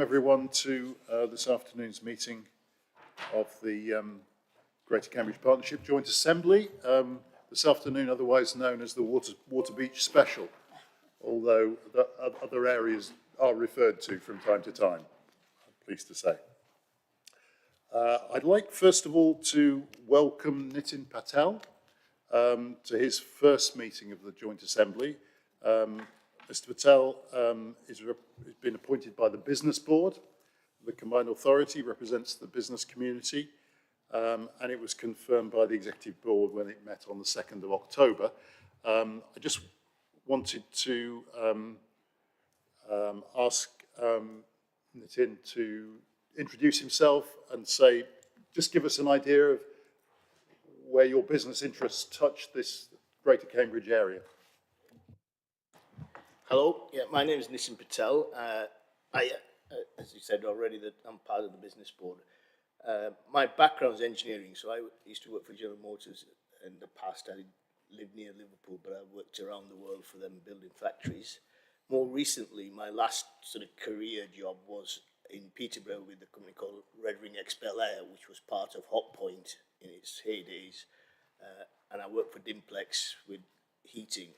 Everyone to this afternoon's meeting of the Greater Cambridge Partnership Joint Assembly, this afternoon otherwise known as the Water Beach Special, although the other areas are referred to from time to time, I'm pleased to say. I'd like first of all to welcome Nitin Patel to his first meeting of the Joint Assembly. Mr. Patel has been appointed by the Business Board. The Combined Authority represents the business community, and it was confirmed by the Executive Board when it met on the 2nd of October. I just wanted to ask Nitin to introduce himself and say, just give us an idea of where your business interests touch this Greater Cambridge area. Hello, my name is Nitin Patel. As you said already, that I'm part of the business board. My background is engineering, so I used to work for General Motors in the past. I lived near Liverpool, but I worked around the world for them building factories. More recently, my last sort of career job was in Peterborough with a company called Red Ring Expel Air, which was part of Hotpoint in its heydays. And I worked for Dimplex with heating.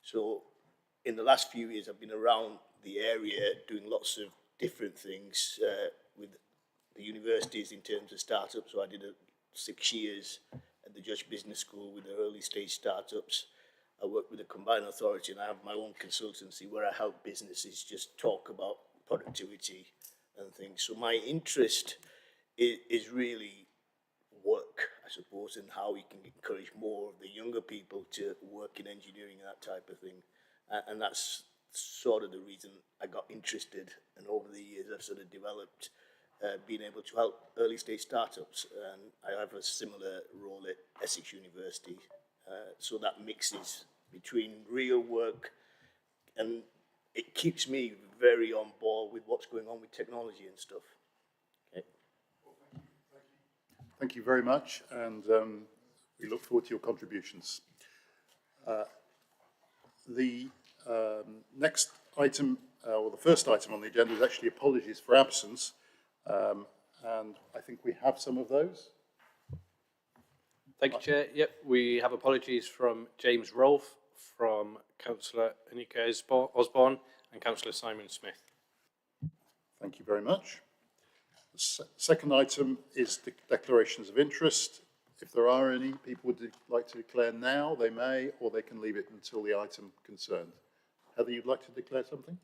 So in the last few years, I've been around the area doing lots of different things with the universities in terms of startups. So I did 6 years at the Judge Business School with the early stage startups. I work with the Combined Authority, and I have my own consultancy where I help businesses just talk about productivity and things. So my interest is really work, I suppose, and how we can encourage more of the younger people to work in engineering and that type of thing. And that's sort of the reason I got interested. And over the years, I've sort of developed being able to help early stage startups. And I have a similar role at Essex University. So that mixes between real work, and it keeps me very on board with what's going on with technology and stuff. Okay. Thank you very much, and we look forward to your contributions. The next item, or the first item on the agenda, is actually apologies for absence, and I think we have some of those. Thank you, Chair. Yep, we have apologies from James Rolfe, from Councillor Anika Osborne and Councillor Simon Smith. Thank you very much. The second item is declarations of interest. If there are any people would like to declare now, they may, or they can leave it until the item concerned. Heather, you'd like to declare something?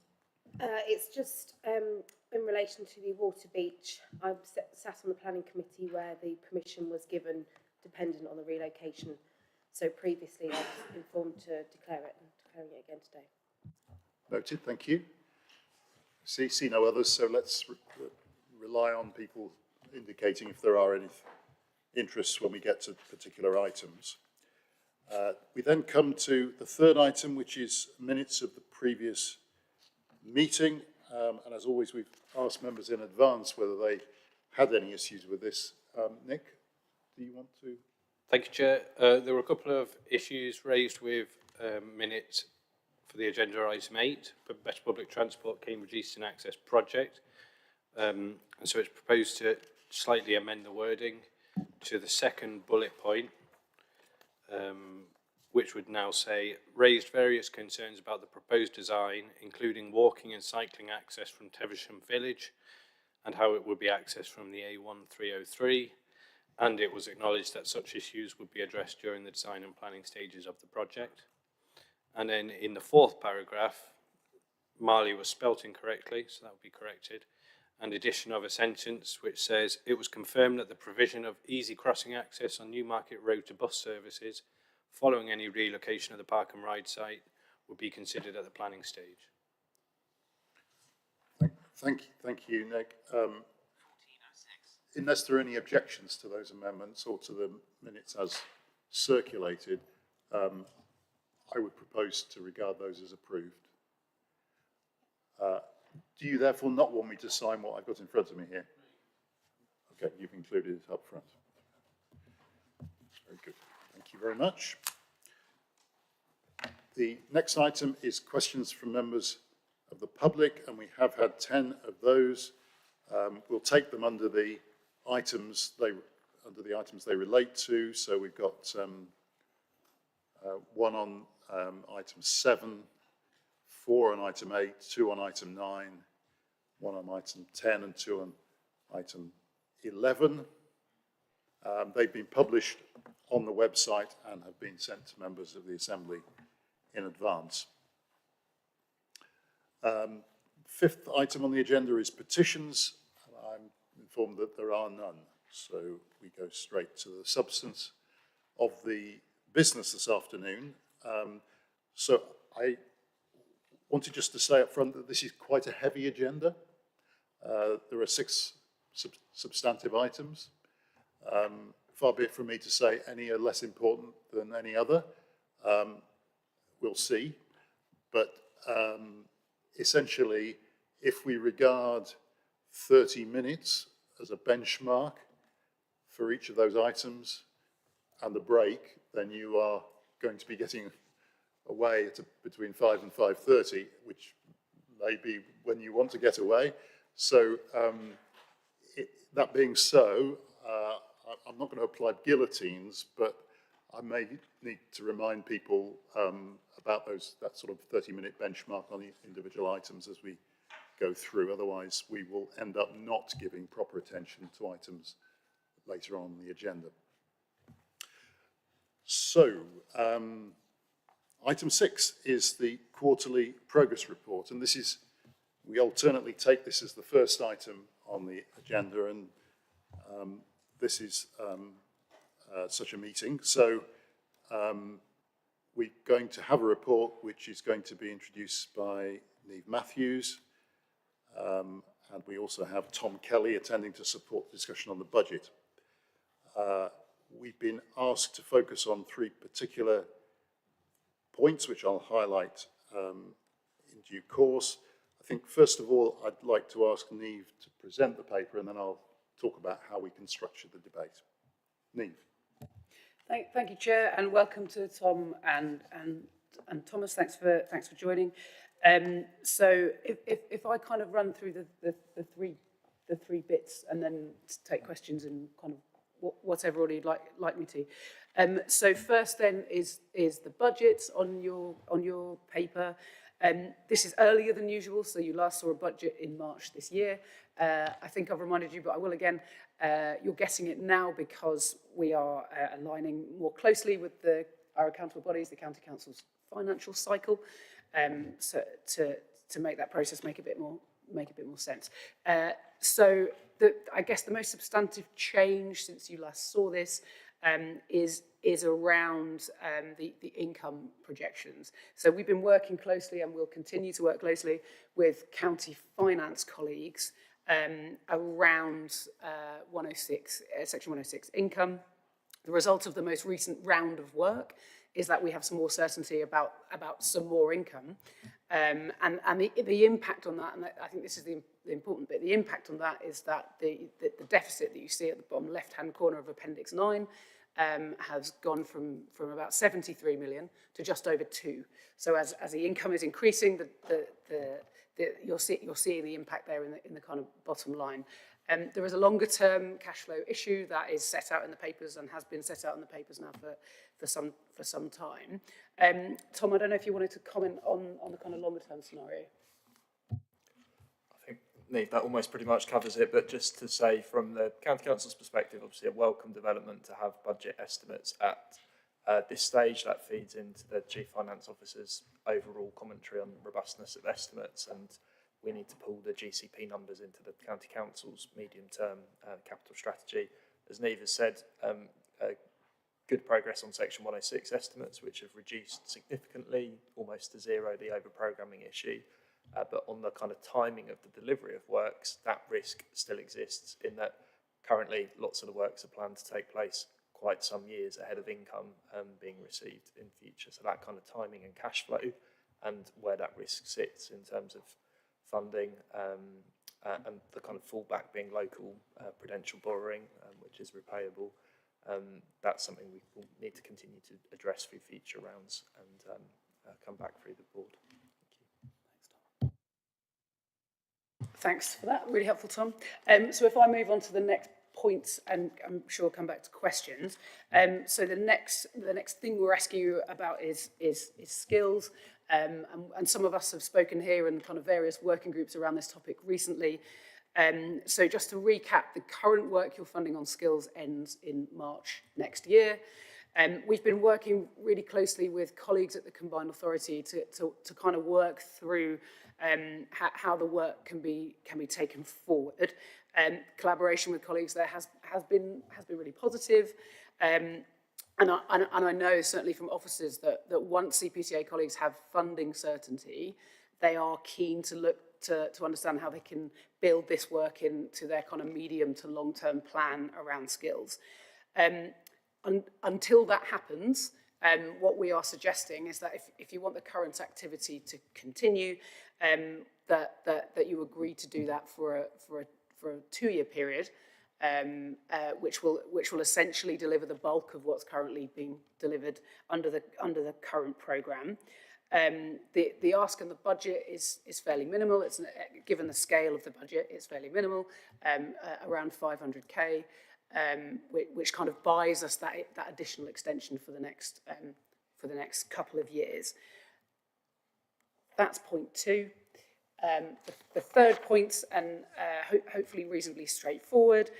It's just in relation to the Water Beach. I sat on the planning committee where the permission was given dependent on the relocation. So previously I was informed to declare it, and declaring it again today. Noted, thank you. See no others, so let's rely on people indicating if there are any interests when we get to particular items. We then come to the third item, which is minutes of the previous meeting. And as always, we've asked members in advance whether they had any issues with this. Nick, do you want to? Thank you, Chair. There were a couple of issues raised with minutes for the agenda item 8, Better Public Transport Cambridge Eastern Access Project. And so it's proposed to slightly amend the wording to the second bullet point, which would now say, raised various concerns about the proposed design, including walking and cycling access from Teversham Village and how it would be accessed from the A1303. And it was acknowledged that such issues would be addressed during the design and planning stages of the project. And then in the fourth paragraph, Marley was spelt incorrectly, so that would be corrected. And addition of a sentence which says, it was confirmed that the provision of easy crossing access on Newmarket Road to bus services following any relocation of the park and ride site would be considered at the planning stage. Thank you, Nick. Unless there are any objections to those amendments or to the minutes as circulated, I would propose to regard those as approved. Do you therefore not want me to sign what I've got in front of me here? Okay, you've included it up front. Very good. Thank you very much. The next item is questions from members of the public, and we have had 10 of those. We'll take them under the items they relate to. So we've got one on item 7, 4 on item 8, 2 on item 9, 1 on item 10 and 2 on item 11. They've been published on the website and have been sent to members of the Assembly in advance. Fifth item on the agenda is petitions. I'm informed that there are none, so we go straight to the substance of the business this afternoon. So I wanted just to say up front that this is quite a heavy agenda. There are 6 substantive items. Far be it from me to say any are less important than any other. We'll see. But essentially, if we regard 30 minutes as a benchmark for each of those items and the break, then you are going to be getting away at between 5 and 5:30, which may be when you want to get away. So that being so, I'm not going to apply guillotines, but I may need to remind people about that sort of 30-minute benchmark on the individual items as we go through. Otherwise, we will end up not giving proper attention to items later on the agenda. So, item 6 is the quarterly progress report, and we alternately take this as the first item on the agenda, and this is such a meeting. So we're going to have a report which is going to be introduced by Niamh Matthews, and we also have Tom Kelly attending to support the discussion on the budget. We've been asked to focus on 3 particular points, which I'll highlight in due course. I think, first of all, I'd like to ask Niamh to present the paper, and then I'll talk about how we can structure the debate. Niamh. Thank you, Chair, and welcome to Tom and Thomas. Thanks for joining. So if I kind of run through the three bits and then take questions and kind of whatever order you'd like me to. So first then is the budget on your paper. This is earlier than usual, so you last saw a budget in March this year. I think I've reminded you, but I will again. You're getting it now because we are aligning more closely with our accountable bodies, the County Council's financial cycle, so to make that process make a bit more sense. So I guess the most substantive change since you last saw this is around the income projections. So we've been working closely and we'll continue to work closely with county finance colleagues around 106, section 106 income. The result of the most recent round of work is that we have some more certainty about some more income. And the impact on that, and I think this is the important bit, the impact on that is that the deficit that you see at the bottom left-hand corner of Appendix 9 has gone from about 73 million to just over 2. So as the income is increasing, you're seeing the impact there in the kind of bottom line. There is a longer-term cash flow issue that is set out in the papers and has been set out in the papers now for some time. Tom, I don't know if you wanted to comment on the kind of longer-term scenario. I think, Niamh, that almost pretty much covers it, but just to say from the County Council's perspective, obviously a welcome development to have budget estimates at this stage. That feeds into the Chief Finance Officer's overall commentary on robustness of estimates, and we need to pull the GCP numbers into the County Council's medium-term capital strategy. As Niamh has said, good progress on Section 106 estimates, which have reduced significantly, almost to zero, the over-programming issue. But on the kind of timing of the delivery of works, that risk still exists in that currently lots of the works are planned to take place quite some years ahead of income being received in future. So that kind of timing and cash flow and where that risk sits in terms of funding and the kind of fallback being local prudential borrowing, which is repayable. That's something we will need to continue to address through future rounds and come back through the board. Thank you. Thanks for that, really helpful, Tom. So if I move on to the next points, and I'm sure we'll come back to questions. So the next thing we're asking you about is skills. And some of us have spoken here in kind of various working groups around this topic recently. So just to recap, the current work you're funding on skills ends in March next year. We've been working really closely with colleagues at the Combined Authority to kind of work through how the work can be taken forward. Collaboration with colleagues there has been really positive. And I know certainly from officers that once CPCA colleagues have funding certainty, they are keen to look to understand how they can build this work into their kind of medium to long-term plan around skills. Until that happens, what we are suggesting is that if you want the current activity to continue, that you agree to do that for a 2-year period, which will essentially deliver the bulk of what's currently being delivered under the current programme. The ask and the budget is fairly minimal. It's given the scale of the budget, it's fairly minimal, around 500k, which kind of buys us that additional extension for the next couple of years. That's point 2. The third point, and hopefully reasonably straightforward,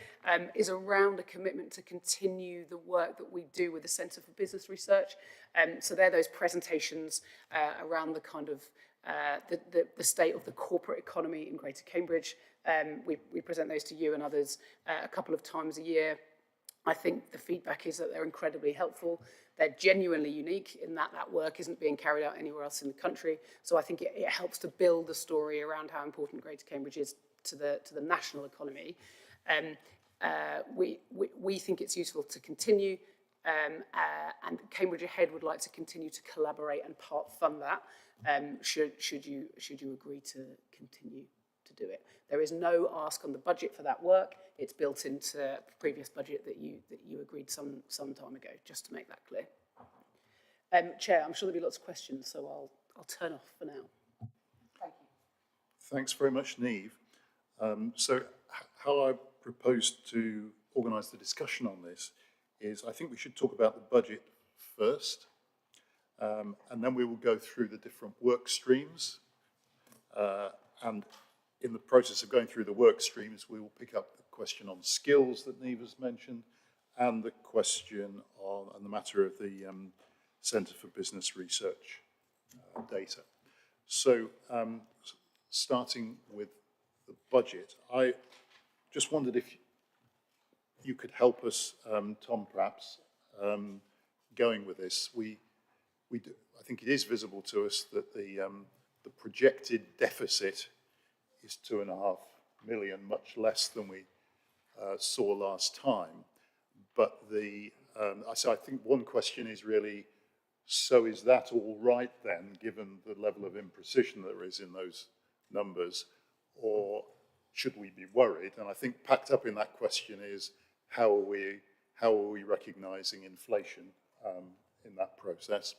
is around a commitment to continue the work that we do with the Centre for Business Research. So they're those presentations around the kind of the state of the corporate economy in Greater Cambridge. We present those to you and others a couple of times a year. I think the feedback is that they're incredibly helpful. They're genuinely unique in that work isn't being carried out anywhere else in the country. So I think it helps to build the story around how important Greater Cambridge is to the national economy. We think it's useful to continue, and Cambridge Ahead would like to continue to collaborate and part fund that. Should you agree to continue to do it? There is no ask on the budget for that work. It's built into the previous budget that you agreed some time ago, just to make that clear. Chair, I'm sure there'll be lots of questions, so I'll turn off for now. Thank you. Thanks very much, Niamh. So how I propose to organise the discussion on this is I think we should talk about the budget first, and then we will go through the different work streams. And in the process of going through the work streams, we will pick up the question on skills that Niamh has mentioned, and the question on the matter of the Centre for Business Research data. So starting with the budget, I just wondered if you could help us, Tom, perhaps, going with this. We do, I think it is visible to us that the projected deficit is 2.5 million, much less than we saw last time. But so I think one question is really, so is that all right then, given the level of imprecision there is in those numbers, or should we be worried? And I think packed up in that question is, how are we recognising inflation in that process?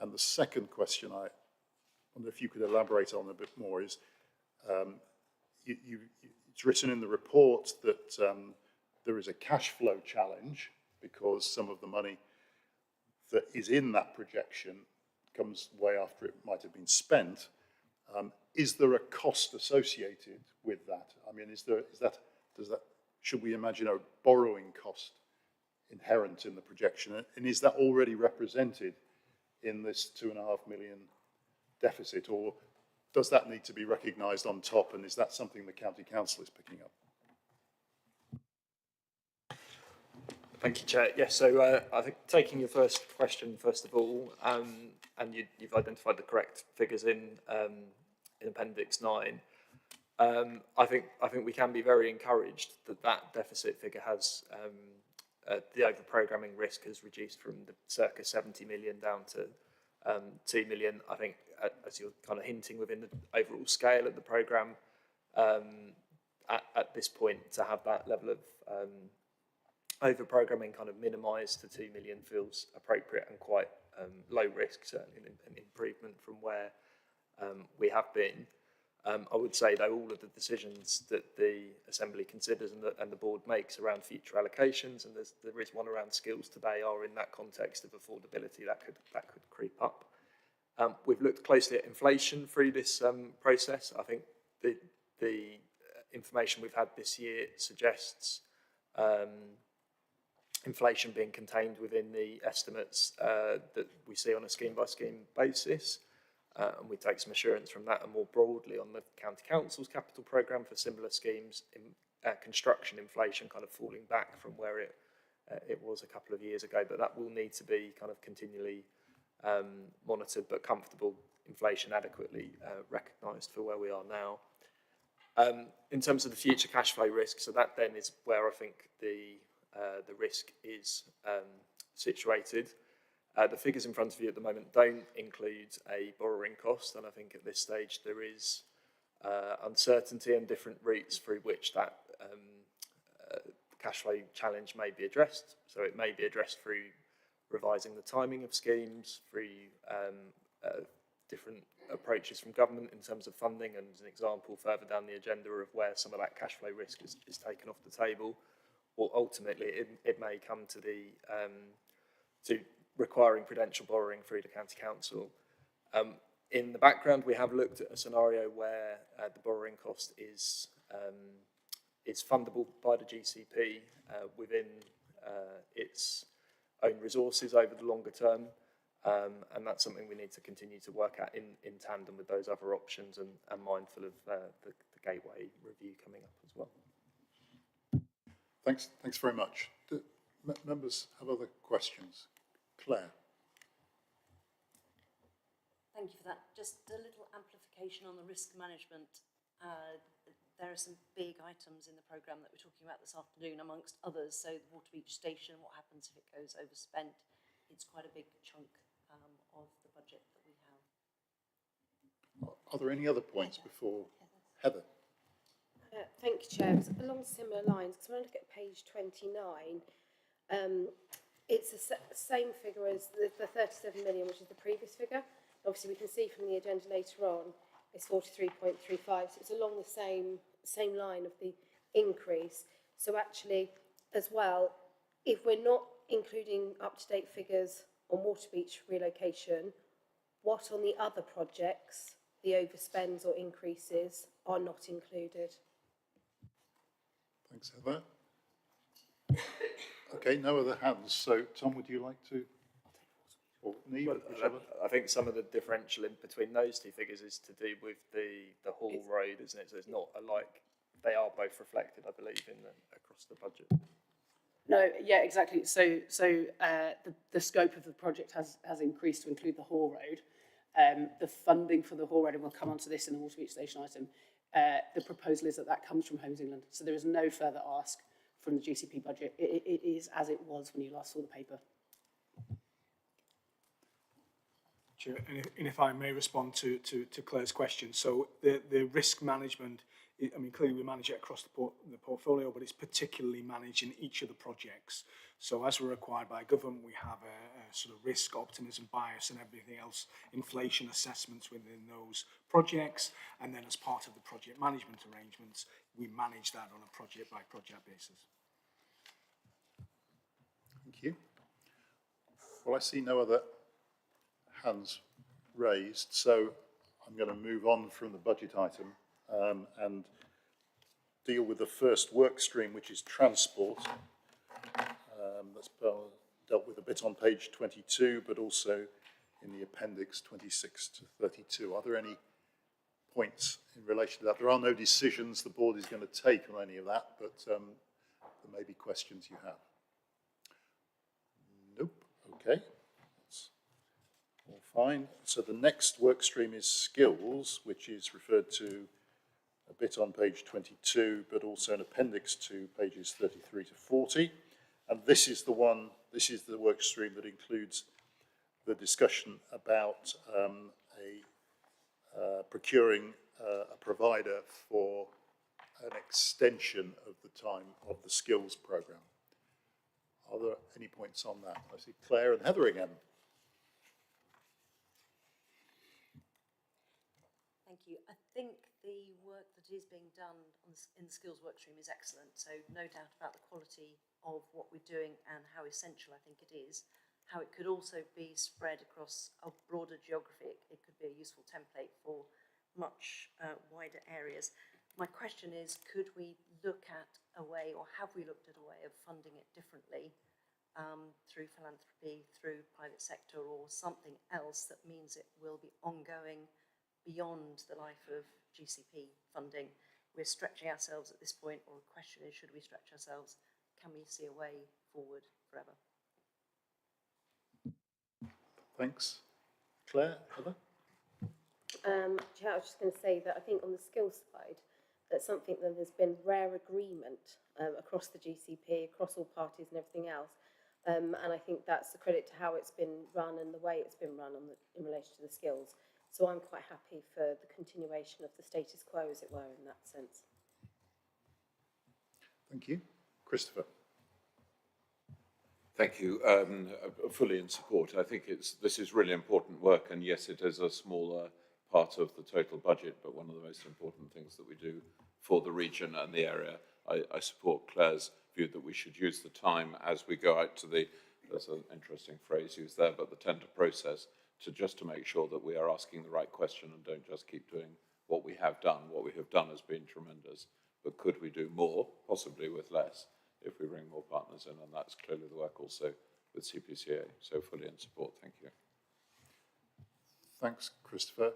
And the second question I wonder if you could elaborate on a bit more is, it's written in the report that there is a cash flow challenge because some of the money that is in that projection comes way after it might have been spent. Is there a cost associated with that? I mean, should we imagine a borrowing cost inherent in the projection? And is that already represented in this 2.5 million deficit, or does that need to be recognised on top, and is that something the County Council is picking up? Thank you, Chair. Yes, so I think taking your first question first of all, and you've identified the correct figures in Appendix 9. I think we can be very encouraged that deficit figure has the over-programming risk has reduced from the circa 70 million down to 2 million. I think, as you're kind of hinting within the overall scale of the programme, at this point, to have that level of over-programming kind of minimised to 2 million feels appropriate and quite low risk, certainly an improvement from where we have been. I would say, though, all of the decisions that the Assembly considers and the Board makes around future allocations, and there is one around skills today, are in that context of affordability that could creep up. We've looked closely at inflation through this process. I think the information we've had this year suggests inflation being contained within the estimates that we see on a scheme-by-scheme basis. And we take some assurance from that, and more broadly on the County Council's capital programme for similar schemes, construction inflation kind of falling back from where it was a couple of years ago, but that will need to be kind of continually monitored, but comfortable inflation adequately recognised for where we are now. In terms of the future cash flow risk, so that then is where I think the risk is situated. The figures in front of you at the moment don't include a borrowing cost, and I think at this stage there is uncertainty and different routes through which that cash flow challenge may be addressed. So it may be addressed through revising the timing of schemes, through different approaches from government in terms of funding, and as an example further down the agenda of where some of that cash flow risk is taken off the table, or ultimately it may come to to requiring prudential borrowing through the County Council. In the background, we have looked at a scenario where the borrowing cost is fundable by the GCP within its own resources over the longer term, and that's something we need to continue to work at in tandem with those other options, and mindful of the Gateway review coming up as well. Thanks very much. Do members have other questions? Claire. Thank you for that. Just a little amplification on the risk management. There are some big items in the programme that we're talking about this afternoon, amongst others. So the Waterbeach Station, what happens if it goes overspent? It's quite a big chunk of the budget that we have. Are there any other points before Heather? Thank you, Chair. It's along similar lines, because when I look at page 29, it's the same figure as the 37 million, which is the previous figure. Obviously, we can see from the agenda later on, it's 43.35, so it's along the same line of the increase. So actually, as well, if we're not including up-to-date figures on Waterbeach relocation, what on the other projects, the overspends or increases, are not included? Thanks, Heather. Okay, no other hands. So, Tom, would you like to? Or Neve, whichever. I think some of the differential in between those two figures is to do with the Hall Road, isn't it? So it's not alike. They are both reflected, I believe, across the budget. No, yeah, exactly. So the scope of the project has increased to include the Hall Road. The funding for the Hall Road, and we'll come on to this in the Waterbeach Station item, the proposal is that comes from Homes England. So there is no further ask from the GCP budget. It is as it was when you last saw the paper. Chair, and if I may respond to Claire's question. So the risk management, I mean, clearly we manage it across the portfolio, but it's particularly managed in each of the projects. So as we're required by government, we have a sort of risk optimism bias and everything else, inflation assessments within those projects. And then as part of the project management arrangements, we manage that on a project by project basis. Thank you. Well, I see no other hands raised, so I'm going to move on from the budget item and deal with the first work stream, which is transport. That's dealt with a bit on page 22, but also in the appendix 26 to 32. Are there any points in relation to that? There are no decisions the board is going to take on any of that, but there may be questions you have. Nope. Okay. That's all fine. So the next work stream is skills, which is referred to a bit on page 22, but also an appendix to pages 33 to 40. And this is the work stream that includes the discussion about procuring a provider for an extension of the time of the skills programme. Are there any points on that? I see Claire and Heather again. Thank you. I think the that is being done on in the skills workstream is excellent. So no doubt about the quality of what we're doing and how essential I think it is. How it could also be spread across a broader geography. It could be a useful template for much wider areas. My question is, could we look at a way, or have we looked at a way of funding it differently through philanthropy, through private sector, or something else that means it will be ongoing beyond the life of GCP funding? We're stretching ourselves at this point, or the question is, should we stretch ourselves? Can we see a way forward forever? Thanks. Claire, Heather? Chair, I was just going to say that I think on the skills side, that's something that there's been rare agreement across the GCP, across all parties and everything else. And I think that's a credit to how it's been run and the way it's been run in relation to the skills. So I'm quite happy for the continuation of the status quo, as it were, in that sense. Thank you. Christopher? Thank you. Fully in support. I think this is really important work, and yes, it is a smaller part of the total budget, but one of the most important things that we do for the region and the area. I support Claire's view that we should use the time as we go out to there's an interesting phrase used there, but the tender process, to make sure that we are asking the right question and don't just keep doing what we have done. What we have done has been tremendous, but could we do more, possibly with less, if we bring more partners in? And that's clearly the work also with CPCA. So fully in support. Thank you. Thanks, Christopher.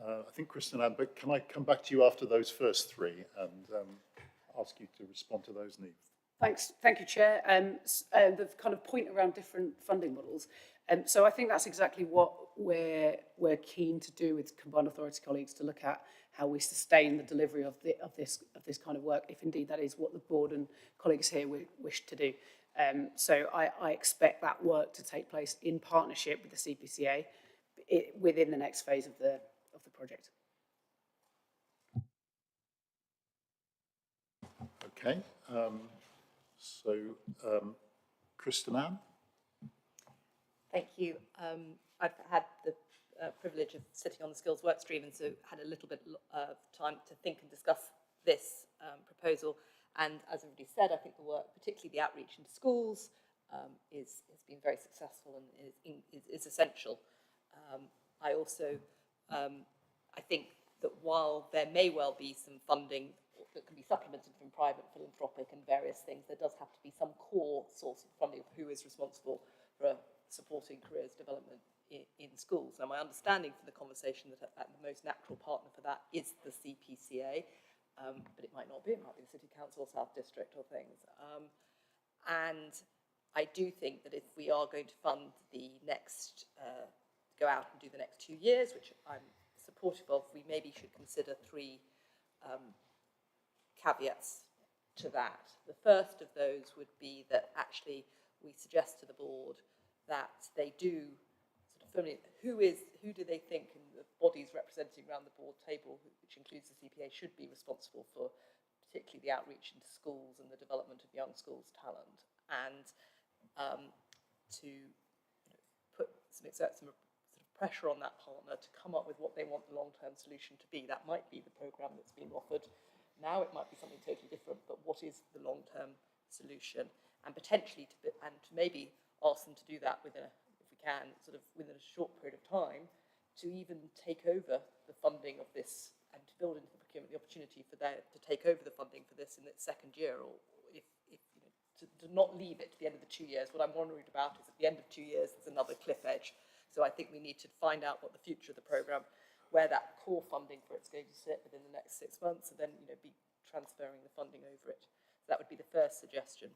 I think Kristen Ann, but can I come back to you after those first three and ask you to respond to those needs? Thanks. Thank you, Chair. The kind of point around different funding models. So I think that's exactly what we're keen to do with combined authority colleagues, to look at how we sustain the delivery of this kind of work, if indeed that is what the board and colleagues here wish to do. So I expect that work to take place in partnership with the CPCA within the next phase of the project. Okay. Kristen Ann? Thank you. I've had the privilege of sitting on the skills workstream, and so had a little bit of time to think and discuss this proposal. And as everybody said, I think the work, particularly the outreach into schools, has been very successful and is essential. I also, I think that while there may well be some funding that can be supplemented from private, philanthropic and various things, there does have to be some core source of funding of who is responsible for supporting careers development in schools. Now, my understanding from the conversation that the most natural partner for that is the CPCA, but it might not be. It might be the City Council, South District or things. And I do think that if we are going to fund the next, go out and do the next 2 years, which I'm supportive of, we maybe should consider three caveats to that. The first of those would be that actually we suggest to the board that they do sort of firmly, who do they think in the bodies representing around the board table, which includes the CPA, should be responsible for particularly the outreach into schools and the development of young schools' talent, and to exert some sort of pressure on that partner to come up with what they want the long-term solution to be. That might be the programme that's been offered now, it might be something totally different, but what is the long-term solution? And potentially to maybe ask them to do that within if we can, sort of within a short period of time, to even take over the funding of this and to build into the procurement the opportunity for them to take over the funding for this in its second year, or if you know, to not leave it to the end of the 2 years. What I'm worried about is at the end of 2 years, there's another cliff edge. So I think we need to find out what the future of the programme, where that core funding for it's going to sit within the next 6 months, and then be transferring the funding over it. So that would be the first suggestion.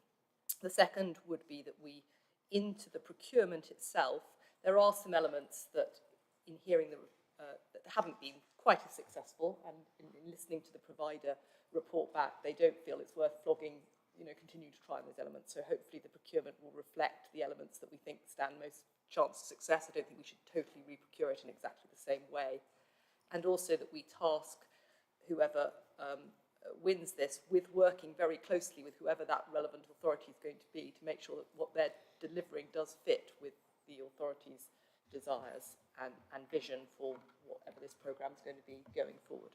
The second would be that we, into the procurement itself, there are some elements that, in hearing that haven't been quite as successful, and in listening to the provider report back, they don't feel it's worth flogging, continue to try those elements. So hopefully the procurement will reflect the elements that we think stand most chance of success. I don't think we should totally re-procure it in exactly the same way. And also that we task whoever wins this with working very closely with whoever that relevant authority is going to be, to make sure that what they're delivering does fit with the authority's desires and vision for whatever this programme is going to be going forward.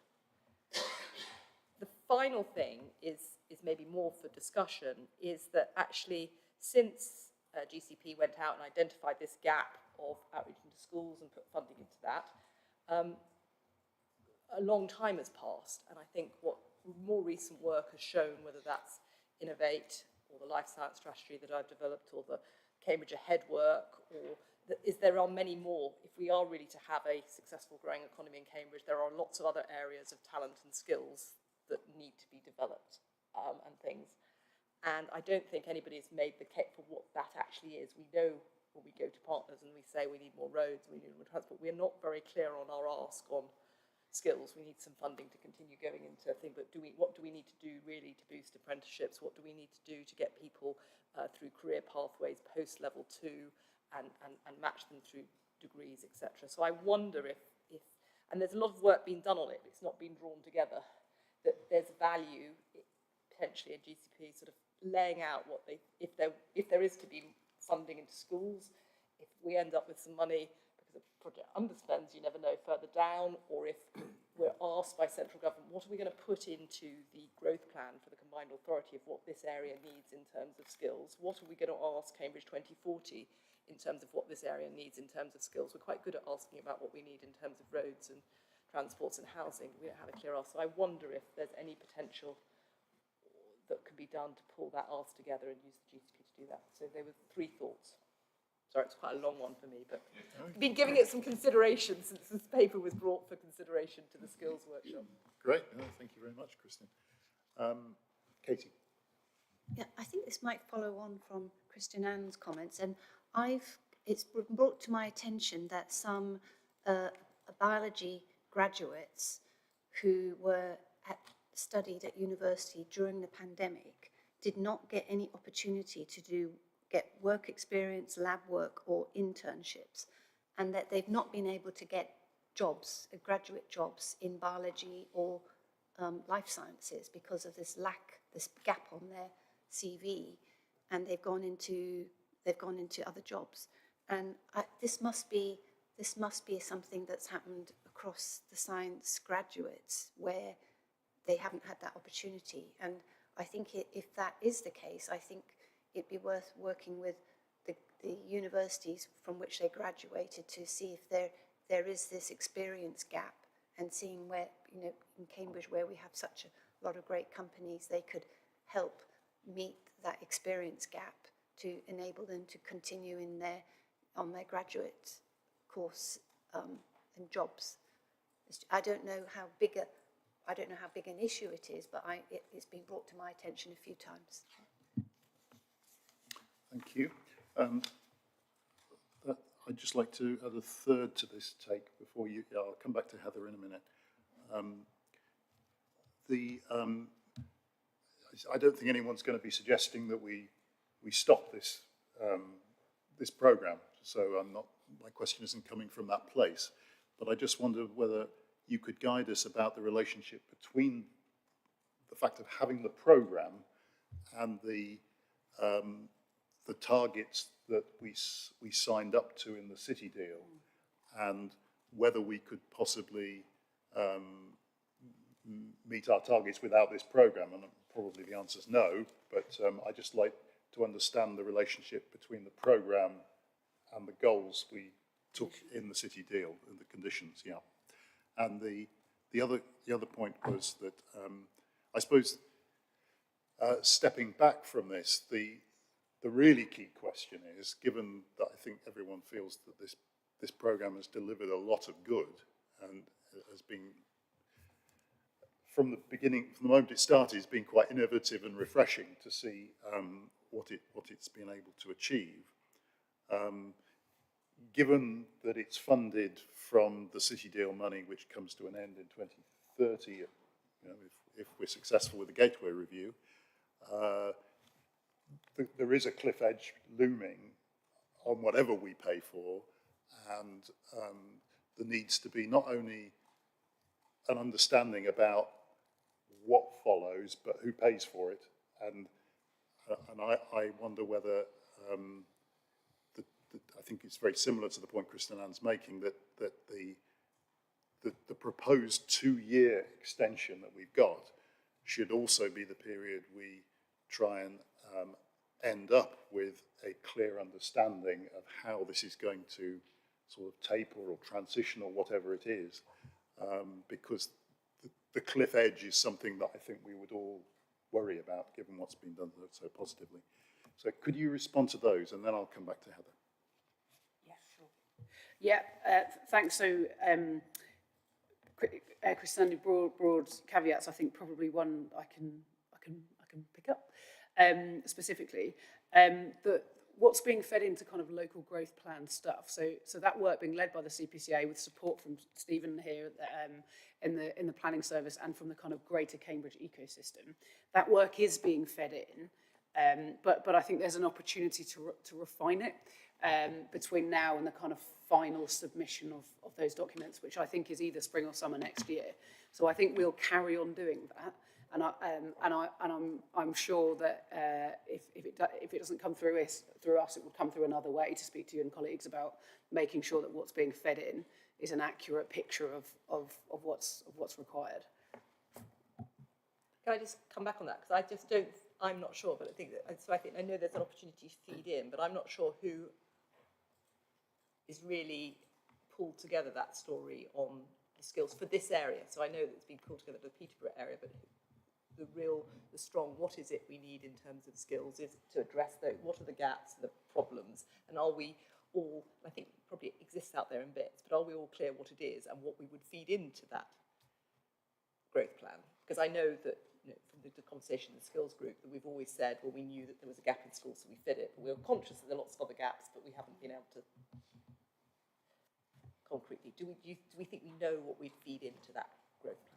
final thing is maybe more for discussion, is that actually since GCP went out and identified this gap of outreach into schools and put funding into that, a long time has passed. And I think what more recent work has shown, whether that's Innovate or the life science strategy that I've developed or the Cambridge Ahead work, or there are many more. If we are really to have a successful growing economy in Cambridge, there are lots of other areas of talent and skills that need to be developed and things. And I don't think anybody's made the case for what that actually is. We know when we go to partners and we say we need more roads, we need more transport, we're not very clear on our ask on skills. We need some funding to continue going into things, but what do we need to do really to boost apprenticeships? What do we need to do to get people through career pathways post level 2 and match them through degrees, etc. So I wonder if, and there's a lot of work being done on it, but it's not been drawn together, that there's value potentially in GCP sort of laying out what they, if there is to be funding into schools, if we end up with some money because the project underspends, you never know, further down, or if we're asked by central government, what are we going to put into the growth plan for the combined authority of what this area needs in terms of skills? What are we going to ask Cambridge 2040 in terms of what this area needs in terms of skills? We're quite good at asking about what we need in terms of roads and transports and housing. We don't have a clear ask. So I wonder if there's any potential that could be done to pull that ask together and use the GCP to do that. So there were 3 thoughts. Sorry, it's quite a long one for me, but I've been giving it some consideration since this paper was brought for consideration to the skills workshop. Great, no, thank you very much, Kristen. Katie. Yeah, I think this might follow on from Kristen Ann's comments, and it's been brought to my attention that some biology graduates who studied at university during the pandemic did not get any opportunity to get work experience, lab work, or internships, and that they've not been able to get jobs, graduate jobs in biology or life sciences because of this gap on their CV, and they've gone into other jobs. And this must be something that's happened across the science graduates where they haven't had that opportunity. And I think if that is the case, I think it'd be worth working with the universities from which they graduated to see if there is this experience gap, and seeing where, in Cambridge, where we have such a lot of great companies, they could help meet that experience gap to enable them to continue on their graduate course and jobs. I don't know how big an issue it is, but it's been brought to my attention a few times. Thank you. I'd just like to add a third to this take before I'll come back to Heather in a minute. I don't think anyone's going to be suggesting that we stop this programme, so my question isn't coming from that place, but I just wonder whether you could guide us about the relationship between the fact of having the programme and the targets that we signed up to in the city deal, and whether we could possibly meet our targets without this programme. And probably the answer is no, but I'd just like to understand the relationship between the programme and the goals we took in the city deal and the conditions, yeah. And the other point was that I suppose stepping back from this, the really key question is, given that I think everyone feels that this programme has delivered a lot of good and has been, from the beginning, from the moment it started, it's been quite innovative and refreshing to see what it's been able to achieve. Given that it's funded from the city deal money, which comes to an end in 2030, if we're successful with the Gateway Review, there is a cliff edge looming on whatever we pay for, and there needs to be not only an understanding about what follows, but who pays for it. And I wonder whether, I think it's very similar to the point Kristen Ann's making, that the proposed 2-year extension that we've got should also be the period we try and end up with a clear understanding of how this is going to sort of taper or transition or whatever it is, because the cliff edge is something that I think we would all worry about, given what's been done so positively. So could you respond to those, and then I'll come back to Heather. Yeah, sure. Yeah, thanks. So, Christian, broad caveats. I think probably one I can pick up specifically. What's being fed into kind of local growth plan stuff. So that work being led by the CPCA with support from Stephen here in the planning service and from the kind of greater Cambridge ecosystem. That work is being fed in, but I think there's an opportunity to refine it between now and the kind of final submission of those documents, which I think is either spring or summer next year. So I think we'll carry on doing that. And I'm sure that if it doesn't come through us, it will come through another way to speak to you and colleagues about making sure that what's being fed in is an accurate picture of what's required. Can I just come back on that? Because I just don't, I'm not sure, but I know there's an opportunity to feed in, but I'm not sure who is really pulled together that story on the skills for this area. So I know that it's been pulled together for the Peterborough area, but the strong, what is it we need in terms of skills is to address those, what are the gaps, the problems, and are we all, I think probably it exists out there in bits, but are we all clear what it is and what we would feed into that growth plan? Because I know that, you know, from the conversation in the skills group, that we've always said, well, we knew that there was a gap in schools, so we fit it, but we were conscious that there are lots of other gaps, but we haven't been able to concretely. Do we think we know what we'd feed into that growth plan?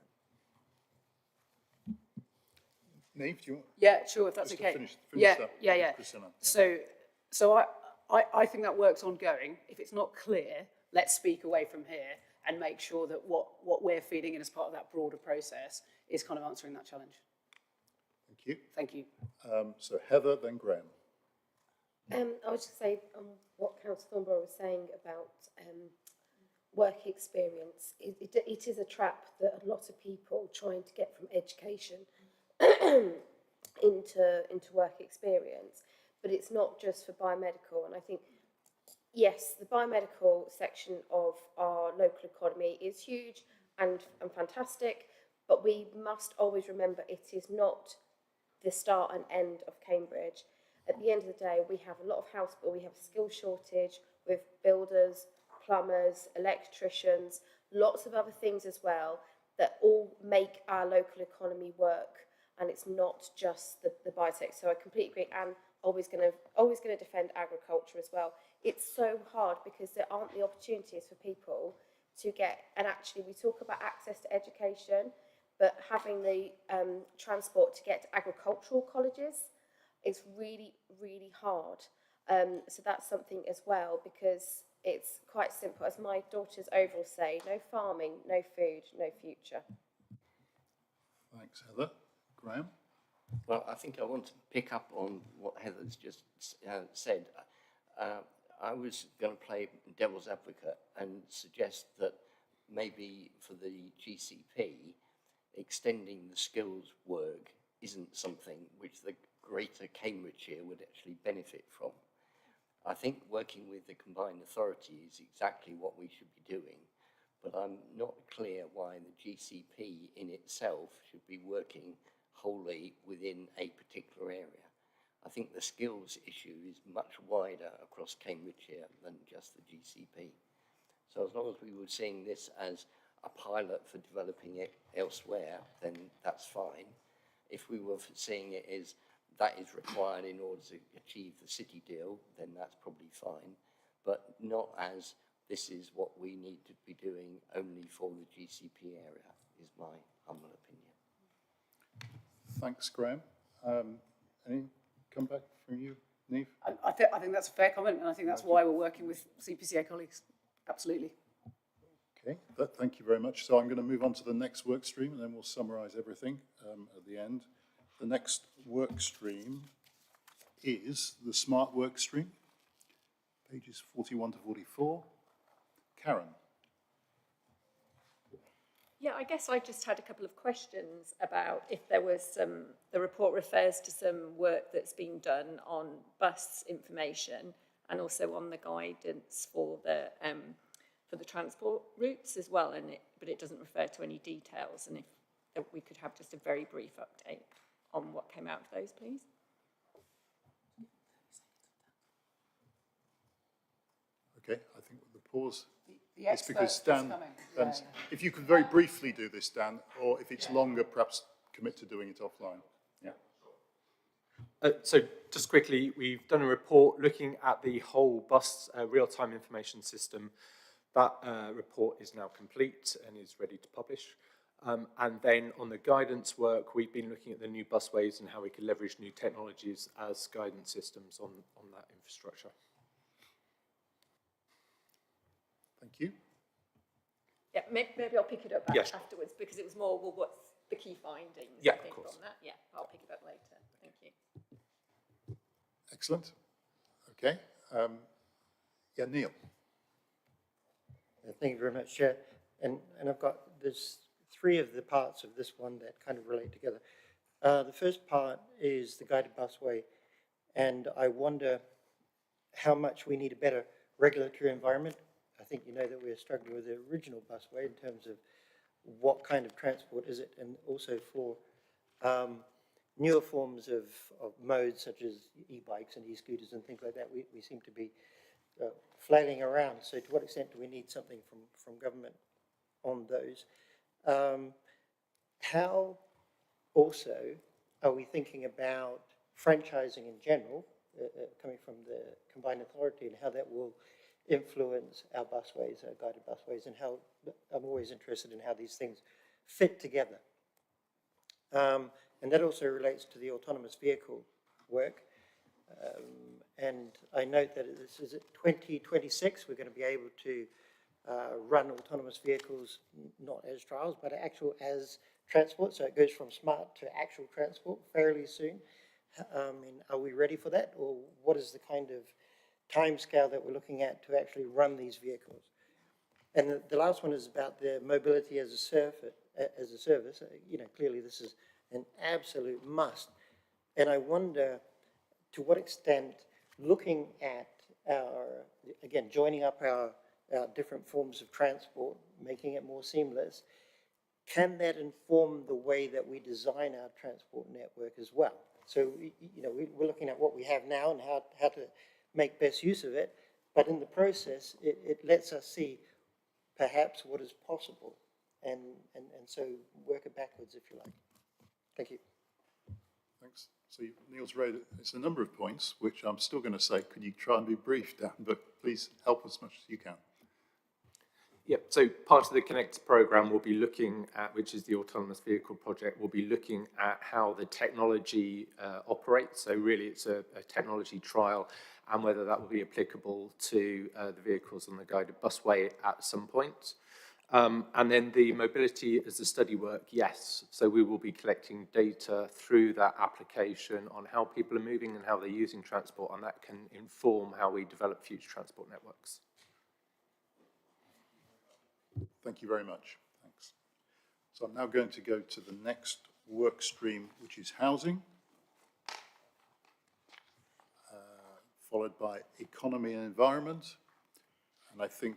Niamh, do you want? Yeah, sure, if that's just okay. to finish Yeah. with Christina? So I think that work's ongoing. If it's not clear, let's speak away from here and make sure that what we're feeding in as part of that broader process is kind of answering that challenge. Thank you. Thank you. So Heather, then Graham. I would just say what Councillor Thornborough was saying about work experience. It is a trap that a lot of people trying to get from education into work experience, but it's not just for biomedical. And I think, yes, the biomedical section of our local economy is huge and fantastic, but we must always remember it is not the start and end of Cambridge. At the end of the day, we have a lot of house, but we have a skill shortage with builders, plumbers, electricians, lots of other things as well that all make our local economy work. And it's not just the biotech. So I completely agree. And always going to defend agriculture as well. It's so hard because there aren't the opportunities for people to get. And actually, we talk about access to education, but having the transport to get to agricultural colleges is really, really hard. So that's something as well, because it's quite simple. As my daughters overall say, no farming, no food, no future. Thanks, Heather. Graham? Well, I think I want to pick up on what Heather's just said. I was going to play devil's advocate and suggest that maybe for the GCP, extending the skills work isn't something which the greater Cambridgeshire would actually benefit from. I think working with the combined authority is exactly what we should be doing, but I'm not clear why the GCP in itself should be working wholly within a particular area. I think the skills issue is much wider across Cambridgeshire than just the GCP. So as long as we were seeing this as a pilot for developing it elsewhere, then that's fine. If we were seeing it as that is required in order to achieve the city deal, then that's probably fine, but not as this is what we need to be doing only for the GCP area, is my humble opinion. Thanks, Graham. Any comeback from you, Niamh? I think that's a fair comment, and I think that's why we're working with CPCA colleagues. Absolutely. Okay, thank you very much. So I'm going to move on to the next work stream, and then we'll summarise everything at the end. The next work stream is the smart work stream, pages 41 to 44. Karen. Yeah, I guess I just had a couple of questions about if there was the report refers to some work that's been done on bus information and also on the guidance for the transport routes as well, but it doesn't refer to any details, and if we could have just a very brief update on what came out of those, please. Okay, I think the pause. The It's because expert is Dan, coming. Dan's- if you could very briefly do this, Dan, or if it's longer, perhaps commit to doing it offline. Yeah. So just quickly, we've done a report looking at the whole bus real-time information system. That report is now complete and is ready to publish. And then on the guidance work, we've been looking at the new busways and how we can leverage new technologies as guidance systems on that infrastructure. Thank you. Yeah, maybe I'll pick it up Yes. afterwards, because it was more, well, what's the key findings, Yeah, I of think, course. from that. Yeah, I'll pick it up later. Thank you. Excellent. Okay. Yeah, Neil. Thank you very much, Chair. And there's three of the parts of this one that kind of relate together. The first part is the guided busway, and I wonder how much we need a better regulatory environment. I think you know that we're struggling with the original busway in terms of what kind of transport is it, and also for newer forms of modes such as e-bikes and e-scooters and things like that, we seem to be flailing around. So to what extent do we need something from government on those? How also are we thinking about franchising in general, coming from the combined authority, and how that will influence our busways, our guided busways, and how I'm always interested in how these things fit together. And that also relates to the autonomous vehicle work. And I note that this is at 2026, we're going to be able to run autonomous vehicles, not as trials, but as transport. So it goes from smart to actual transport fairly soon. And are we ready for that? Or what is the kind of timescale that we're looking at to actually run these vehicles? And the last one is about the mobility as a service. You know, clearly this is an absolute must. And I wonder to what extent looking at joining up our different forms of transport, making it more seamless, can that inform the way that we design our transport network as well? So, you know, we're looking at what we have now and how to make best use of it, but in the process, it lets us see perhaps what is possible, and so work it backwards, if you like. Thank you. Thanks. So Neil's raised, it's a number of points, which I'm still going to say, could you try and be brief, Dan, but please help as much as you can. Yep, so part of the Connect programme we'll be looking at, which is the autonomous vehicle project, we'll be looking at how the technology operates. So really it's a technology trial, and whether that will be applicable to the vehicles on the guided busway at some point. And then the mobility as a study work, yes. So we will be collecting data through that application on how people are moving and how they're using transport, and that can inform how we develop future transport networks. Thank you very much. Thanks. So I'm now going to go to the next work stream, which is housing, followed by economy and environment. And I think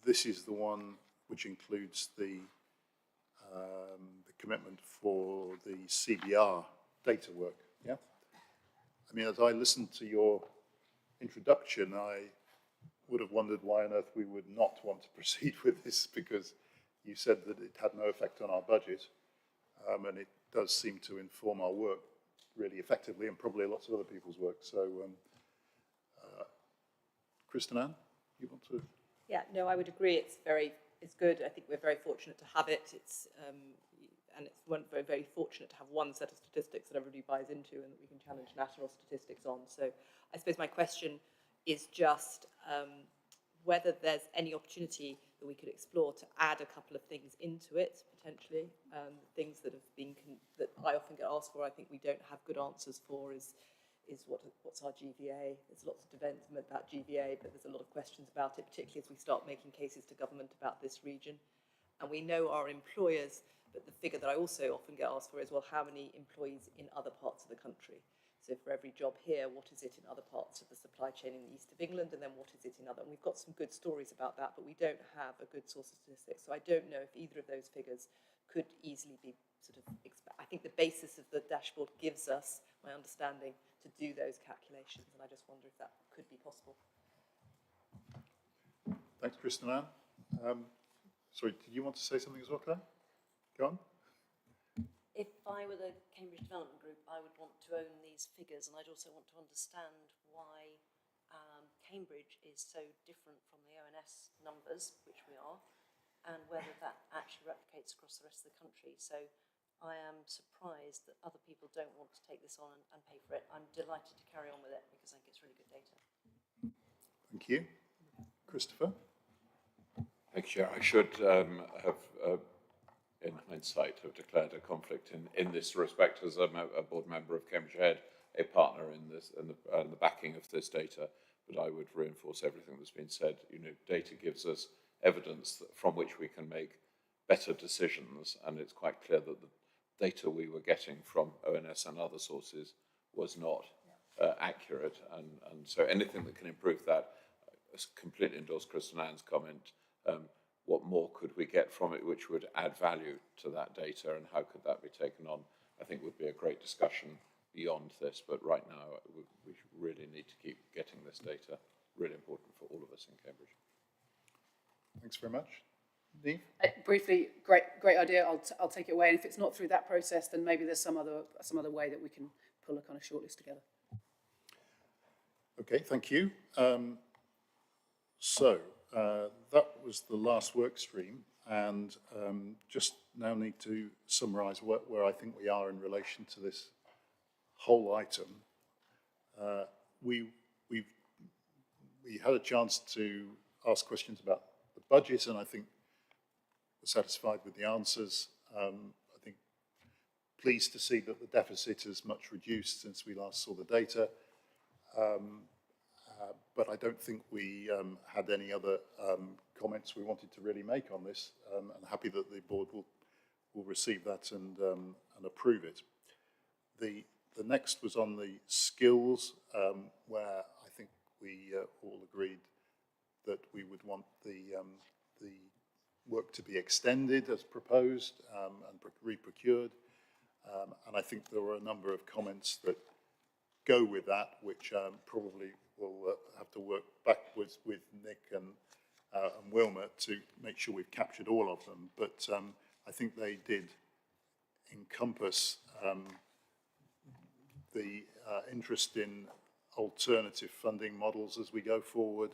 this is the one which includes the commitment for the CBR data work, yeah? I mean, as I listened to your introduction, I would have wondered why on earth we would not want to proceed with this, because you said that it had no effect on our budget, and it does seem to inform our work really effectively, and probably lots of other people's work. So, Kristen Ann, you want to? Yeah, no, I would agree. It's good. I think we're very fortunate to have it. And it's very, very fortunate to have one set of statistics that everybody buys into and that we can challenge national statistics on. So I suppose my question is just whether there's any opportunity that we could explore to add a couple of things into it, potentially. Things that have been, that I often get asked for, I think we don't have good answers for, is what's our GVA? There's lots of development about GVA, but there's a lot of questions about it, particularly as we start making cases to government about this region. and we know our employers, but the figure that I also often get asked for is, well, how many employees in other parts of the country? So for every job here, what is it in other parts of the supply chain in the east of England, and then what is it in other? And we've got some good stories about that, but we don't have a good source of statistics. So I don't know if either of those figures could easily be sort of, I think the basis of the dashboard gives us, my understanding, to do those calculations, and I just wonder if that could be possible. Thanks, Kristen Ann. Sorry, did you want to say something as well, Claire? Go on. If I were the Cambridge Development Group, I would want to own these figures, and I'd also want to understand why Cambridge is so different from the ONS numbers, which we are, and whether that actually replicates across the rest of the country. So I am surprised that other people don't want to take this on and pay for it. I'm delighted to carry on with it because I think it's really good data. Thank you. Christopher? Thank you, Chair. I should have, in hindsight, have declared a conflict in this respect as a board member of Cambridge Head, a partner in this and the backing of this data. But I would reinforce everything that's been said. You know, data gives us evidence from which we can make better decisions, and it's quite clear that the data we were getting from ONS and other sources was not accurate, and so anything that can improve that, I completely endorse Kristen Ann's comment. What more could we get from it which would add value to that data, and how could that be taken on, I think would be a great discussion beyond this. But right now, we really need to keep getting this data, really important for all of us in Cambridge. Thanks very much. Niamh? Briefly, great idea. I'll take it away. And if it's not through that process, then maybe there's some other way that we can pull a kind of shortlist together. Okay, thank you. That was the last work stream, and just now need to summarise where I think we are in relation to this whole item. We had a chance to ask questions about the budget, and I think we're satisfied with the answers. I think pleased to see that the deficit is much reduced since we last saw the data. But I don't think we had any other comments we wanted to really make on this. I'm happy that the board will receive that and approve it. The next was on the skills, where I think we all agreed that we would want the work to be extended as proposed and re-procured. And I think there were a number of comments that go with that, which probably will have to work backwards with Nick and Wilma to make sure we've captured all of them. But I think they did encompass the interest in alternative funding models as we go forward,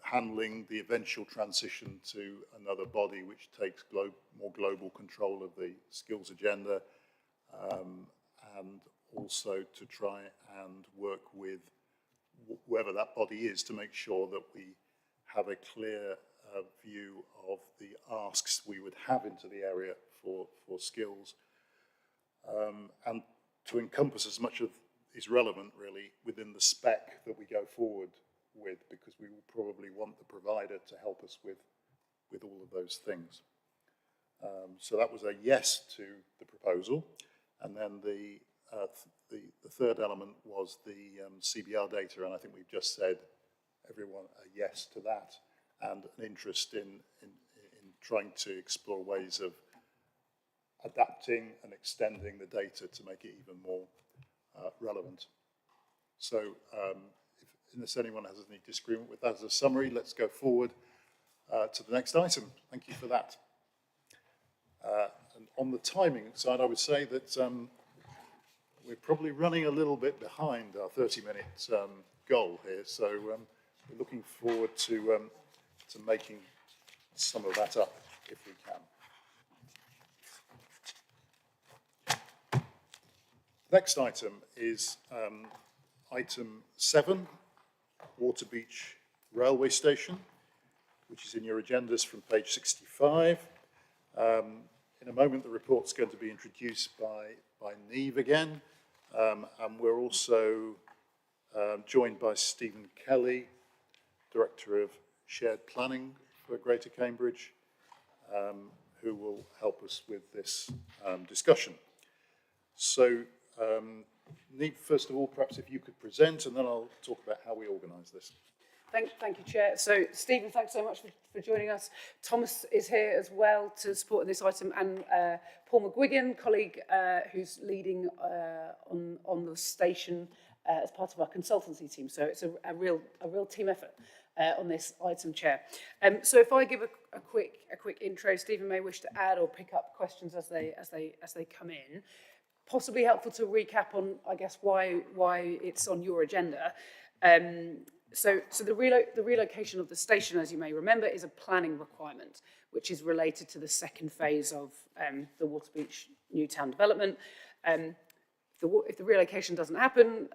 handling the eventual transition to another body which takes more global control of the skills agenda, and also to try and work with whoever that body is to make sure that we have a clear view of the asks we would have into the area for skills, and to encompass as much of is relevant really within the spec that we go forward with, because we will probably want the provider to help us with all of those things. So that was a yes to the proposal, and then the third element was the CBR data, and I think we've just said everyone a yes to that, and an interest in trying to explore ways of adapting and extending the data to make it even more relevant. So unless anyone has any disagreement with that as a summary, let's go forward to the next item. Thank you for that. And on the timing side, I would say that we're probably running a little bit behind our 30-minute goal here, so we're looking forward to making some of that up if we can. Next item is item 7, Waterbeach Railway Station, which is in your agendas from page 65. In a moment, the report's going to be introduced by Niamh again, and we're also joined by Stephen Kelly, Director of Shared Planning for Greater Cambridge, who will help us with this discussion. So, Niamh, first of all, perhaps if you could present, and then I'll talk about how we organise this. Thank you, Chair. So, Stephen, thanks so much for joining us. Thomas is here as well to support this item, and Paul McGuigan, colleague who's leading on the station as part of our consultancy team. So it's a real team effort on this item, Chair. So if I give a quick intro, Stephen may wish to add or pick up questions as they come in. Possibly helpful to recap on, I guess, why it's on your agenda. So the relocation of the station, as you may remember, is a planning requirement, which is related to the second phase of the Waterbeach New Town development. If the relocation doesn't happen,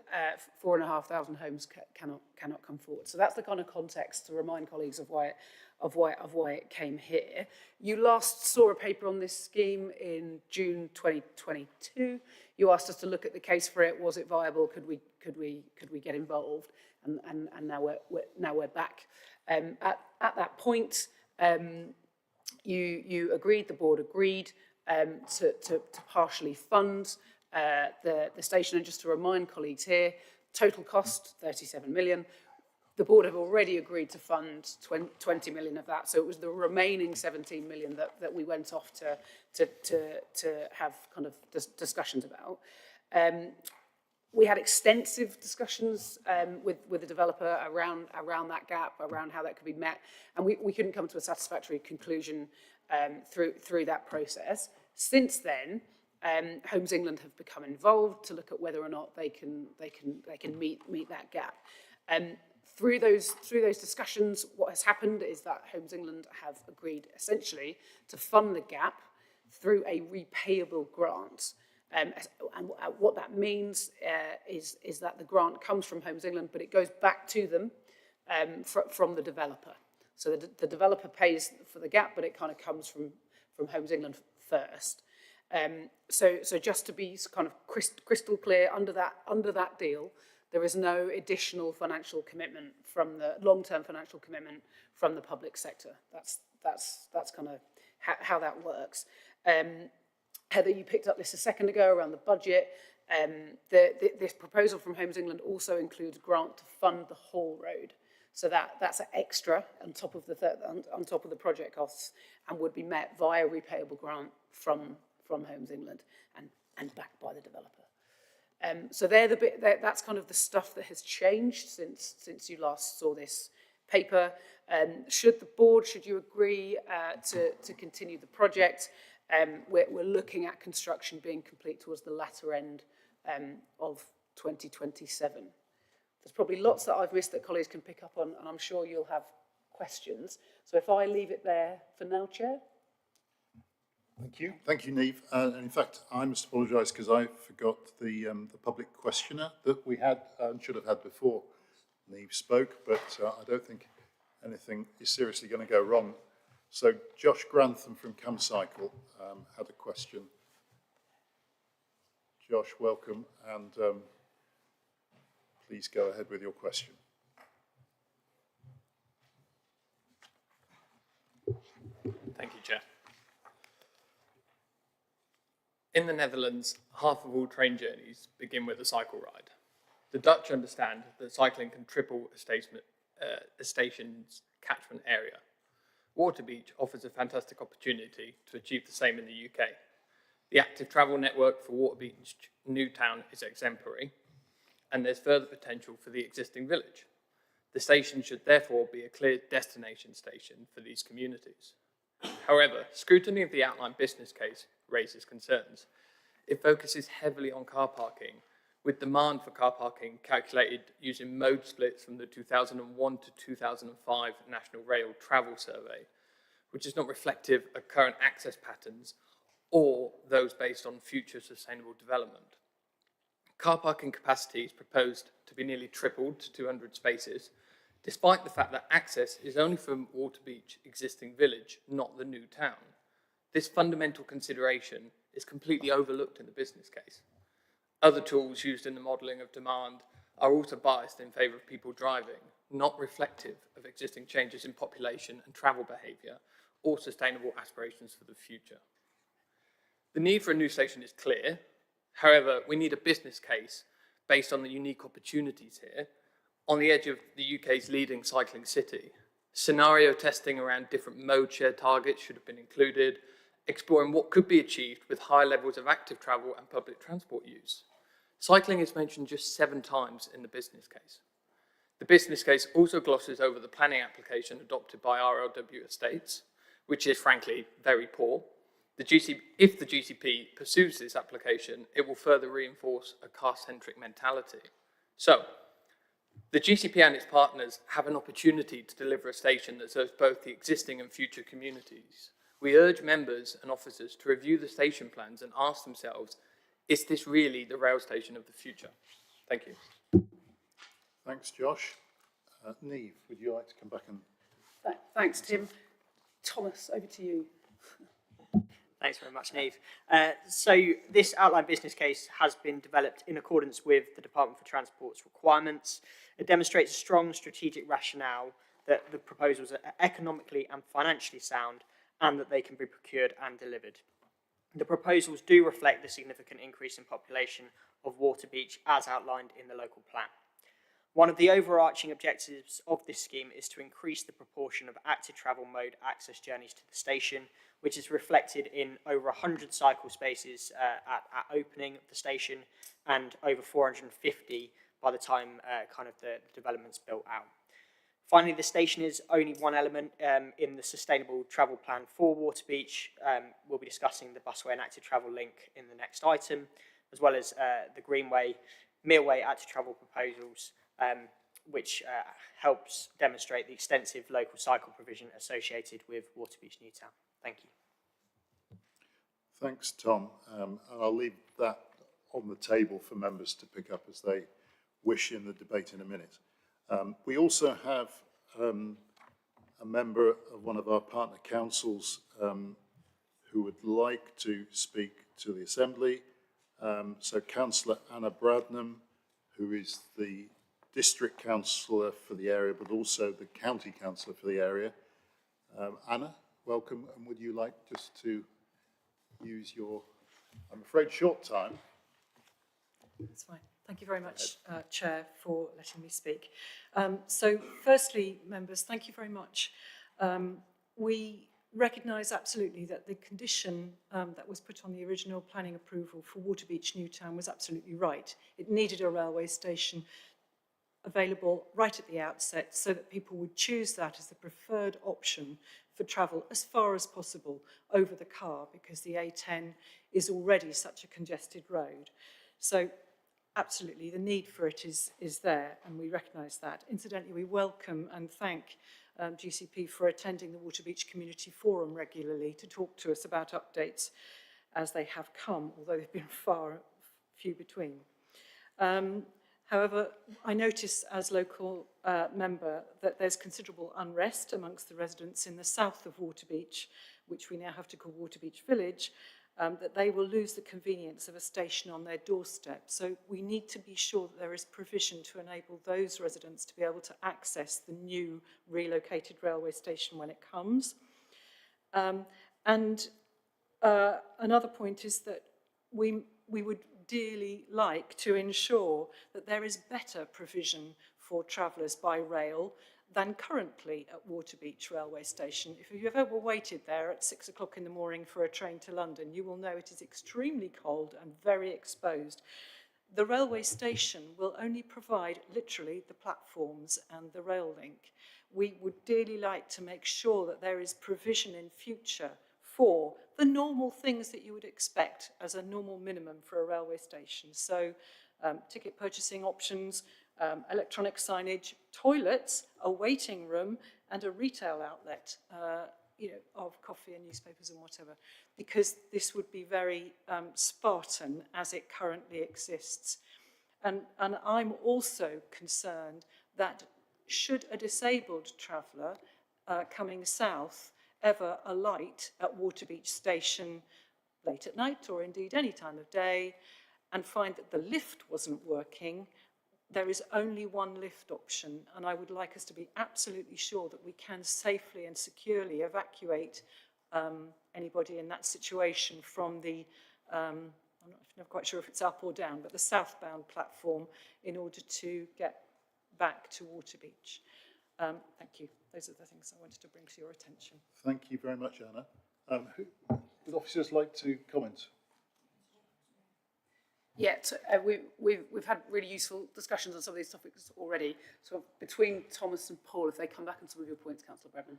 4,500 homes cannot come forward. So that's the kind of context to remind colleagues of why it came here. You last saw a paper on this scheme in June 2022. You asked us to look at the case for it. Was it viable? Could we get involved? And now we're back. At that point, you agreed. The board agreed to partially fund the station. And just to remind colleagues here, total cost 37 million. The board have already agreed to fund 20 million of that. So it was the remaining 17 million that we went off to have kind of discussions about. We had extensive discussions with the developer around that gap, around how that could be met, and we couldn't come to a satisfactory conclusion through that process. Since then, Homes England have become involved to look at whether or not they can meet that gap. Through those discussions, what has happened is that Homes England have agreed essentially to fund the gap through a repayable grant. And what that means is that the grant comes from Homes England, but it goes back to them from the developer. So the developer pays for the gap, but it kind of comes from Homes England first. So just to be kind of crystal clear, under that deal, there is no additional financial commitment from the long-term financial commitment from the public sector. That's kind of how that works. Heather, you picked up this a second ago around the budget. This proposal from Homes England also includes grant to fund the whole road. So that's an extra on top of the project costs, and would be met via repayable grant from Homes England and backed by the developer. So that's kind of the stuff that has changed since you last saw this paper. Should you agree to continue the project, we're looking at construction being complete towards the latter end of 2027. There's probably lots that I've missed that colleagues can pick up on, and I'm sure you'll have questions. So if I leave it there for now, Chair. Thank you, Niamh. And in fact, I must apologise because I forgot the public questionnaire that we had and should have had before Niamh spoke, but I don't think anything is seriously going to go wrong. So Josh Grantham from CamCycle had a question. Josh, welcome, and please go ahead with your question. Thank you, Chair. In the Netherlands, half of all train journeys begin with a cycle ride. The Dutch understand that cycling can triple a station's catchment area. Waterbeach offers a fantastic opportunity to achieve the same in the UK. The active travel network for Waterbeach New Town is exemplary, and there's further potential for the existing village. The station should therefore be a clear destination station for these communities. However, scrutiny of the outline business case raises concerns. It focuses heavily on car parking, with demand for car parking calculated using mode splits from the 2001 to 2005 National Rail Travel Survey, which is not reflective of current access patterns or those based on future sustainable development. Car parking capacity is proposed to be nearly tripled to 200 spaces, despite the fact that access is only from Waterbeach existing village, not the new town. This fundamental consideration is completely overlooked in the business case. Other tools used in the modelling of demand are also biased in favour of people driving, not reflective of existing changes in population and travel behaviour or sustainable aspirations for the future. The need for a new station is clear. However, we need a business case based on the unique opportunities here on the edge of the UK's leading cycling city. Scenario testing around different mode share targets should have been included, exploring what could be achieved with high levels of active travel and public transport use. Cycling is mentioned just 7 times in the business case. The business case also glosses over the planning application adopted by RLW Estates, which is frankly very poor. If the GCP pursues this application, it will further reinforce a car-centric mentality. So, the GCP and its partners have an opportunity to deliver a station that serves both the existing and future communities. We urge members and officers to review the station plans and ask themselves, is this really the rail station of the future? Thank you. Thanks, Josh. Niamh, would you like to come back and... Thanks, Tim. Thomas, over to you. Thanks very much, Niamh. So this outline business case has been developed in accordance with the Department for Transport's requirements. It demonstrates a strong strategic rationale that the proposals are economically and financially sound and that they can be procured and delivered. The proposals do reflect the significant increase in population of Waterbeach as outlined in the local plan. One of the overarching objectives of this scheme is to increase the proportion of active travel mode access journeys to the station, which is reflected in over 100 cycle spaces at opening of the station and over 450 by the time the development's built out. Finally, the station is only one element in the sustainable travel plan for Waterbeach. We'll be discussing the busway and active travel link in the next item, as well as the Greenway, Millway active travel proposals, which helps demonstrate the extensive local cycle provision associated with Waterbeach Newtown. Thank you. Thanks, Tom. And I'll leave that on the table for members to pick up as they wish in the debate in a minute. We also have a member of one of our partner councils who would like to speak to the Assembly. So Councillor Anna Bradnam, who is the District Councillor for the area, but also the County Councillor for the area. Anna, welcome, and would you like just to use your, I'm afraid, short time? That's fine. Thank you very much, Chair, for letting me speak. So firstly, members, thank you very much. We recognise absolutely that the condition that was put on the original planning approval for Waterbeach Newtown was absolutely right. It needed a railway station available right at the outset so that people would choose that as the preferred option for travel as far as possible over the car, because the A10 is already such a congested road. So absolutely, the need for it is there, and we recognise that. Incidentally, we welcome and thank GCP for attending the Waterbeach Community Forum regularly to talk to us about updates as they have come, although they've been few between. However, I notice as local member that there's considerable unrest amongst the residents in the south of Waterbeach, which we now have to call Waterbeach Village, that they will lose the convenience of a station on their doorstep. So we need to be sure that there is provision to enable those residents to be able to access the new relocated railway station when it comes. Another point is that we would dearly like to ensure that there is better provision for travellers by rail than currently at Waterbeach railway station. If you've ever waited there at 6 o'clock in the morning for a train to London, you will know it is extremely cold and very exposed. The railway station will only provide literally the platforms and the rail link. We would dearly like to make sure that there is provision in future for the normal things that you would expect as a normal minimum for a railway station. So ticket purchasing options, electronic signage, toilets, a waiting room, and a retail outlet, of coffee and newspapers and whatever, because this would be very Spartan as it currently exists. And I'm also concerned that should a disabled traveller coming south ever alight at Waterbeach Station late at night or indeed any time of day and find that the lift wasn't working, there is only one lift option, and I would like us to be absolutely sure that we can safely and securely evacuate anybody in that situation from the, I'm not quite sure if it's up or down, but the southbound platform in order to get back to Waterbeach. Thank you. Those are the things I wanted to bring to your attention. Thank you very much, Anna. Would officers like to comment? Yeah, we've had really useful discussions on some of these topics already. So between Thomas and Paul, if they come back on some of your points, Councillor Bredman.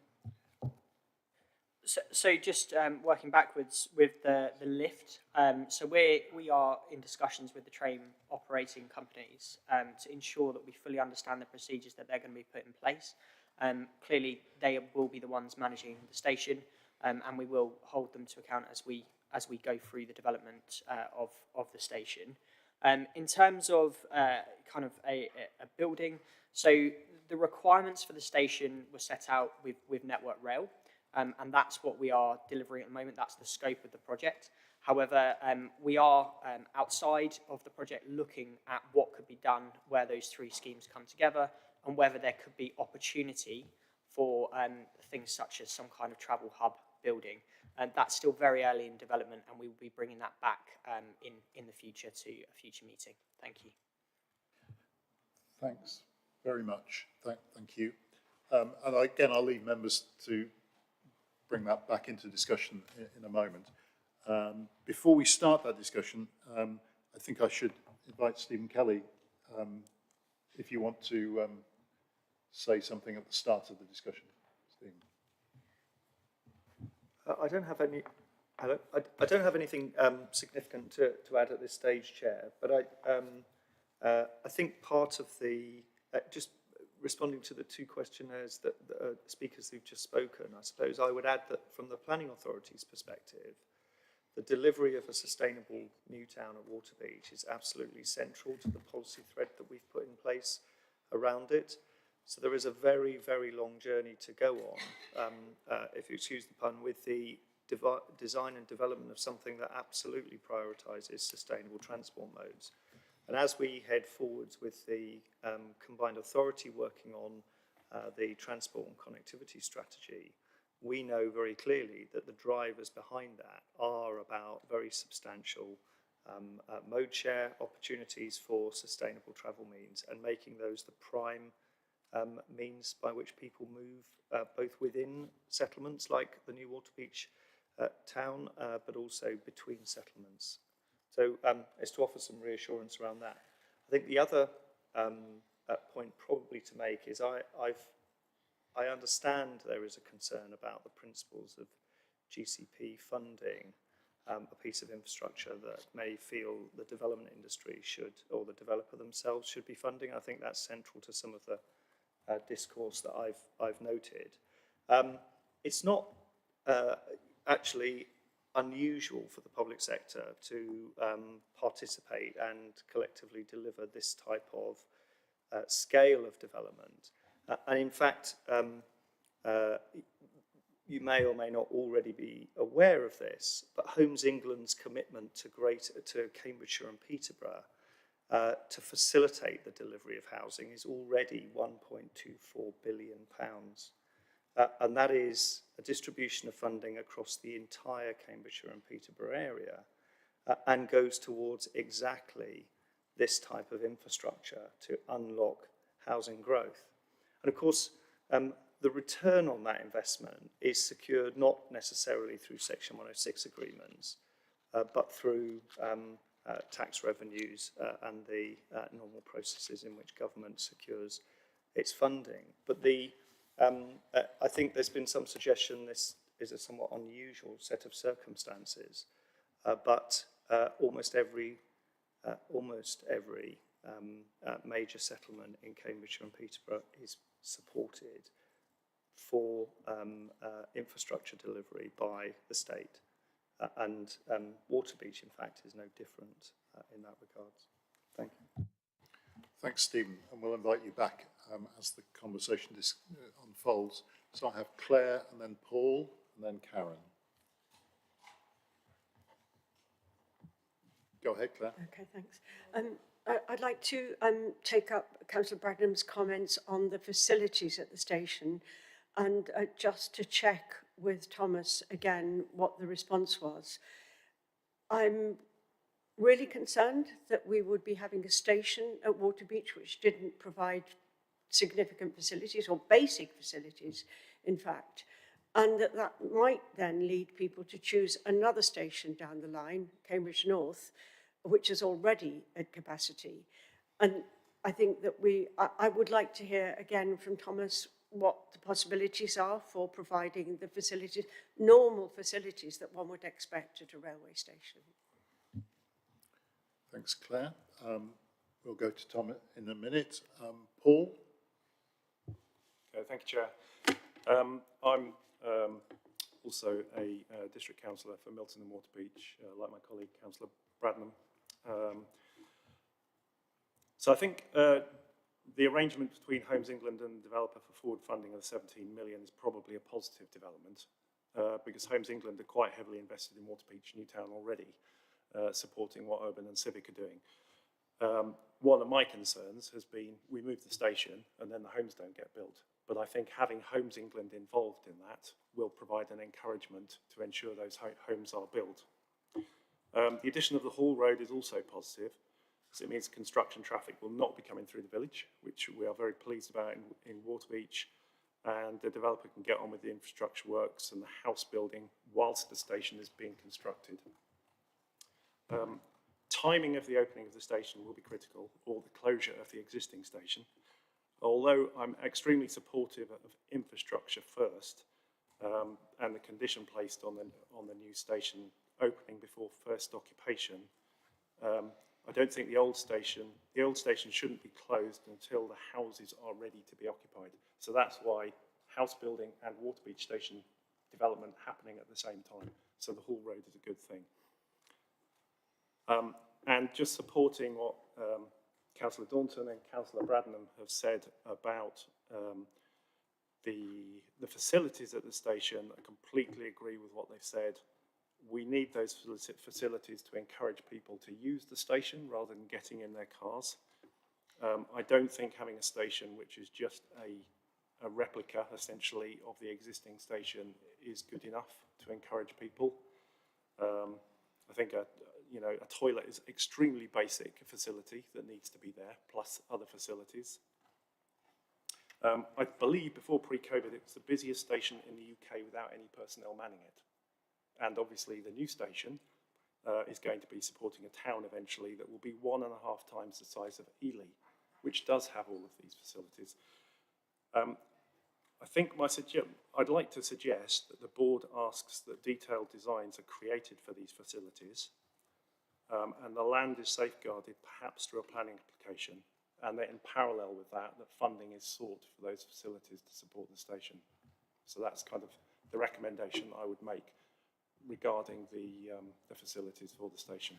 So just working backwards with the lift. So we are in discussions with the train operating companies to ensure that we fully understand the procedures that they're going to be put in place. Clearly, they will be the ones managing the station, and we will hold them to account as we go through the development of the station. In terms of kind of a building, so the requirements for the station were set out with Network Rail. And that's what we are delivering at the moment. That's the scope of the project. However, we are outside of the project looking at what could be done where those three schemes come together and whether there could be opportunity for things such as some kind of travel hub building. And that's still very early in development, and we will be bringing that back in the future to a future meeting. Thank you. Thanks very much. Thank you. And again, I'll leave members to bring that back into discussion in a moment. Before we start that discussion, I think I should invite Stephen Kelly, if you want to say something at the start of the discussion. Stephen. I don't have anything significant to add at this stage, Chair. But I think part of the just responding to the two questionnaires that the speakers who've just spoken, I suppose I would add that from the planning authority's perspective, the delivery of a sustainable new town at Waterbeach is absolutely central to the policy thread that we've put in place around it. So there is a very, very long journey to go on, if you excuse the pun, with the design and development of something that absolutely prioritises sustainable transport modes. And as we head forwards with the combined authority working on the transport and connectivity strategy, we know very clearly that the drivers behind that are about very substantial mode share opportunities for sustainable travel means and making those the prime means by which people move both within settlements like the new Waterbeach town, but also between settlements. So it's to offer some reassurance around that. I think the other point probably to make is I understand there is a concern about the principles of GCP funding a piece of infrastructure that may feel the development industry should, or the developer themselves should be funding. I think that's central to some of the discourse that I've noted. It's not actually unusual for the public sector to participate and collectively deliver this type of scale of development. And in fact, you may or may not already be aware of this, but Homes England's commitment to Cambridgeshire and Peterborough to facilitate the delivery of housing is already £1.24 billion. And that is a distribution of funding across the entire Cambridgeshire and Peterborough area and goes towards exactly this type of infrastructure to unlock housing growth. And of course, the return on that investment is secured not necessarily through Section 106 agreements, but through tax revenues and the normal processes in which government secures its funding. But I think there's been some suggestion this is a somewhat unusual set of circumstances, but almost every major settlement in Cambridgeshire and Peterborough is supported for infrastructure delivery by the state. And Waterbeach, in fact, is no different in that regard. Thank you. Thanks, Stephen, and we'll invite you back as the conversation unfolds. So I have Claire, and then Paul, and then Karen. Go ahead, Claire. Okay, thanks. I'd like to take up Councillor Bradnam's comments on the facilities at the station, and just to check with Thomas again what the response was. I'm really concerned that we would be having a station at Waterbeach which didn't provide significant facilities, or basic facilities, in fact, and that might then lead people to choose another station down the line, Cambridge North, which is already at capacity. And I think that I would like to hear again from Thomas what the possibilities are for providing the facilities, normal facilities that one would expect at a railway station. Thanks, Claire. We'll go to Tom in a minute. Paul? Okay, thank you, Chair. I'm also a district councillor for Milton and Waterbeach, like my colleague, Councillor Bradnam. So I think the arrangement between Homes England and the developer for forward funding of the 17 million is probably a positive development, because Homes England are quite heavily invested in Waterbeach, Newtown already, supporting what Urban and Civic are doing. One of my concerns has been we move the station and then the homes don't get built. But I think having Homes England involved in that will provide an encouragement to ensure those homes are built. The addition of the Hall Road is also positive, because it means construction traffic will not be coming through the village, which we are very pleased about in Waterbeach, and the developer can get on with the infrastructure works and the house building whilst the station is being constructed. Timing of the opening of the station will be critical, or the closure of the existing station. Although I'm extremely supportive of infrastructure first, and the condition placed on the new station opening before first occupation, I don't think the old station shouldn't be closed until the houses are ready to be occupied. So that's why house building and Waterbeach station development happening at the same time. So the Hall Road is a good thing. And just supporting what Councillor Daunton and Councillor Bradnam have said about the facilities at the station, I completely agree with what they've said. We need those facilities to encourage people to use the station rather than getting in their cars. I don't think having a station which is just a replica, essentially, of the existing station is good enough to encourage people. I think a toilet is extremely basic facility that needs to be there, plus other facilities. I believe before pre-COVID it was the busiest station in the UK without any personnel manning it. And obviously the new station is going to be supporting a town eventually that will be 1.5 times the size of Ely, which does have all of these facilities. I think I'd like to suggest that the board asks that detailed designs are created for these facilities, and the land is safeguarded perhaps through a planning application, and that in parallel with that, that funding is sought for those facilities to support the station. So that's kind of the recommendation I would make regarding the facilities for the station.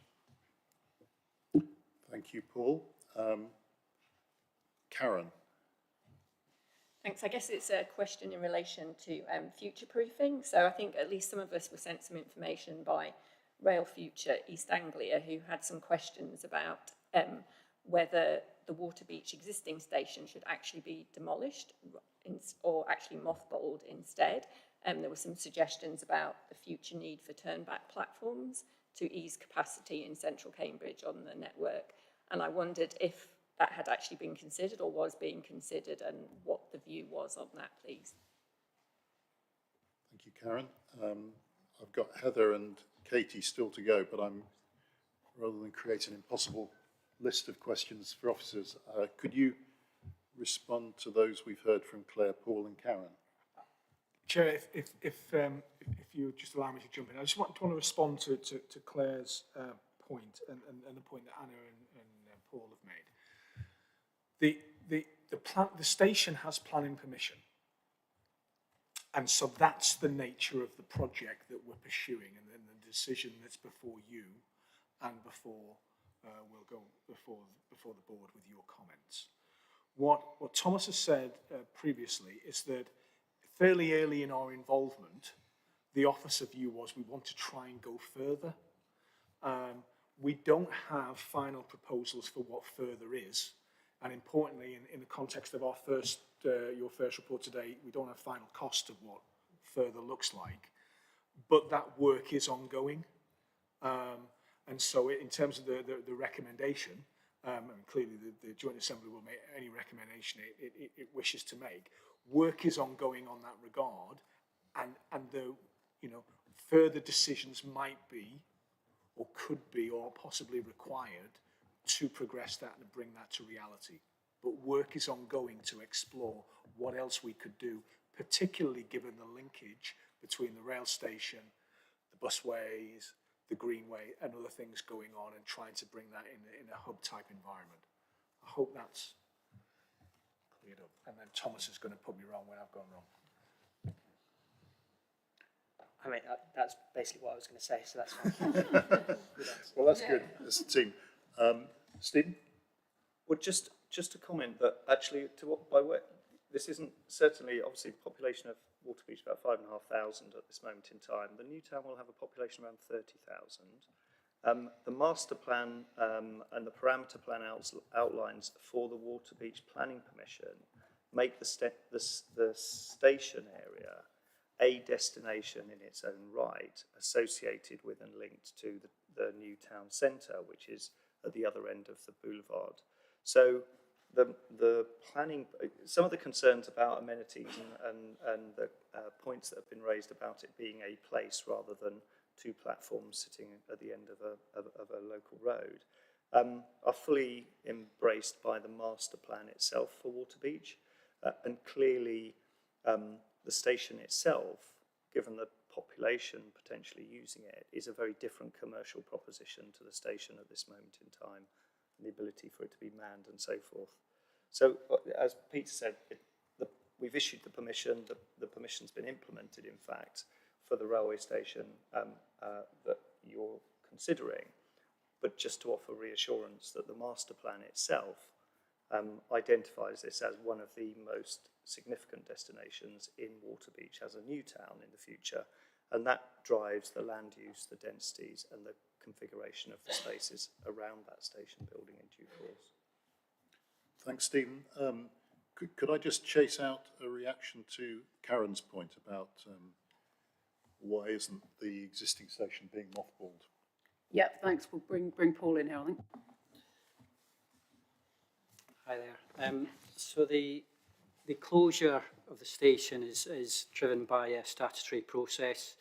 Thank you, Paul. Karen. Thanks. I guess it's a question in relation to future proofing. So I think at least some of us were sent some information by Rail Future East Anglia, who had some questions about whether the Waterbeach existing station should actually be demolished or actually mothballed instead. There were some suggestions about the future need for turn-back platforms to ease capacity in central Cambridge on the network. And I wondered if that had actually been considered or was being considered, and what the view was on that, please. Thank you, Karen. I've got Heather and Katie still to go, but rather than create an impossible list of questions for officers, could you respond to those we've heard from Claire, Paul and Karen? Chair, if you just allow me to jump in, I just want to respond to Claire's point and the point that Anna and Paul have made. The station has planning permission, and so that's the nature of the project that we're pursuing, and then the decision that's before you and before we'll go before the board with your comments. What Thomas has said previously is that fairly early in our involvement, the officer view was we want to try and go further. we don't have final proposals for what further is. And importantly, in the context of our your first report today, we don't have final cost of what further looks like. But that work is ongoing. And so in terms of the recommendation, and clearly the Joint Assembly will make any recommendation it wishes to make. Work is ongoing on that regard, and the further decisions might be, or could be, or possibly required to progress that and bring that to reality. But work is ongoing to explore what else we could do, particularly given the linkage between the rail station, the busways, the greenway, and other things going on, and trying to bring that in a hub-type environment. I hope that's cleared up. And then Thomas is going to put me wrong when I've gone wrong. I mean, that's basically what I was going to say, so that's fine. Well, that's good as a team. Stephen? Well, just to comment that actually, this isn't certainly, obviously, the population of Waterbeach about 5,500 at this moment in time. The new town will have a population around 30,000. The master plan and the parameter plan outlines for the Waterbeach Planning Permission make the station area a destination in its own right, associated with and linked to the new town centre, which is at the other end of the boulevard. So the planning, some of the concerns about amenities and the points that have been raised about it being a place rather than two platforms sitting at the end of a local road are fully embraced by the master plan itself for Waterbeach, and clearly the station itself, given the population potentially using it, is a very different commercial proposition to the station at this moment in time, and the ability for it to be manned and so forth. So, as Peter said, we've issued the permission, the permission's been implemented, in fact, for the railway station that you're considering, but just to offer reassurance that the master plan itself identifies this as one of the most significant destinations in Waterbeach as a new town in the future, and that drives the land use, the densities, and the configuration of the spaces around that station building in due course. Thanks, Stephen. Could I just chase out a reaction to Karen's point about why isn't the existing station being mothballed? Yeah, thanks. We'll bring Paul in here, I think. Hi there. So the closure of the station is driven by a statutory process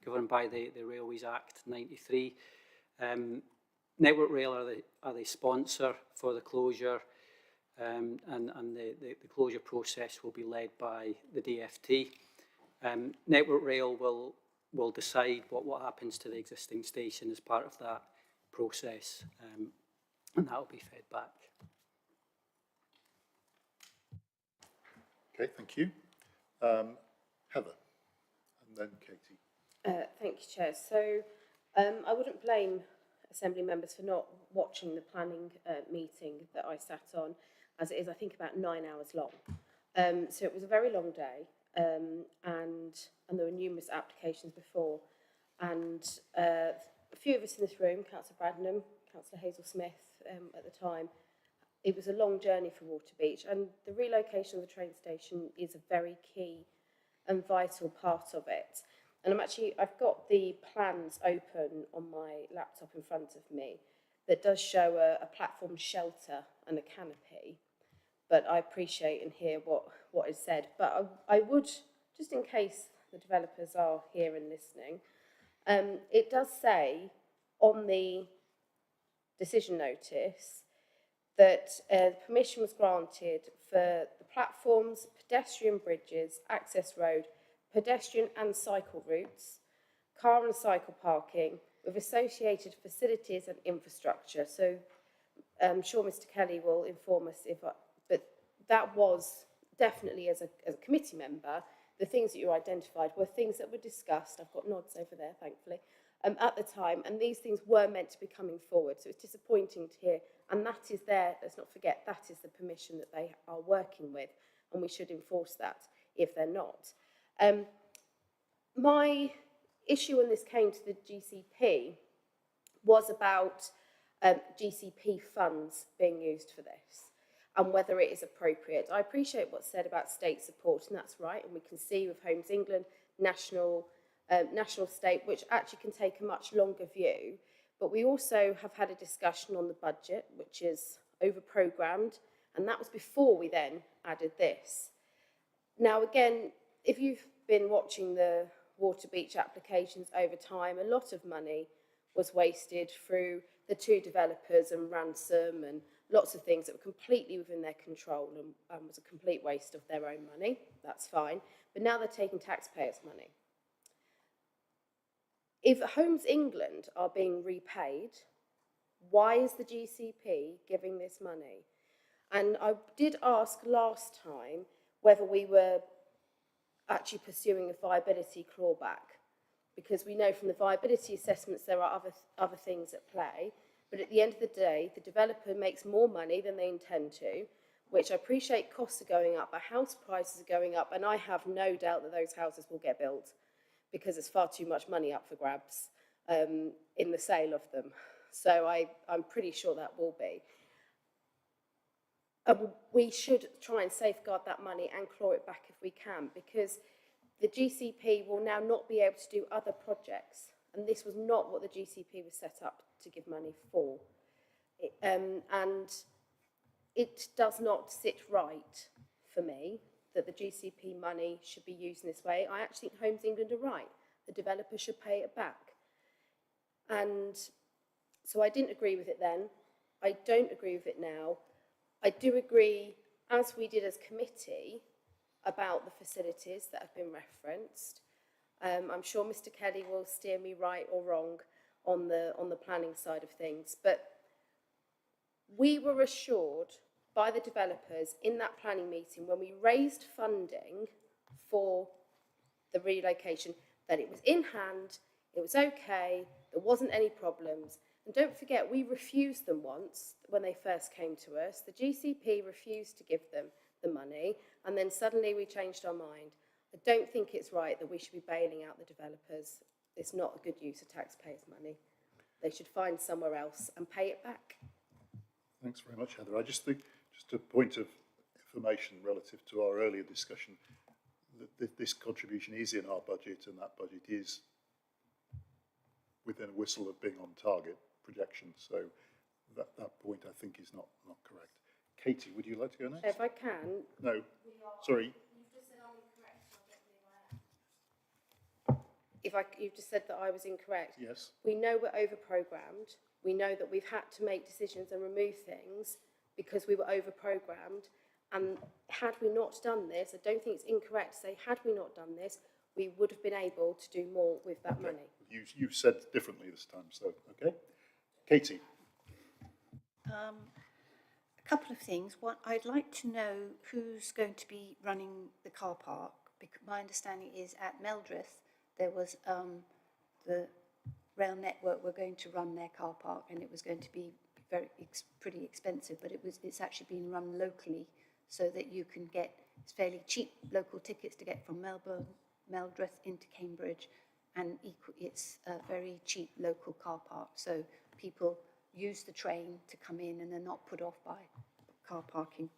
governed by the Railways Act 93. Network Rail are the sponsor for the closure, and the closure process will be led by the DFT. Network Rail will decide what happens to the existing station as part of that process, and that will be fed back. Okay, thank you. Heather, and then Katie. Thank you, Chair. So I wouldn't blame Assembly members for not watching the planning meeting that I sat on, as it is, I think, about 9 hours long. So it was a very long day, and there were numerous applications before. And a few of us in this room, Councillor Bradnam, Councillor Hazel Smith at the time, it was a long journey for Waterbeach, and the relocation of the train station is a very key and vital part of it. And I've got the plans open on my laptop in front of me that does show a platform shelter and a canopy, but I appreciate and hear what is said. But I would, just in case the developers are here and listening, it does say on the decision notice that permission was granted for the platforms, pedestrian bridges, access road, pedestrian and cycle routes, car and cycle parking, with associated facilities and infrastructure. So I'm sure Mr. Kelly will inform us but that was definitely, as a committee member, the things that you identified were things that were discussed. I've got nods over there, thankfully, at the time, and these things were meant to be coming forward. So it's disappointing to hear, and that is there, let's not forget, that is the permission that they are working with, and we should enforce that if they're not. My issue when this came to the GCP was about GCP funds being used for this and whether it is appropriate. I appreciate what's said about state support, and that's right, and we can see with Homes England, national state, which actually can take a much longer view. But we also have had a discussion on the budget, which is over-programmed, and that was before we then added this. Now, again, if you've been watching the Waterbeach applications over time, a lot of money was wasted through the two developers and ransom and lots of things that were completely within their control and was a complete waste of their own money. That's fine. But now they're taking taxpayers' money. If Homes England are being repaid, why is the GCP giving this money? And I did ask last time whether we were actually pursuing a viability clawback, because we know from the viability assessments there are other things at play. But at the end of the day, the developer makes more money than they intend to, which I appreciate costs are going up, but house prices are going up, and I have no doubt that those houses will get built because there's far too much money up for grabs in the sale of them. So I'm pretty sure that will be. We should try and safeguard that money and claw it back if we can, because the GCP will now not be able to do other projects, and this was not what the GCP was set up to give money for. And it does not sit right for me that the GCP money should be used in this way. I actually think Homes England are right. The developer should pay it back. And so I didn't agree with it then. I don't agree with it now. I do agree, as we did as committee, about the facilities that have been referenced. I'm sure Mr. Kelly will steer me right or wrong on the planning side of things, but we were assured by the developers in that planning meeting when we raised funding for the relocation that it was in hand, it was okay, there wasn't any problems. And don't forget, we refused them once when they first came to us. The GCP refused to give them the money, and then suddenly we changed our mind. I don't think it's right that we should be bailing out the developers. It's not a good use of taxpayers' money. They should find somewhere else and pay it back. Thanks very much, Heather. I just think, just a point of information relative to our earlier discussion, that this contribution is in our budget, and that budget is within a whistle of being on target projection. So that point, I think, is not correct. Katie, would you like to go next? If I can. No, sorry. You've just said that I was incorrect. Yes. We know we're over-programmed. We know that we've had to make decisions and remove things because we were over-programmed. And had we not done this, I don't think it's incorrect to say, had we not done this, we would have been able to do more with that money. You've said differently this time, so, okay. Katie. A couple of things. One, I'd like to know who's going to be running the car park, because my understanding is at Meldreth there was the rail network were going to run their car park, and it was going to be pretty expensive, but it's actually being run locally so that you can get fairly cheap local tickets to get from Meldreth into Cambridge, and it's a very cheap local car park, so people use the train to come in and they're not put off by car parking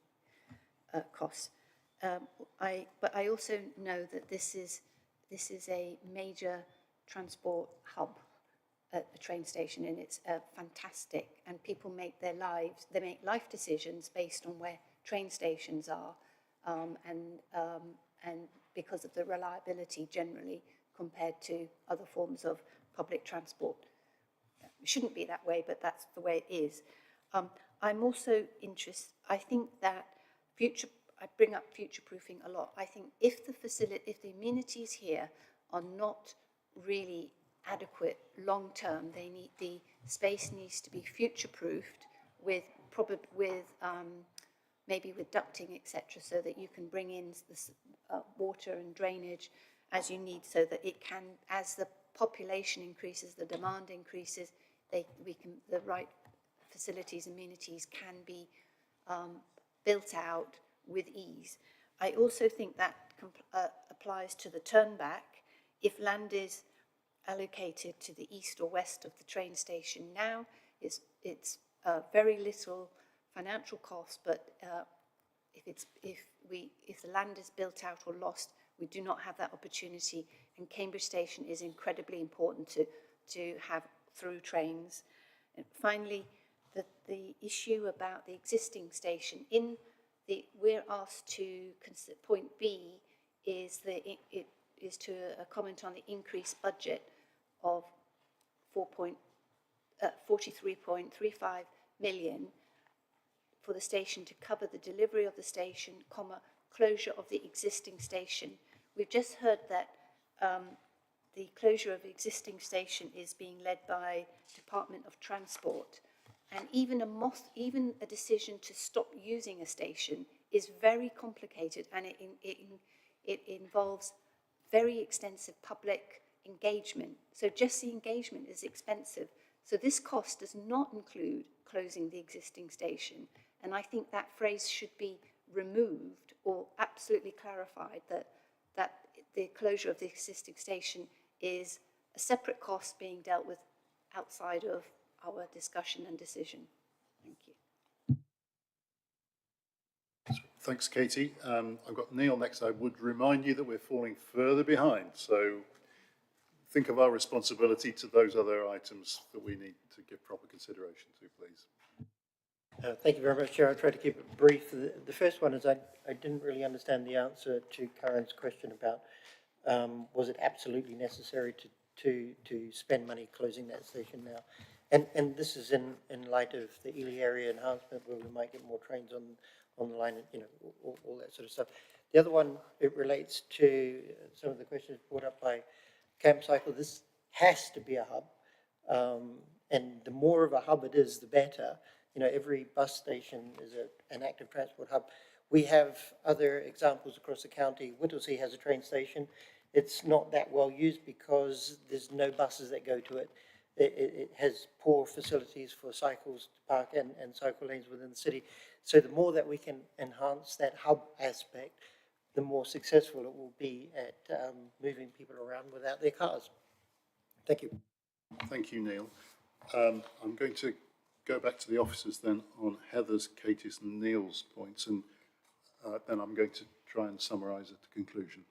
costs. But I also know that this is a major transport hub at the train station, and it's fantastic, and people make they make life decisions based on where train stations are, and because of the reliability generally compared to other forms of public transport. It shouldn't be that way, but that's the way it is. I'm also interested, I think that I bring up future-proofing a lot. I think if the amenities here are not really adequate long-term, the space needs to be future-proofed maybe with ducting, etc., so that you can bring in the water and drainage as you need, so that it can, as the population increases, the demand increases, the right facilities, amenities can be built out with ease. I also think that applies to the turnback. If land is allocated to the east or west of the train station now, It's very little financial cost, but if the land is built out or lost, we do not have that opportunity. And Cambridge Station is incredibly important to have through trains. And finally, the issue about the existing station, we're asked to consider point B is to comment on the increased budget of 43.35 million for the station to cover the delivery of the station, closure of the existing station. We've just heard that the closure of the existing station is being led by Department of Transport, and even a decision to stop using a station is very complicated, and it involves very extensive public engagement. So just the engagement is expensive. So this cost does not include closing the existing station. And I think that phrase should be removed or absolutely clarified that the closure of the existing station is a separate cost being dealt with outside of our discussion and decision. Thank you. Thanks, Katie. I've got Neil next. I would remind you that we're falling further behind. So think of our responsibility to those other items that we need to give proper consideration to, please. Thank you very much, Chair. I'll try to keep it brief. The first one is I didn't really understand the answer to Karen's question about was it absolutely necessary to spend money closing that station now? And this is in light of the Ely area enhancement where we might get more trains on the line, and, you know, all that sort of stuff. The other one, it relates to some of the questions brought up by CampCycle. This has to be a hub, and the more of a hub it is, the better. You know, every bus station is an active transport hub. We have other examples across the county. Whittlesea has a train station. It's not that well used because there's no buses that go to it. It has poor facilities for cycles to park and cycle lanes within the city. So the more that we can enhance that hub aspect, the more successful it will be at moving people around without their cars. Thank you. Thank you, Neil. I'm going to go back to the officers then on Heather's, Katie's and Neil's points, and then I'm going to try and summarise at the conclusion.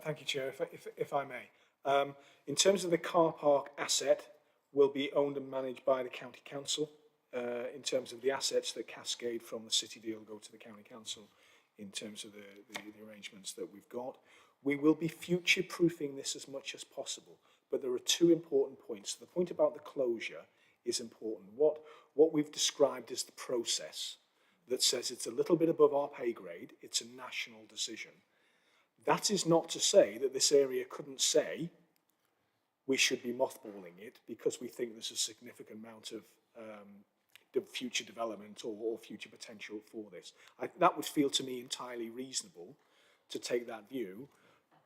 Thank you, Chair. If I may. In terms of the car park asset, will be owned and managed by the County Council. In terms of the assets that cascade from the city deal go to the County Council in terms of the arrangements that we've got. We will be future-proofing this as much as possible, but there are two important points. The point about the closure is important. What we've described is the process that says it's a little bit above our pay grade, it's a national decision. That is not to say that this area couldn't say we should be mothballing it because we think there's a significant amount of future development or future potential for this. That would feel to me entirely reasonable to take that view,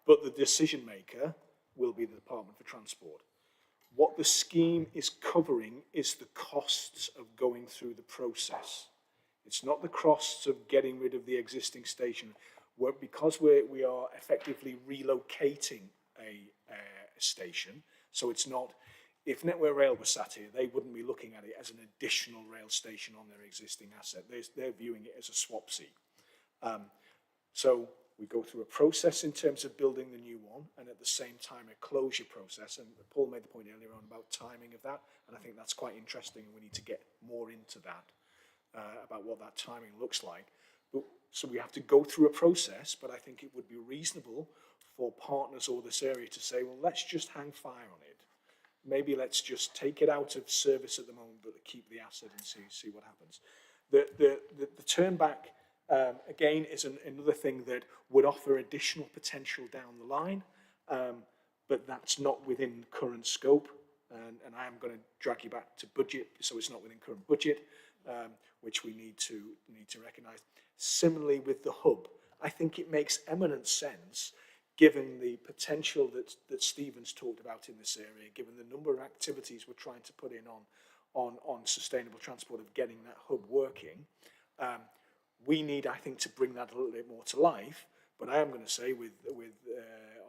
but the decision maker will be the Department for Transport. What the scheme is covering is the costs of going through the process. It's not the costs of getting rid of the existing station. Because we are effectively relocating a station, so it's not, if Network Rail was sat here, they wouldn't be looking at it as an additional rail station on their existing asset. They're viewing it as a swapsy. So we go through a process in terms of building the new one, and at the same time a closure process. And Paul made the point earlier on about timing of that, and I think that's quite interesting, and we need to get more into that, about what that timing looks like. So we have to go through a process, but I think it would be reasonable for partners or this area to say, well, let's just hang fire on it. Maybe let's just take it out of service at the moment, but keep the asset and see what happens. The turn back, again, is another thing that would offer additional potential down the line, but that's not within current scope. And I am going to drag you back to budget, so it's not within current budget, which we need to recognise. Similarly with the hub, I think it makes eminent sense, given the potential that Stephen's talked about in this area, given the number of activities we're trying to put in on sustainable transport of getting that hub working. We need, I think, to bring that a little bit more to life. But I am going to say with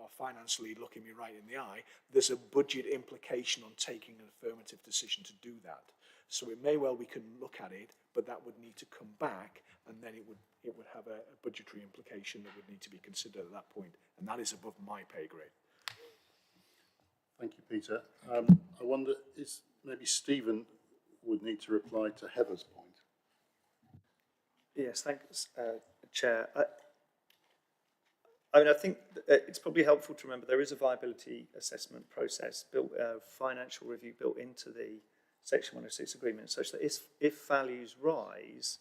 our our finance lead looking me right in the eye, there's a budget implication on taking an affirmative decision to do that. So it may well we can look at it, but that would need to come back, and then it would have a budgetary implication that would need to be considered at that point, and that is above my pay grade. Thank you, Peter. I wonder, maybe Stephen would need to reply to Heather's point. Yes, thanks, Chair. I mean, I think it's probably helpful to remember there is a viability assessment process built, financial review built into the Section 106 agreement, such that if values rise,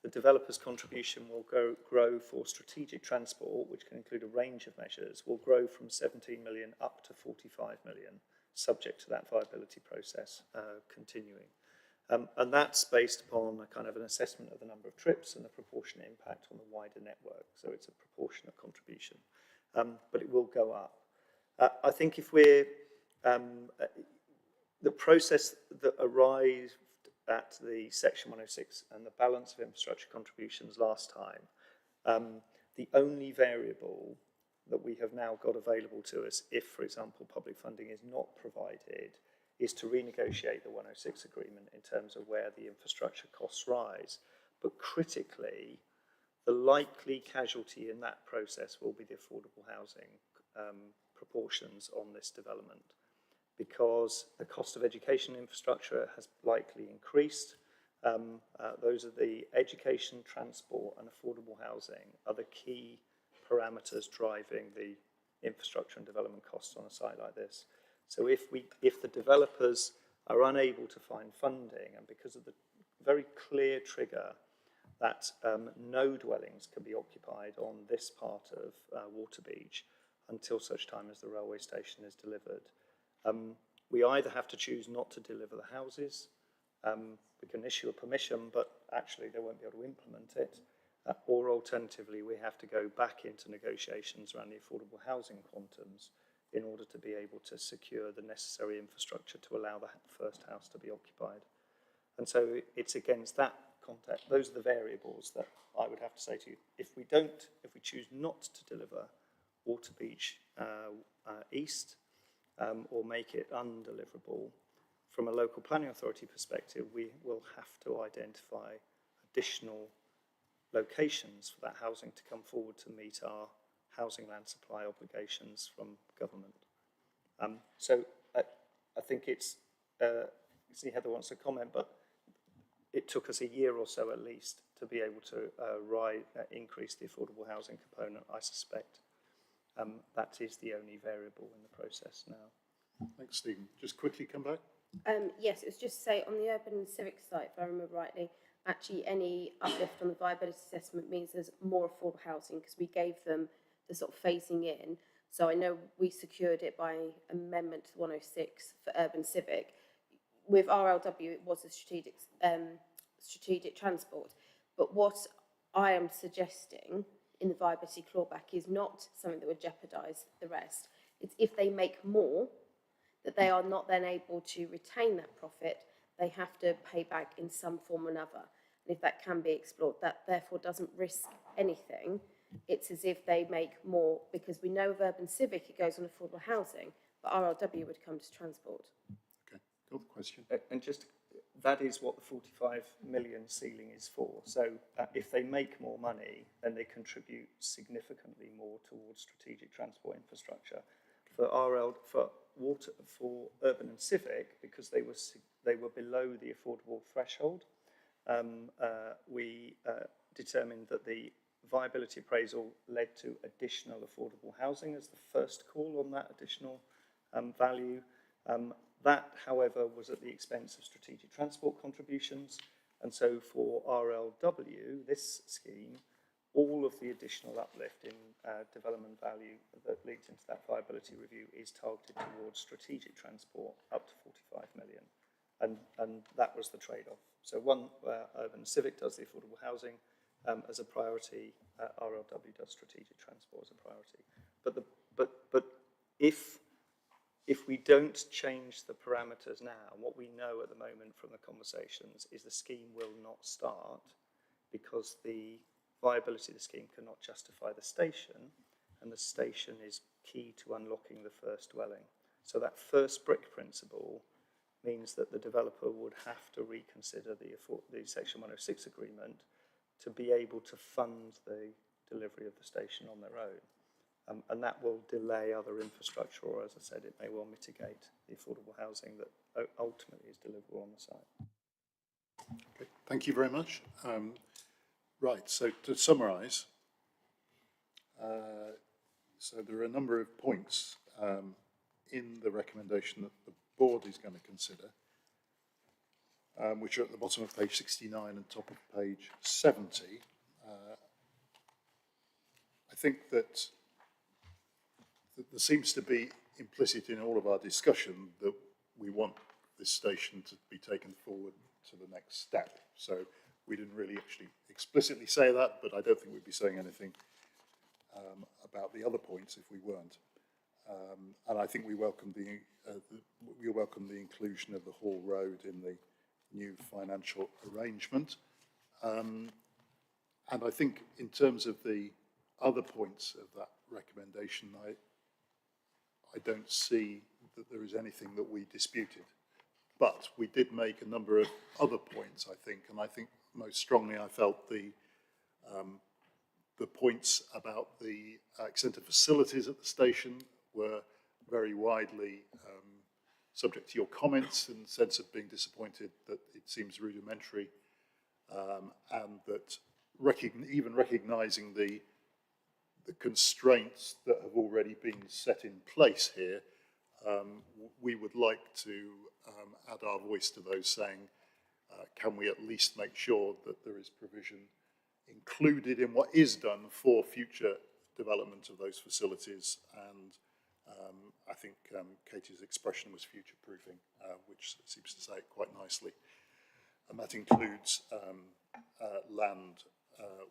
the developer's contribution will grow for strategic transport, which can include a range of measures, will grow from 17 million up to 45 million, subject to that viability process continuing. And that's based upon a kind of an assessment of the number of trips and the proportionate impact on the wider network. So it's a proportionate contribution, but it will go up. I think if we're, the process that arrived at the Section 106 and the balance of infrastructure contributions last time, the only variable that we have now got available to us if, for example, public funding is not provided, is to renegotiate the 106 agreement in terms of where the infrastructure costs rise. But critically, the likely casualty in that process will be the affordable housing proportions on this development, because the cost of education infrastructure has likely increased. Those are the education, transport and affordable housing are the key parameters driving the infrastructure and development costs on a site like this. So if the developers are unable to find funding, and because of the very clear trigger that no dwellings can be occupied on this part of Waterbeach until such time as the railway station is delivered, we either have to choose not to deliver the houses, we can issue a permission, but actually they won't be able to implement it, or alternatively we have to go back into negotiations around the affordable housing quantums in order to be able to secure the necessary infrastructure to allow the first house to be occupied. And so it's against that context, those are the variables that I would have to say to you. If we choose not to deliver Waterbeach East, or make it undeliverable, from a local planning authority perspective, we will have to identify additional locations for that housing to come forward to meet our housing land supply obligations from government. So I think it's, see Heather wants to comment, but it took us a year or so at least to be able to increase the affordable housing component, I suspect. That is the only variable in the process now. Thanks, Stephen. Just quickly come back. Yes, it was just to say on the urban and civic site, if I remember rightly, actually any uplift on the viability assessment means there's more affordable housing because we gave them the sort of phasing in. So I know we secured it by amendment to 106 for urban civic. With RLW, it was a strategic transport. But what I am suggesting in the viability clawback is not something that would jeopardise the rest. It's if they make more, that they are not then able to retain that profit, they have to pay back in some form or another. And if that can be explored, that therefore doesn't risk anything. It's as if they make more, because we know of urban civic, it goes on affordable housing, but RLW would come to transport. Okay, got the question. And just, that is what the 45 million ceiling is for. So if they make more money, then they contribute significantly more towards strategic transport infrastructure. For urban and civic, because they were below the affordable threshold, we determined that the viability appraisal led to additional affordable housing as the first call on that additional value. That, however, was at the expense of strategic transport contributions. And so for RLW, this scheme, all of the additional uplift in development value that leads into that viability review is targeted towards strategic transport up to 45 million. And that was the trade-off. So one, urban civic does the affordable housing as a priority, RLW does strategic transport as a priority. But if we don't change the parameters now, what we know at the moment from the conversations is the scheme will not start because the viability of the scheme cannot justify the station, and the station is key to unlocking the first dwelling. So that first brick principle means that the developer would have to reconsider the Section 106 agreement to be able to fund the delivery of the station on their own. And that will delay other infrastructure, or as I said, it may well mitigate the affordable housing that ultimately is deliverable on the site. Okay, thank you very much. Right, so to summarise, so there are a number of points in the recommendation that the board is going to consider, which are at the bottom of page 69 and top of page 70. I think that there seems to be implicit in all of our discussion that we want this station to be taken forward to the next step. So we didn't really actually explicitly say that, but I don't think we'd be saying anything about the other points if we weren't. And I think we welcome the inclusion of the Hall Road in the new financial arrangement. And I think in terms of the other points of that recommendation, I don't see that there is anything that we disputed. But we did make a number of other points, I think, and I think most strongly I felt the points about the extent of facilities at the station were very widely subject to your comments, in the sense of being disappointed that it seems rudimentary, and that even recognising the constraints that have already been set in place here, we would like to add our voice to those, saying, can we at least make sure that there is provision included in what is done for future development of those facilities? And I think Katie's expression was future-proofing, which seems to say it quite nicely. And that includes land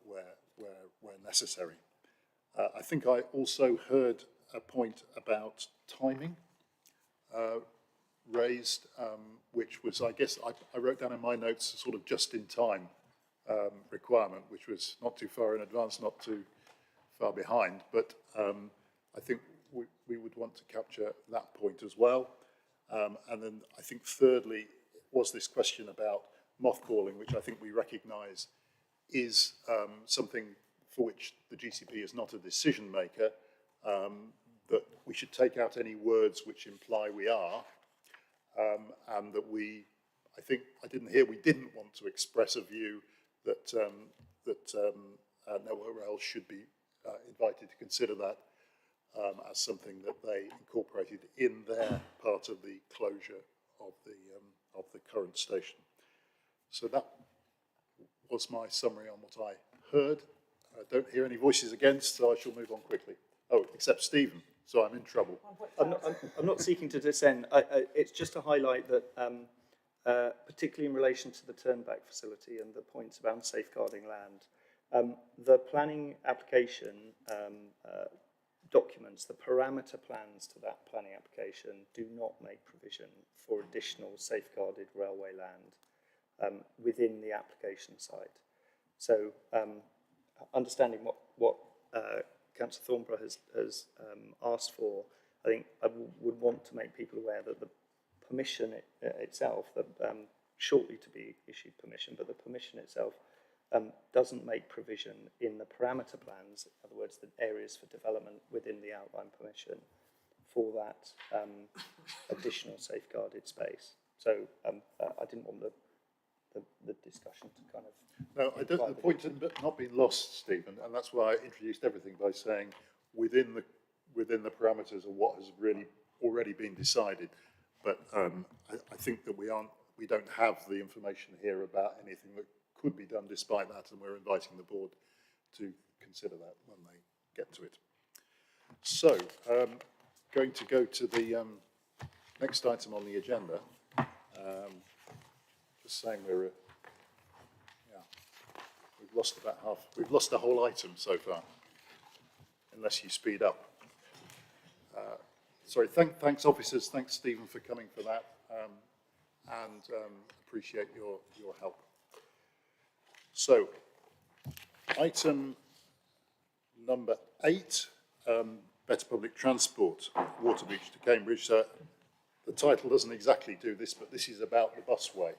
where necessary. I think I also heard a point about timing raised, which was, I guess, I wrote down in my notes a sort of just-in-time requirement, which was not too far in advance, not too far behind. But I think we would want to capture that point as well. And then I think thirdly was this question about mothballing, which I think we recognise is something for which the GCP is not a decision maker, that we should take out any words which imply we are, and that we didn't want to express a view that Network Rail should be invited to consider that as something that they incorporated in their part of the closure of the current station. So that was my summary on what I heard. I don't hear any voices against, so I shall move on quickly. Oh, except Stephen, so I'm in trouble. I'm not seeking to dissent. It's just to highlight that, particularly in relation to the turnback facility and the points about safeguarding land, the planning application documents, the parameter plans to that planning application do not make provision for additional safeguarded railway land within the application site. So understanding what Councillor Thornborough has asked for, I think I would want to make people aware that the permission itself, the shortly to be issued permission, but the permission itself doesn't make provision in the parameter plans, in other words, the areas for development within the outline permission, for that additional safeguarded space. So I didn't want the discussion to kind of... No, the point had not been lost, Stephen, and that's why I introduced everything by saying within the parameters of what has really already been decided. But I think that we don't have the information here about anything that could be done despite that, and we're inviting the board to consider that when they get to it. So, going to go to the next item on the agenda. Just saying we've lost about half. We've lost the whole item so far, unless you speed up. Sorry. Thanks, officers. Thanks, Stephen, for coming for that, and appreciate your help. So, item number 8 Better Public Transport, Waterbeach to Cambridge. So the title doesn't exactly do this, but this is about the busway,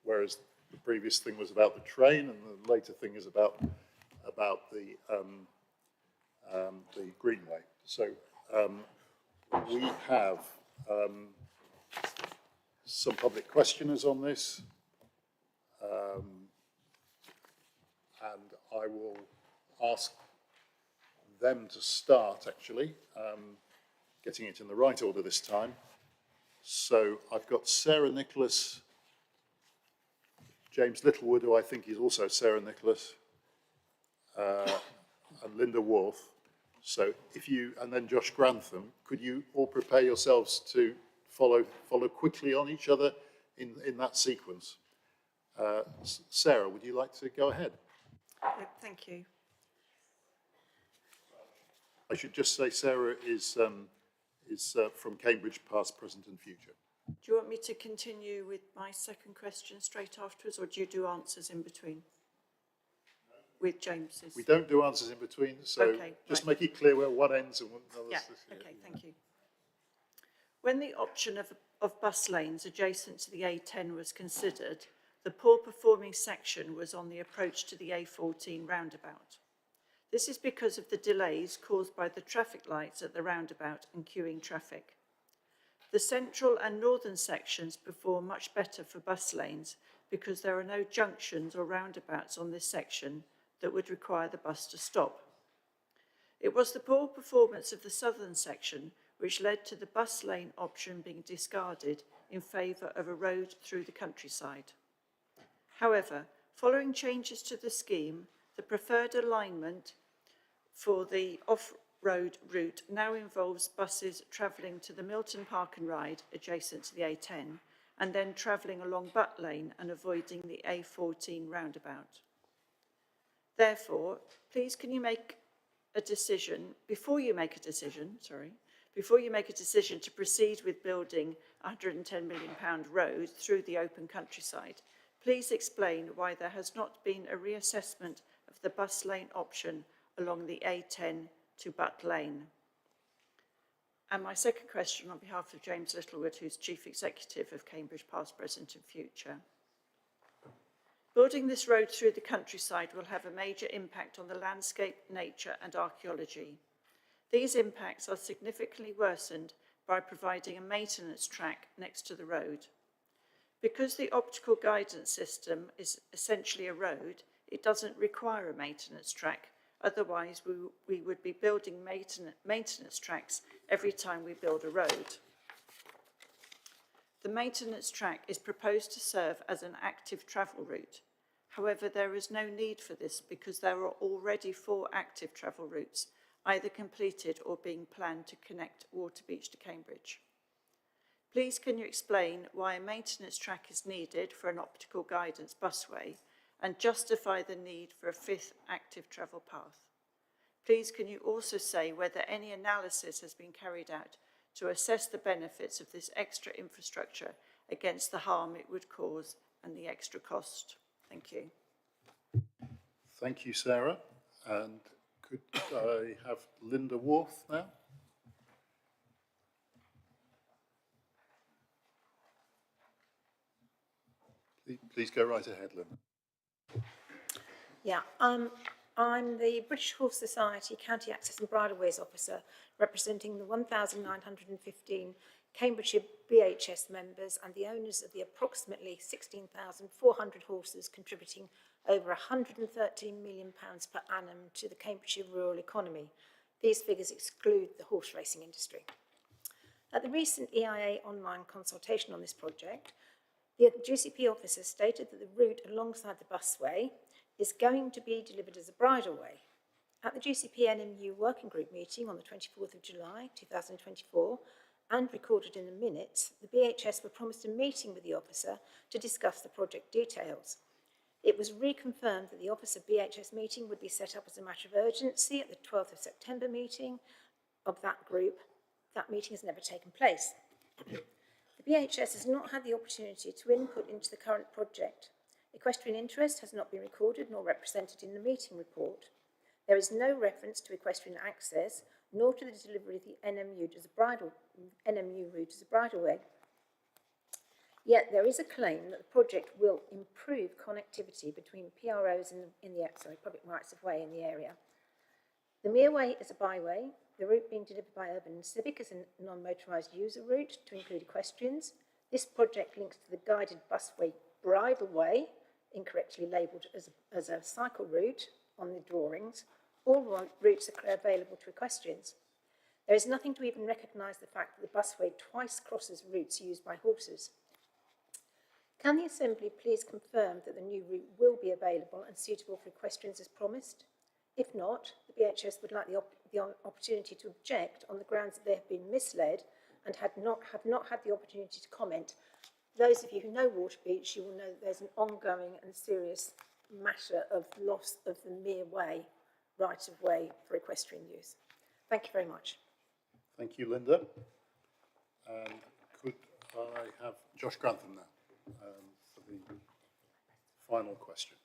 whereas the previous thing was about the train, and the later thing is about the Greenway. So we have some public questioners on this, and I will ask them to start, actually, getting it in the right order this time. So I've got Sarah Nicholas, James Littlewood, who I think is also Sarah Nicholas, and Linda Worth. So if you, and then Josh Grantham, could you all prepare yourselves to follow quickly on each other in that sequence? Sarah, would you like to go ahead? Thank you. I should just say Sarah is from Cambridge, past, present and future. Do you want me to continue with my second question straight afterwards, or do you do answers in between? With James's? We don't do answers in between, so okay, just right. make it clear where one ends and one another's. Yeah, okay, thank you. When the option of bus lanes adjacent to the A10 was considered, the poor performing section was on the approach to the A14 roundabout. This is because of the delays caused by the traffic lights at the roundabout and queuing traffic. The central and northern sections perform much better for bus lanes because there are no junctions or roundabouts on this section that would require the bus to stop. It was the poor performance of the southern section which led to the bus lane option being discarded in favour of a road through the countryside. However, following changes to the scheme, the preferred alignment for the off-road route now involves buses travelling to the Milton Park and Ride adjacent to the A10 and then travelling along Butt Lane and avoiding the A14 roundabout. Therefore, please can you make a decision, before you make a decision to proceed with building a £110 million road through the open countryside, please explain why there has not been a reassessment of the bus lane option along the A10 to Butt Lane. And my second question on behalf of James Littlewood, who's Chief Executive of Cambridge Past, Present and Future. Building this road through the countryside will have a major impact on the landscape, nature and archaeology. These impacts are significantly worsened by providing a maintenance track next to the road. Because the optical guidance system is essentially a road, it doesn't require a maintenance track. Otherwise, we would be building maintenance tracks every time we build a road. The maintenance track is proposed to serve as an active travel route. However, there is no need for this because there are already 4 active travel routes, either completed or being planned to connect Waterbeach to Cambridge. Please can you explain why a maintenance track is needed for an optical guidance busway and justify the need for a 5th active travel path? Please can you also say whether any analysis has been carried out to assess the benefits of this extra infrastructure against the harm it would cause and the extra cost? Thank you. Thank you, Sarah. And could I have Linda Worth now? Please go right ahead, Linda. Yeah, I'm the British Horse Society County Access and Bridleways Officer, representing the 1,915 Cambridgeshire BHS members and the owners of the approximately 16,400 horses contributing over £113 million per annum to the Cambridgeshire rural economy. These figures exclude the horse racing industry. At the recent EIA online consultation on this project, the GCP officer stated that the route alongside the busway is going to be delivered as a bridleway. At the GCP NMU working group meeting on the 24th of July 2024, and recorded in the minutes, the BHS were promised a meeting with the officer to discuss the project details. It was reconfirmed that the officer BHS meeting would be set up as a matter of urgency at the 12th of September meeting of that group. That meeting has never taken place. The BHS has not had the opportunity to input into the current project. Equestrian interest has not been recorded nor represented in the meeting report. There is no reference to equestrian access nor to the delivery of the NMU route as a bridleway. Yet there is a claim that the project will improve connectivity between PROs in the public rights of way in the area. The Mere Way is a byway, the route being delivered by Urban and Civic is a non-motorised user route to include equestrians. This project links to the guided busway bridleway, incorrectly labelled as a cycle route on the drawings. All routes are available to equestrians. There is nothing to even recognise the fact that the busway twice crosses routes used by horses. Can the Assembly please confirm that the new route will be available and suitable for equestrians as promised? If not, the BHS would like the opportunity to object on the grounds that they have been misled and have not had the opportunity to comment. Those of you who know Waterbeach, you will know that there's an ongoing and serious matter of loss of the Mere Way right of way for equestrian use. Thank you very much. Thank you, Linda. And could I have Josh Grantham now for the final question?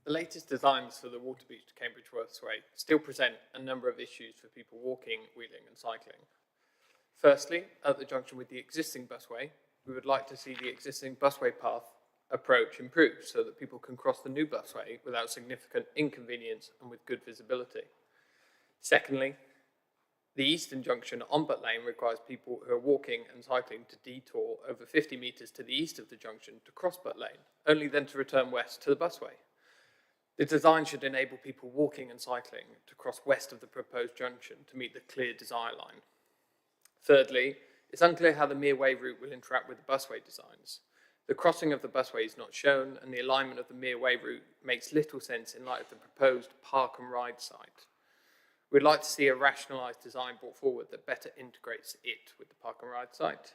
The latest designs for the Waterbeach to Cambridge Worthsway still present a number of issues for people walking, wheeling and cycling. Firstly, at the junction with the existing busway, we would like to see the existing busway path approach improved so that people can cross the new busway without significant inconvenience and with good visibility. Secondly, the eastern junction on Butt Lane requires people who are walking and cycling to detour over 50 metres to the east of the junction to cross Butt Lane, only then to return west to the busway. The design should enable people walking and cycling to cross west of the proposed junction to meet the clear desire line. Thirdly, it's unclear how the Mere Way route will interact with the busway designs. The crossing of the busway is not shown, and the alignment of the Mere Way route makes little sense in light of the proposed park and ride site. We'd like to see a rationalised design brought forward that better integrates it with the park and ride site.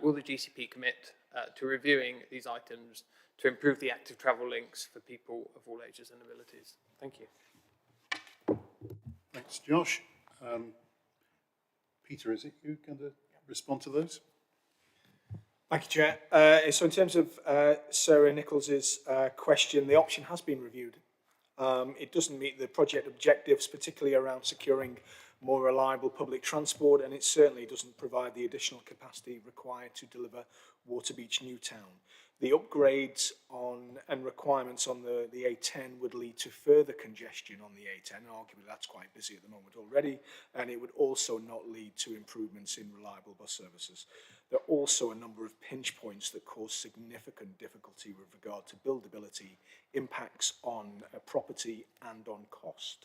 Will the GCP commit to reviewing these items to improve the active travel links for people of all ages and abilities? Thank you. Thanks, Josh. Peter, is it you going to respond to those? Thank you, Chair. So in terms of Sarah Nichols's question, the option has been reviewed. It doesn't meet the project objectives, particularly around securing more reliable public transport, and it certainly doesn't provide the additional capacity required to deliver Waterbeach Newtown. The upgrades and requirements on the A10 would lead to further congestion on the A10, and arguably that's quite busy at the moment already, and it would also not lead to improvements in reliable bus services. There are also a number of pinch points that cause significant difficulty with regard to buildability, impacts on property and on cost.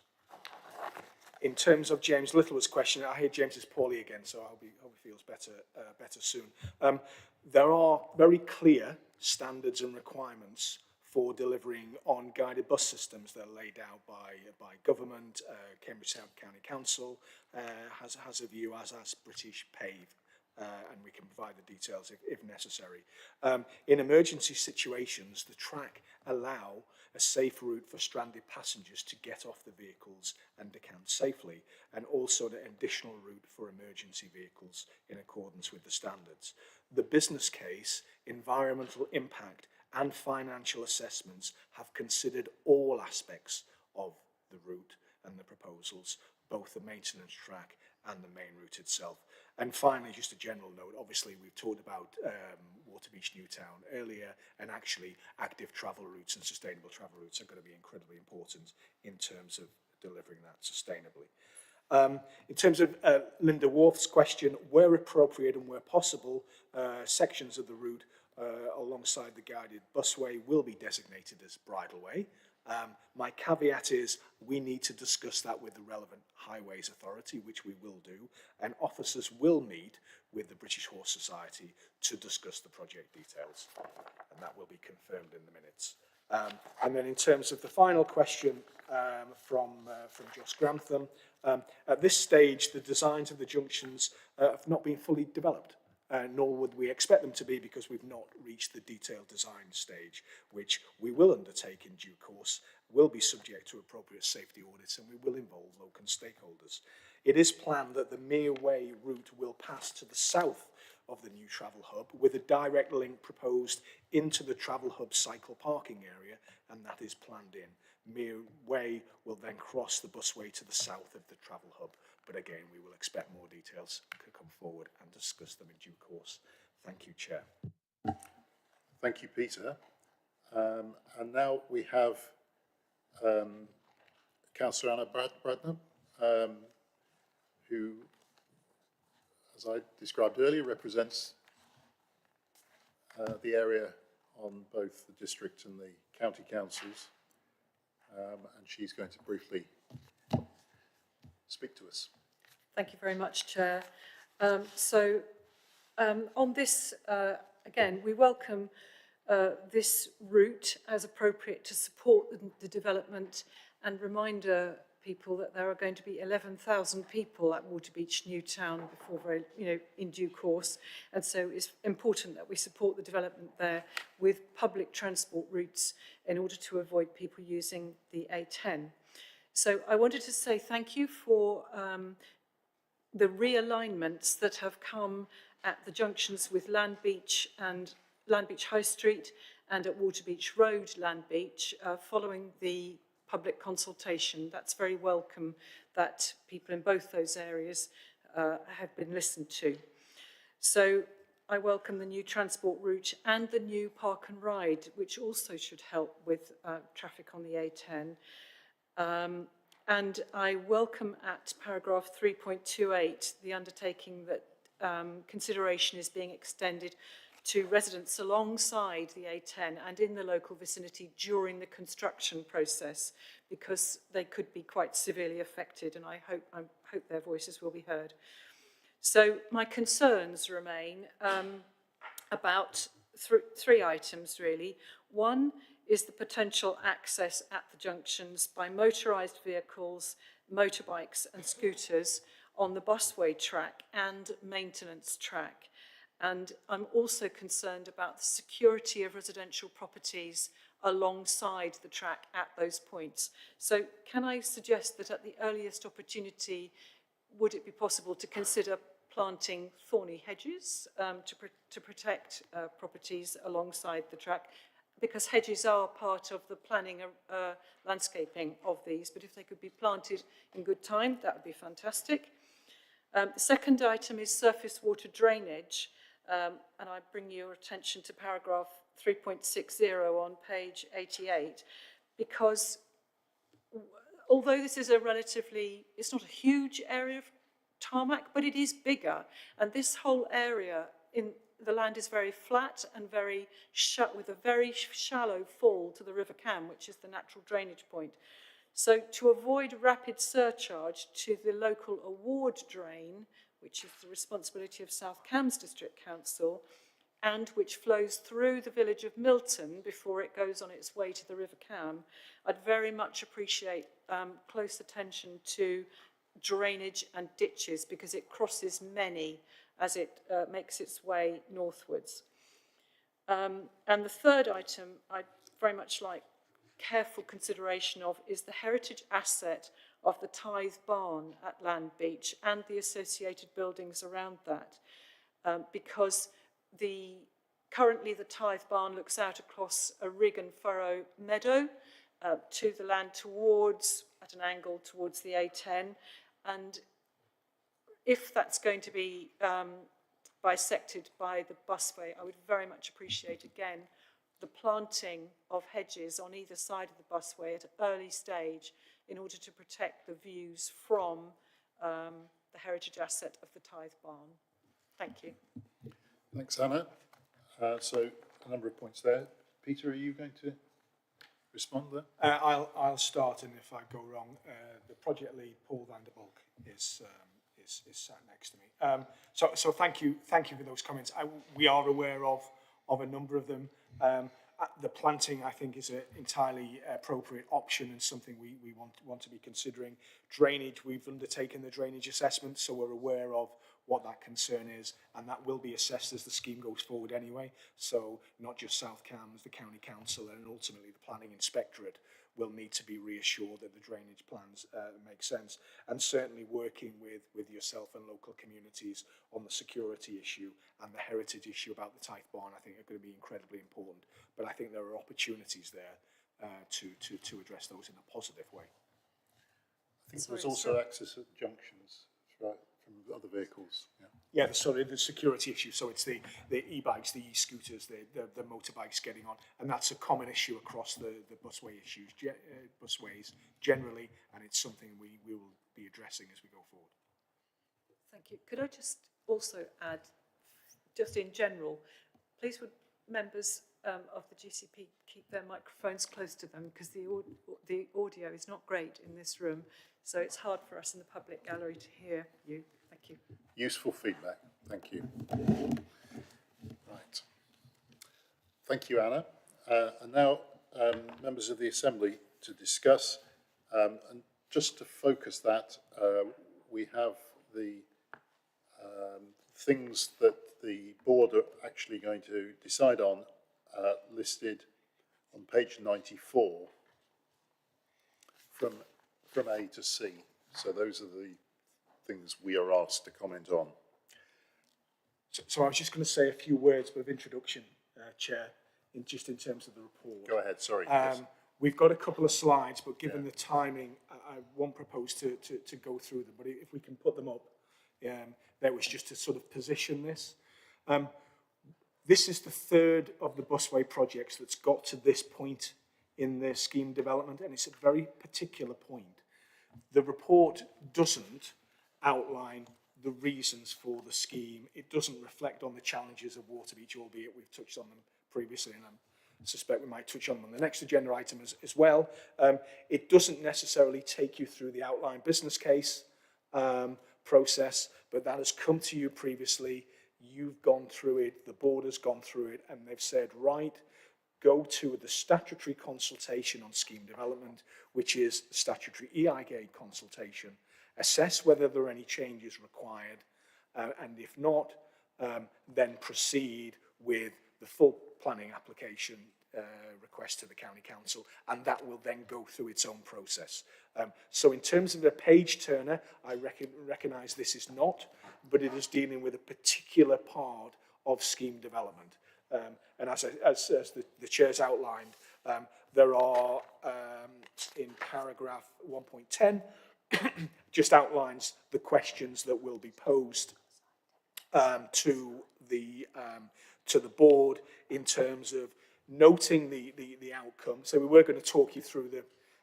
In terms of James Littlewood's question, I hear James is poorly again, so I hope he feels better soon. There are very clear standards and requirements for delivering on guided bus systems that are laid out by government. Cambridge South County Council has a view, as has British Pave. And we can provide the details if necessary. In emergency situations, the track allow a safe route for stranded passengers to get off the vehicles and decant safely, and also an additional route for emergency vehicles in accordance with the standards. The business case, environmental impact and financial assessments have considered all aspects of the route and the proposals, both the maintenance track and the main route itself. And finally, just a general note, obviously we've talked about Waterbeach Newtown earlier, and actually active travel routes and sustainable travel routes are going to be incredibly important in terms of delivering that sustainably. In terms of Linda Worth's question, where appropriate and where possible, sections of the route alongside the guided busway will be designated as bridleway. My caveat is we need to discuss that with the relevant Highways Authority, which we will do, and officers will meet with the British Horse Society to discuss the project details, and that will be confirmed in the minutes. And then in terms of the final question from Josh Grantham, at this stage the designs of the junctions have not been fully developed. Nor would we expect them to be, because we've not reached the detailed design stage, which we will undertake in due course, will be subject to appropriate safety audits, and we will involve local stakeholders. It is planned that the Mere Way route will pass to the south of the new travel hub, with a direct link proposed into the travel hub cycle parking area, and that is planned in. Mere Way will then cross the busway to the south of the travel hub, but again, we will expect more details to come forward and discuss them in due course. Thank you, Chair. Thank you, Peter. And now we have Councillor Anna Bradnam, who, as I described earlier, represents the area on both the district and the county councils, and she's going to briefly speak to us. Thank you very much, Chair. On this, again, we welcome this route as appropriate to support the development, and reminder people that there are going to be 11,000 people at Waterbeach New Town before in due course, and so it's important that we support the development there with public transport routes in order to avoid people using the A10. So I wanted to say thank you for the realignments that have come at the junctions with Land Beach and Land Beach High Street and at Waterbeach Road, Land Beach, following the public consultation. That's very welcome that people in both those areas have been listened to. So I welcome the new transport route and the new park and ride, which also should help with traffic on the A10. And I welcome at paragraph 3.28 the undertaking that consideration is being extended to residents alongside the A10 and in the local vicinity during the construction process, because they could be quite severely affected, and I hope their voices will be heard. So my concerns remain about three items really. One is the potential access at the junctions by motorised vehicles, motorbikes and scooters on the busway track and maintenance track. And I'm also concerned about the security of residential properties alongside the track at those points. So can I suggest that at the earliest opportunity, would it be possible to consider planting thorny hedges to protect properties alongside the track? Because hedges are part of the planning landscaping of these, but if they could be planted in good time, that would be fantastic. The second item is surface water drainage, and I bring your attention to paragraph 3.60 on page 88, because although this is it's not a huge area of tarmac, but it is bigger, and this whole area in the land is very flat and with a very shallow fall to the River Cam, which is the natural drainage point. So to avoid rapid surcharge to the local award drain, which is the responsibility of South Cambs District Council, and which flows through the village of Milton before it goes on its way to the River Cam, I'd very much appreciate close attention to drainage and ditches, because it crosses many as it makes its way northwards. And the third item I'd very much like careful consideration of is the heritage asset of the Tithe Barn at Land Beach and the associated buildings around that, because currently the Tithe Barn looks out across a rig and furrow meadow to the land at an angle towards the A10, and if that's going to be bisected by the busway, I would very much appreciate, again, the planting of hedges on either side of the busway at an early stage in order to protect the views from the heritage asset of the Tithe Barn. Thank you. Thanks, Anna. So a number of points there. Peter, are you going to respond there? I'll start, and if I go wrong, the project lead, Paul van der Bulk, is sat next to me. So thank you for those comments. We are aware of a number of them. The planting, I think, is an entirely appropriate option and something we want to be considering. Drainage, we've undertaken the drainage assessment, so we're aware of what that concern is, and that will be assessed as the scheme goes forward anyway. So not just South Cambs, the County Council, and ultimately the Planning Inspectorate will need to be reassured that the drainage plans make sense. And certainly working with yourself and local communities on the security issue and the heritage issue about the Tithe Barn, I think are going to be incredibly important. But I think there are opportunities there to address those in a positive way. I think there's also access at junctions, right, from other vehicles. Yeah, sorry, the security issue. So it's the e-bikes, the e-scooters, the motorbikes getting on, and that's a common issue across the busway issues, busways generally, and it's something we will be addressing as we go forward. Thank you. Could I just also add, just in general, please would members of the GCP keep their microphones close to them, because the audio is not great in this room, so it's hard for us in the public gallery to hear you. Thank you. Useful feedback. Thank you. Right. Thank you, Anna. And now, members of the Assembly to discuss, and just to focus that, we have the things that the board are actually going to decide on listed on page 94 from A to C. So those are the things we are asked to comment on. So I was just going to say a few words of introduction, Chair, in terms of the report. Go ahead, sorry. We've got a couple of slides, but given the timing, I won't propose to go through them, but if we can put them up, that was just to sort of position this. This is the third of the busway projects that's got to this point in the scheme development, and it's a very particular point. The report doesn't outline the reasons for the scheme. It doesn't reflect on the challenges of Waterbeach, albeit we've touched on them previously, and I suspect we might touch on them on the next agenda item as well. It doesn't necessarily take you through the outline business case process, but that has come to you previously. You've gone through it, the board has gone through it, and they've said, right, go to the statutory consultation on scheme development, which is the statutory EIGA consultation, assess whether there are any changes required, and if not, then proceed with the full planning application request to the County Council, and that will then go through its own process. So in terms of the page turner, I recognise this is not, but it is dealing with a particular part of scheme development. And as the Chair's outlined, there are, in paragraph 1.10, just outlines the questions that will be posed to the board in terms of noting the outcome. So we were going to talk you through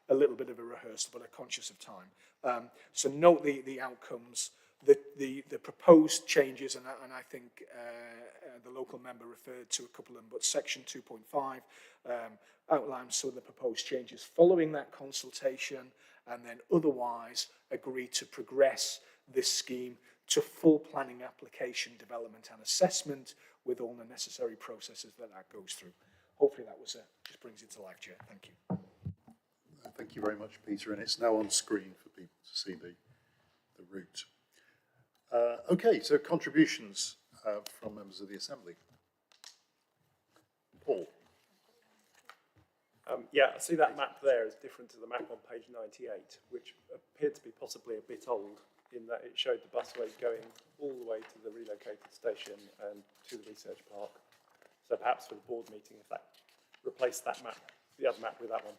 a little bit of a rehearsal, but I'm conscious of time. So note the outcomes, the proposed changes, and I think the local member referred to a couple of them, but section 2.5 outlines some of the proposed changes following that consultation, and then otherwise agree to progress this scheme to full planning application, development and assessment with all the necessary processes that goes through. Hopefully that was just brings it to life, Chair. Thank you. Thank you very much, Peter, and it's now on screen for people to see the route. Okay, so contributions from members of the Assembly. Paul. Yeah, I see that map there is different to the map on page 98, which appeared to be possibly a bit old in that it showed the busway going all the way to the relocated station and to the research park. So perhaps for the board meeting, if that replaced that map, the other map with that one.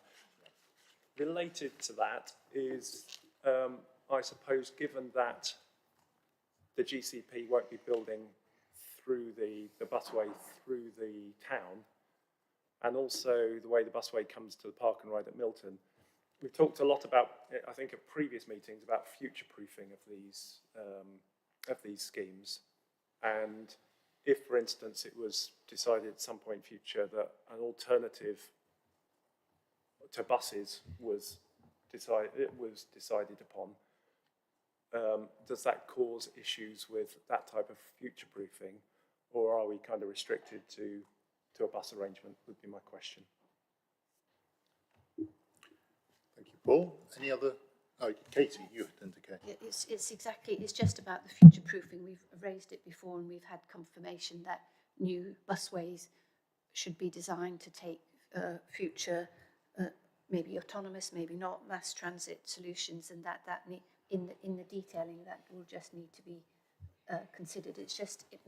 Related to that is, I suppose, given that the GCP won't be building through the busway through the town, and also the way the busway comes to the park and ride at Milton, we've talked a lot about, I think, at previous meetings about future-proofing of these schemes. And if, for instance, it was decided at some point in future that an alternative to buses was decided upon, does that cause issues with that type of future-proofing, or are we kind of restricted to a bus arrangement, would be my question. Thank you, Paul. Any other? Oh, Katie, you had indicated. It's exactly, it's just about the future proofing. We've raised it before and we've had confirmation that new busways should be designed to take future, maybe autonomous, maybe not, mass transit solutions, and in the detailing that will just need to be considered. It's just, it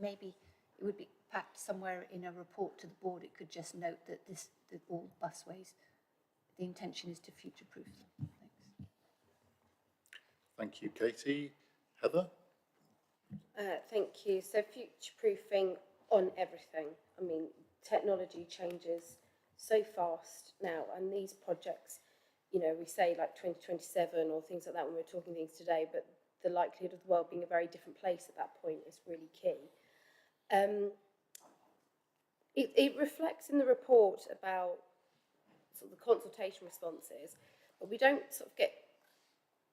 would be perhaps somewhere in a report to the board, it could just note that that all busways, the intention is to future-proof them. Thank you, Katie. Heather? Thank you. So future-proofing on everything. I mean, technology changes so fast now, and these projects, you know, we say like 2027 or things like that when we're talking things today, but the likelihood of the world being a very different place at that point is really key. It reflects in the report about sort of the consultation responses, but we don't sort of get,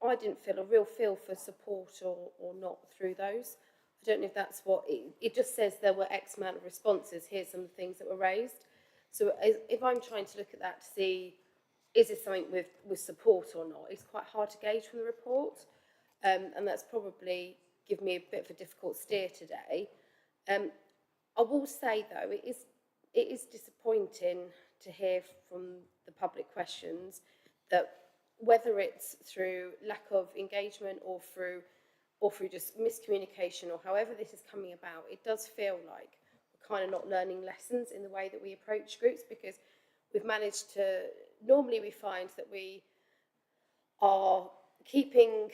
I didn't feel a real feel for support or not through those. I don't know if that's what, it just says there were X amount of responses, here's some of the things that were raised. So if I'm trying to look at that to see, is this something with support or not, it's quite hard to gauge from the report. And that's probably given me a bit of a difficult steer today. I will say though, it is disappointing to hear from the public questions that whether it's through lack of engagement or through just miscommunication or however this is coming about, it does feel like we're kind of not learning lessons in the way that we approach groups, because we've managed to, normally we find that we are keeping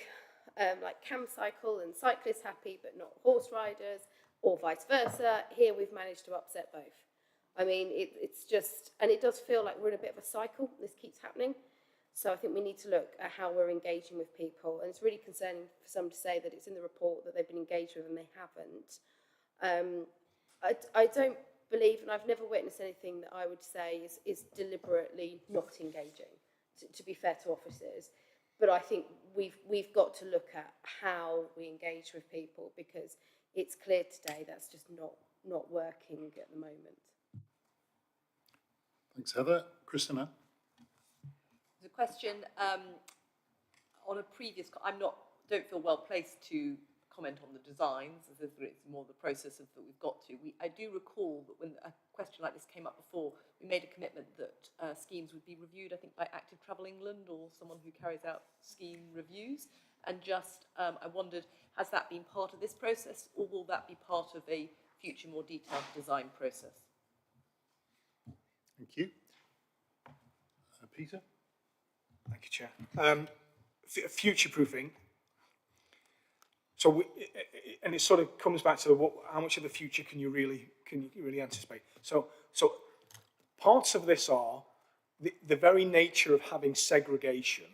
like CamCycle and cyclists happy but not horse riders, or vice versa. Here we've managed to upset both. I mean, it's just, and it does feel like we're in a bit of a cycle. This keeps happening. So I think we need to look at how we're engaging with people. And it's really concerning for someone to say that it's in the report that they've been engaged with and they haven't. I don't believe, and I've never witnessed anything that I would say is deliberately not engaging, to be fair to officers. But I think we've got to look at how we engage with people, because it's clear today that's just not working at the moment. Thanks, Heather. Christina? There's a question on a previous, don't feel well placed to comment on the designs, as if it's more the process of that we've got to. I do recall that when a question like this came up before, we made a commitment that schemes would be reviewed, I think, by Active Travel England or someone who carries out scheme reviews. And just, I wondered, has that been part of this process, or will that be part of a future, more detailed design process? Thank you. Peter? Thank you, Chair. Future-proofing. So, and it sort of comes back to how much of the future can you really anticipate? So parts of this are the very nature of having segregation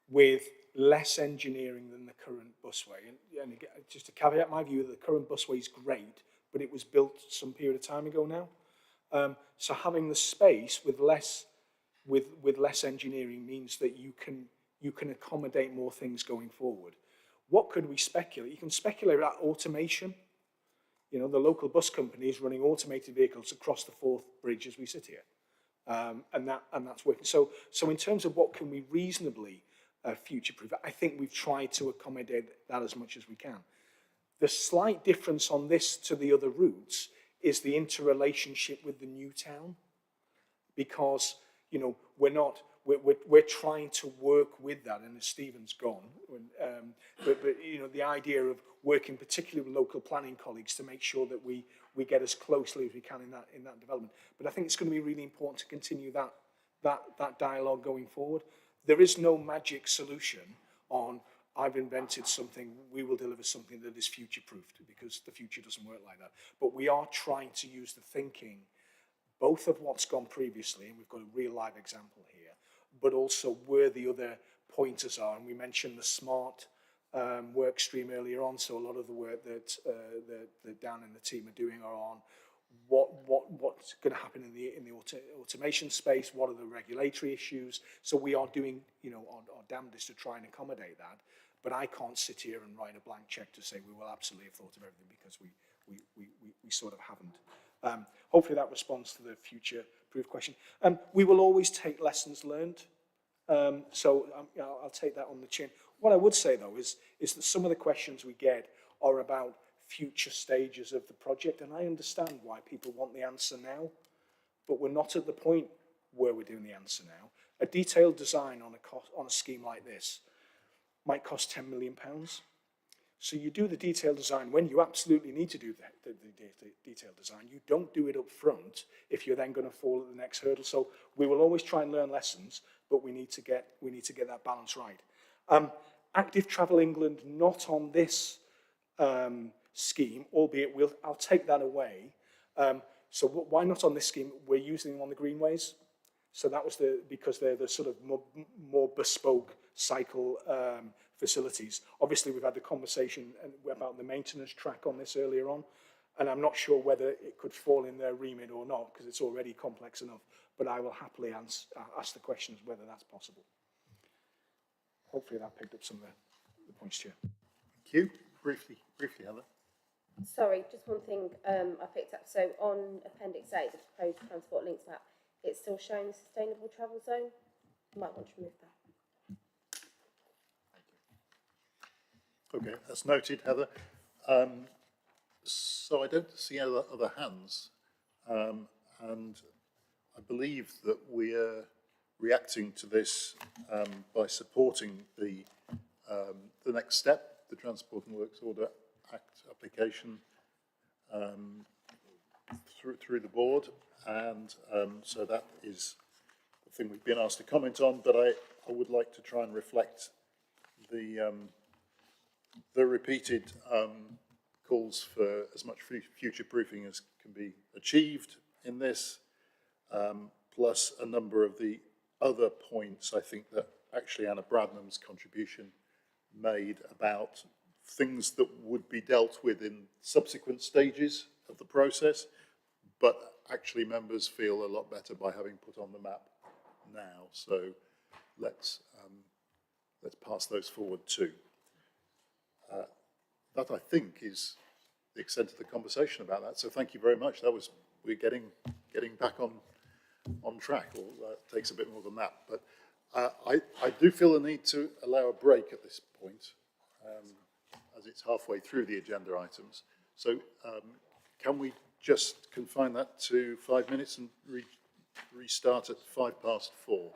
with less engineering than the current busway. And again, just to caveat my view, the current busway is great, but it was built some period of time ago now. So having the space with less engineering means that you can accommodate more things going forward. What could we speculate? You can speculate about automation. You know, the local bus company is running automated vehicles across the Forth Bridge as we sit here, and that's working. So in terms of what can we reasonably future-proof, I think we've tried to accommodate that as much as we can. The slight difference on this to the other routes is the interrelationship with the new town, because you know we're trying to work with that, and Stephen's gone. But you know, the idea of working particularly with local planning colleagues to make sure that we get as closely as we can in that development. But I think it's going to be really important to continue that dialogue going forward. There is no magic solution on I've invented something, we will deliver something that is future-proofed, because the future doesn't work like that. But we are trying to use the thinking, both of what's gone previously, and we've got a real live example here, but also where the other pointers are. And we mentioned the smart work stream earlier on, so a lot of the work that Dan and the team are doing are on what's going to happen in the automation space, what are the regulatory issues. So we are doing, you know, our damnedest to try and accommodate that. But I can't sit here and write a blank check to say we will absolutely have thought of everything, because we sort of haven't. Hopefully that responds to the future-proof question. We will always take lessons learned So I'll take that on the chin. What I would say, though, is that some of the questions we get are about future stages of the project, and I understand why people want the answer now, but we're not at the point where we're doing the answer now. A detailed design on a scheme like this might cost £10 million. So you do the detailed design when you absolutely need to do the detailed design. You don't do it up front if you're then going to fall at the next hurdle. So we will always try and learn lessons, but we need to get that balance right. Active Travel England, not on this scheme, albeit I'll take that away. So why not on this scheme? We're using them on the greenways. So that was because they're the sort of more bespoke cycle facilities. Obviously, we've had the conversation about the maintenance track on this earlier on, and I'm not sure whether it could fall in their remit or not, because it's already complex enough, but I will happily ask the questions whether that's possible. Hopefully that picked up some of the points, Chair. Thank you. Briefly, Heather. Sorry, just one thing I picked up. So on Appendix 8, the proposed transport links map, it's still showing the sustainable travel zone. You might want to remove that. Okay, that's noted, Heather. So I don't see other hands, and I believe that we are reacting to this by supporting the next step, the Transport and Works Order Act application through the board, and so that is the thing we've been asked to comment on. But I would like to try and reflect the repeated calls for as much future proofing as can be achieved in this, plus a number of the other points I think that actually Anna Bradnam's contribution made about things that would be dealt with in subsequent stages of the process, but actually members feel a lot better by having put on the map now. So let's pass those forward too. That I think is the extent of the conversation about that. So thank you very much. We're getting back on track. Or it takes a bit more than that, but I do feel the need to allow a break at this point, as it's halfway through the agenda items. So can we just confine that to 5 minutes and restart at 4:05?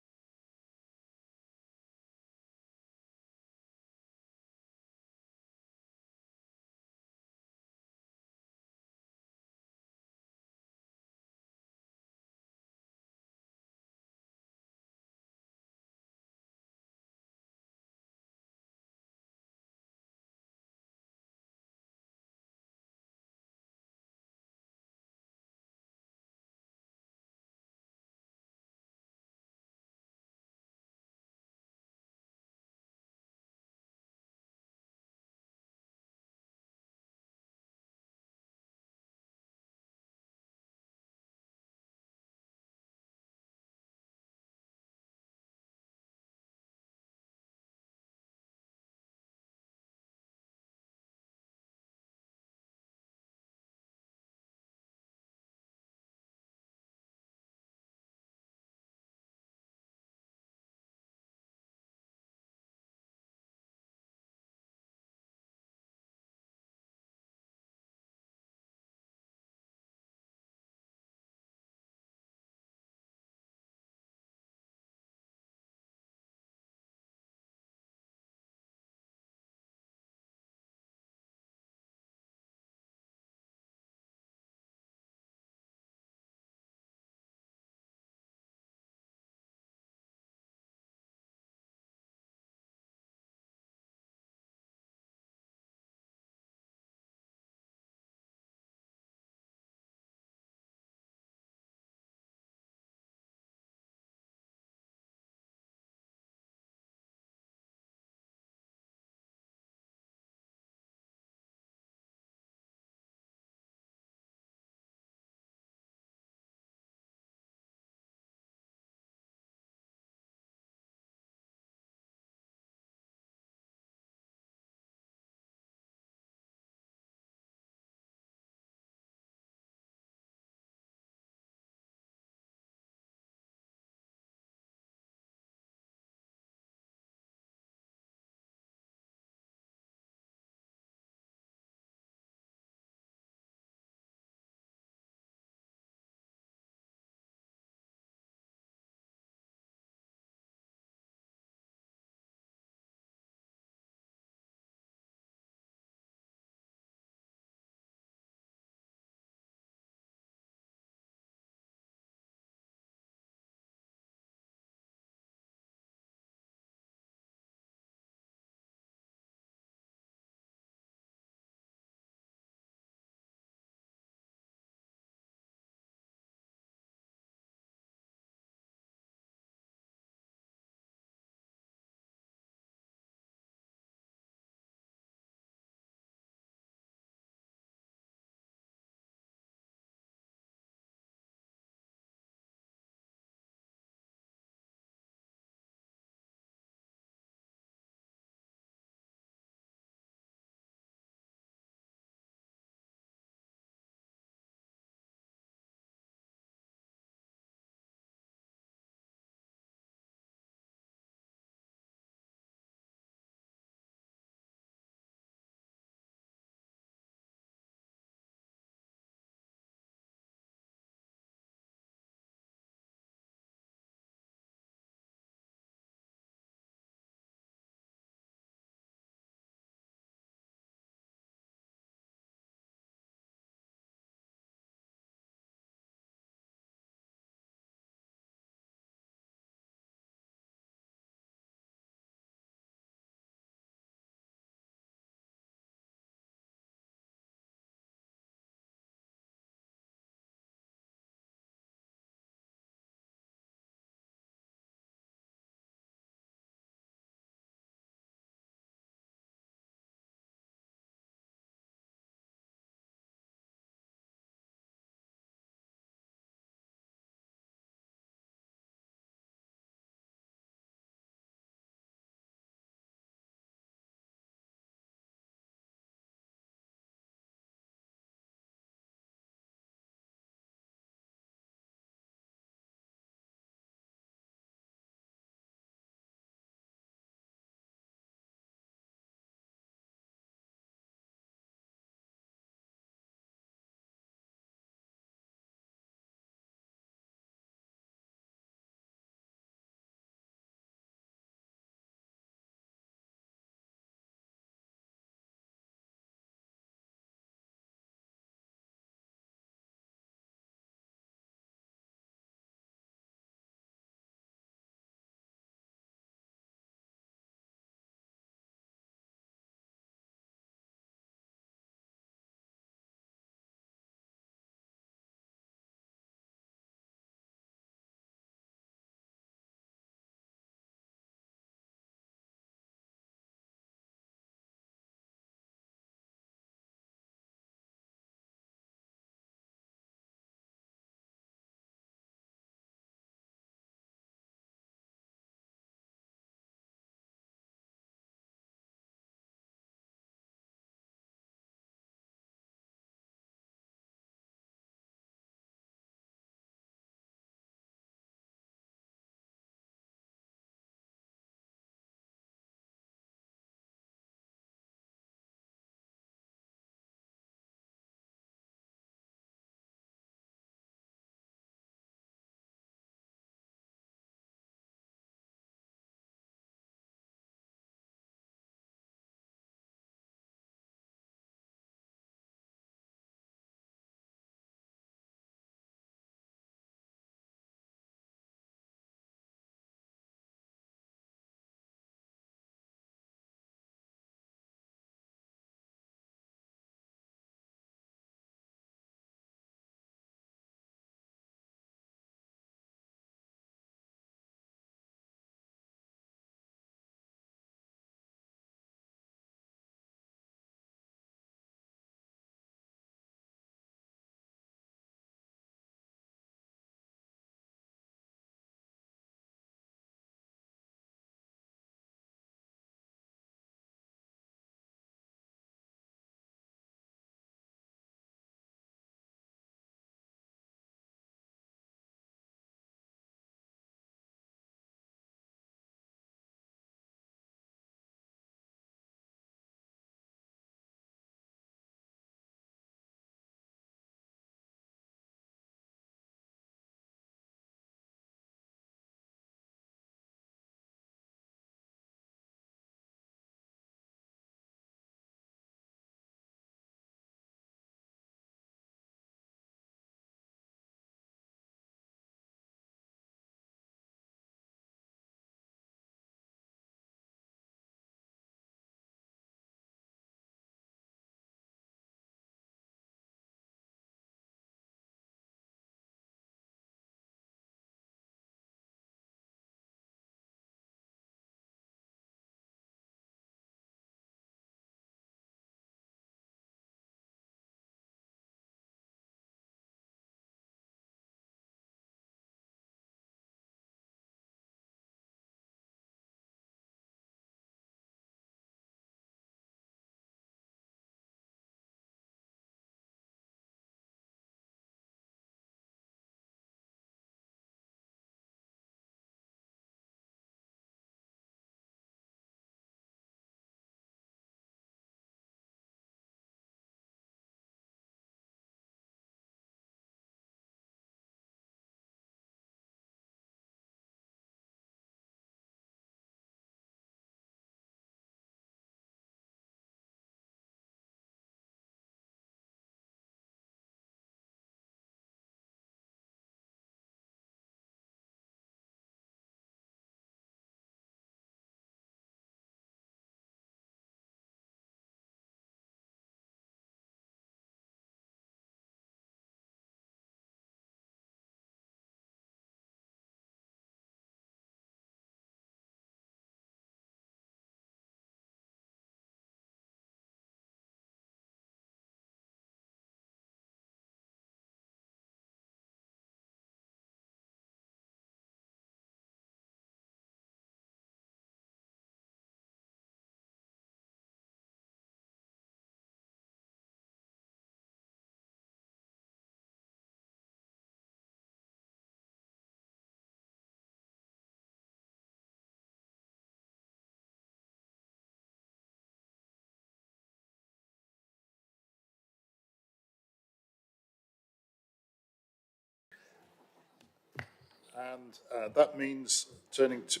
And that means turning to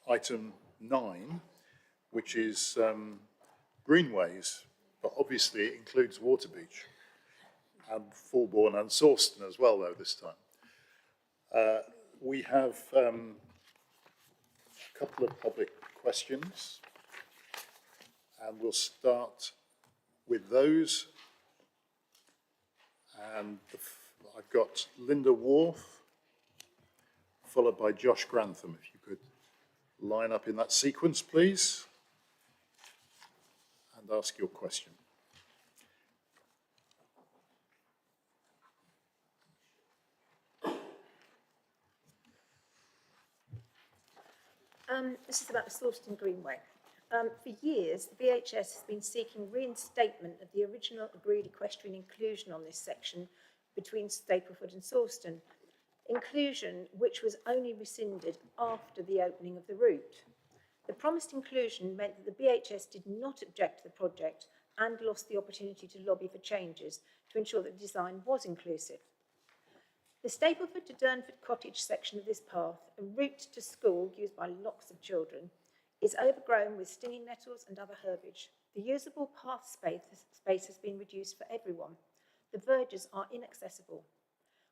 item 9, which is greenways, but obviously it includes Waterbeach and Fulbourn and Sawston as well, though, this time. We have a couple of public questions, and we'll start with those. And I've got Linda Worth, followed by Josh Grantham. If you could line up in that sequence, please, and ask your question. This is about the Sawston Greenway. For years, the BHS has been seeking reinstatement of the original agreed equestrian inclusion on this section between Stapleford and Sawston, inclusion which was only rescinded after the opening of the route. The promised inclusion meant that the BHS did not object to the project and lost the opportunity to lobby for changes to ensure that the design was inclusive. The Stapleford to Durnford Cottage section of this path, a route to school used by lots of children, is overgrown with stinging nettles and other herbage. The usable path space has been reduced for everyone. The verges are inaccessible.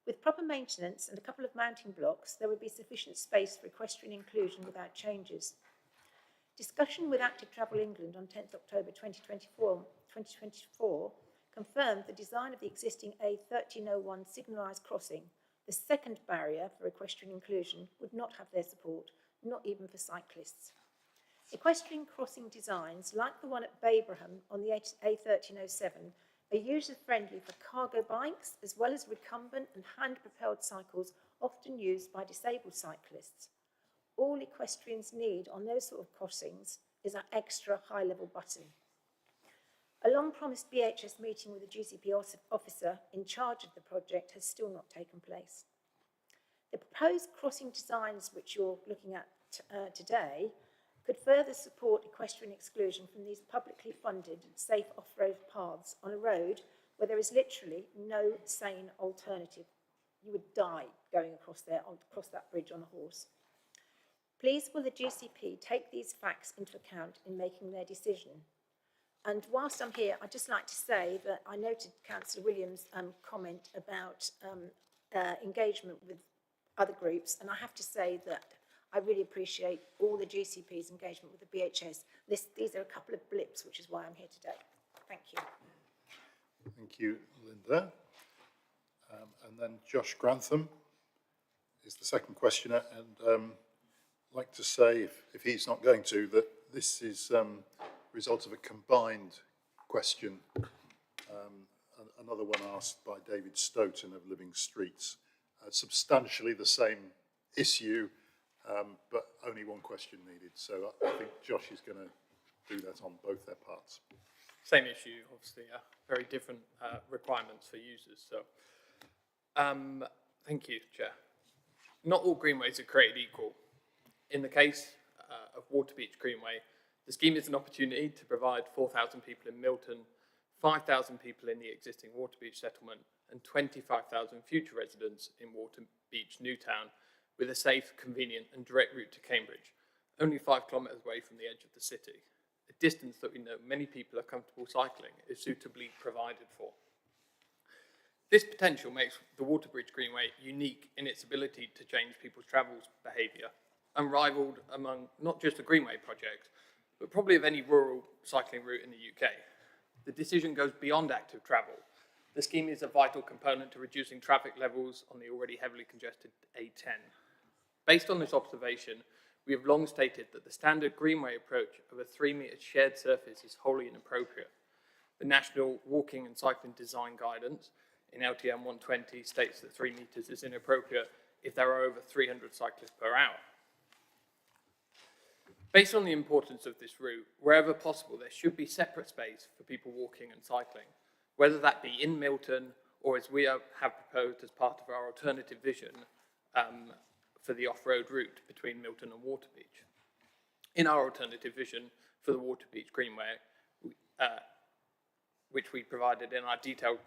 With proper maintenance and a couple of mounting blocks, there would be sufficient space for equestrian inclusion without changes. Discussion with Active Travel England on 10th October 2024 confirmed the design of the existing A1301 signalised crossing, the second barrier for equestrian inclusion, would not have their support, not even for cyclists. Equestrian crossing designs, like the one at Babraham on the A1307, are user-friendly for cargo bikes as well as recumbent and hand-propelled cycles often used by disabled cyclists. All equestrians need on those sort of crossings is an extra high-level button. A long-promised BHS meeting with the GCP officer in charge of the project has still not taken place. The proposed crossing designs which you're looking at today could further support equestrian exclusion from these publicly funded safe off-road paths on a road where there is literally no sane alternative. You would die going across that bridge on a horse. Please will the GCP take these facts into account in making their decision? And whilst I'm here, I'd just like to say that I noted Councillor Williams' comment about engagement with other groups, and I have to say that I really appreciate all the GCP's engagement with the BHS. These are a couple of blips, which is why I'm here today. Thank you. Thank you, Linda. And then Josh Grantham is the second questioner, and I'd like to say, if he's not going to, that this is result of a combined question, another one asked by David Stoughton of Living Streets, substantially the same issue, but only one question needed. So I think Josh is going to do that on both their parts. Same issue, obviously, very different requirements for users. So, thank you, Chair. Not all greenways are created equal. In the case of Waterbeach Greenway, the scheme is an opportunity to provide 4,000 people in Milton, 5,000 people in the existing Waterbeach settlement, and 25,000 future residents in Waterbeach Newtown with a safe, convenient and direct route to Cambridge, only 5 kilometres away from the edge of the city, a distance that we know many people are comfortable cycling is suitably provided for. This potential makes the Waterbeach Greenway unique in its ability to change people's travel behaviour, unrivalled among not just the Greenway project, but probably of any rural cycling route in the UK. The decision goes beyond active travel. The scheme is a vital component to reducing traffic levels on the already heavily congested A10. Based on this observation, we have long stated that the standard Greenway approach of a 3-metre shared surface is wholly inappropriate. The National Walking and Cycling Design Guidance in LTM 120 states that 3 metres is inappropriate if there are over 300 cyclists per hour. Based on the importance of this route, wherever possible, there should be separate space for people walking and cycling, whether that be in Milton or as we have proposed as part of our alternative vision for the off-road route between Milton and Waterbeach. In our alternative vision for the Waterbeach Greenway, which we provided in our detailed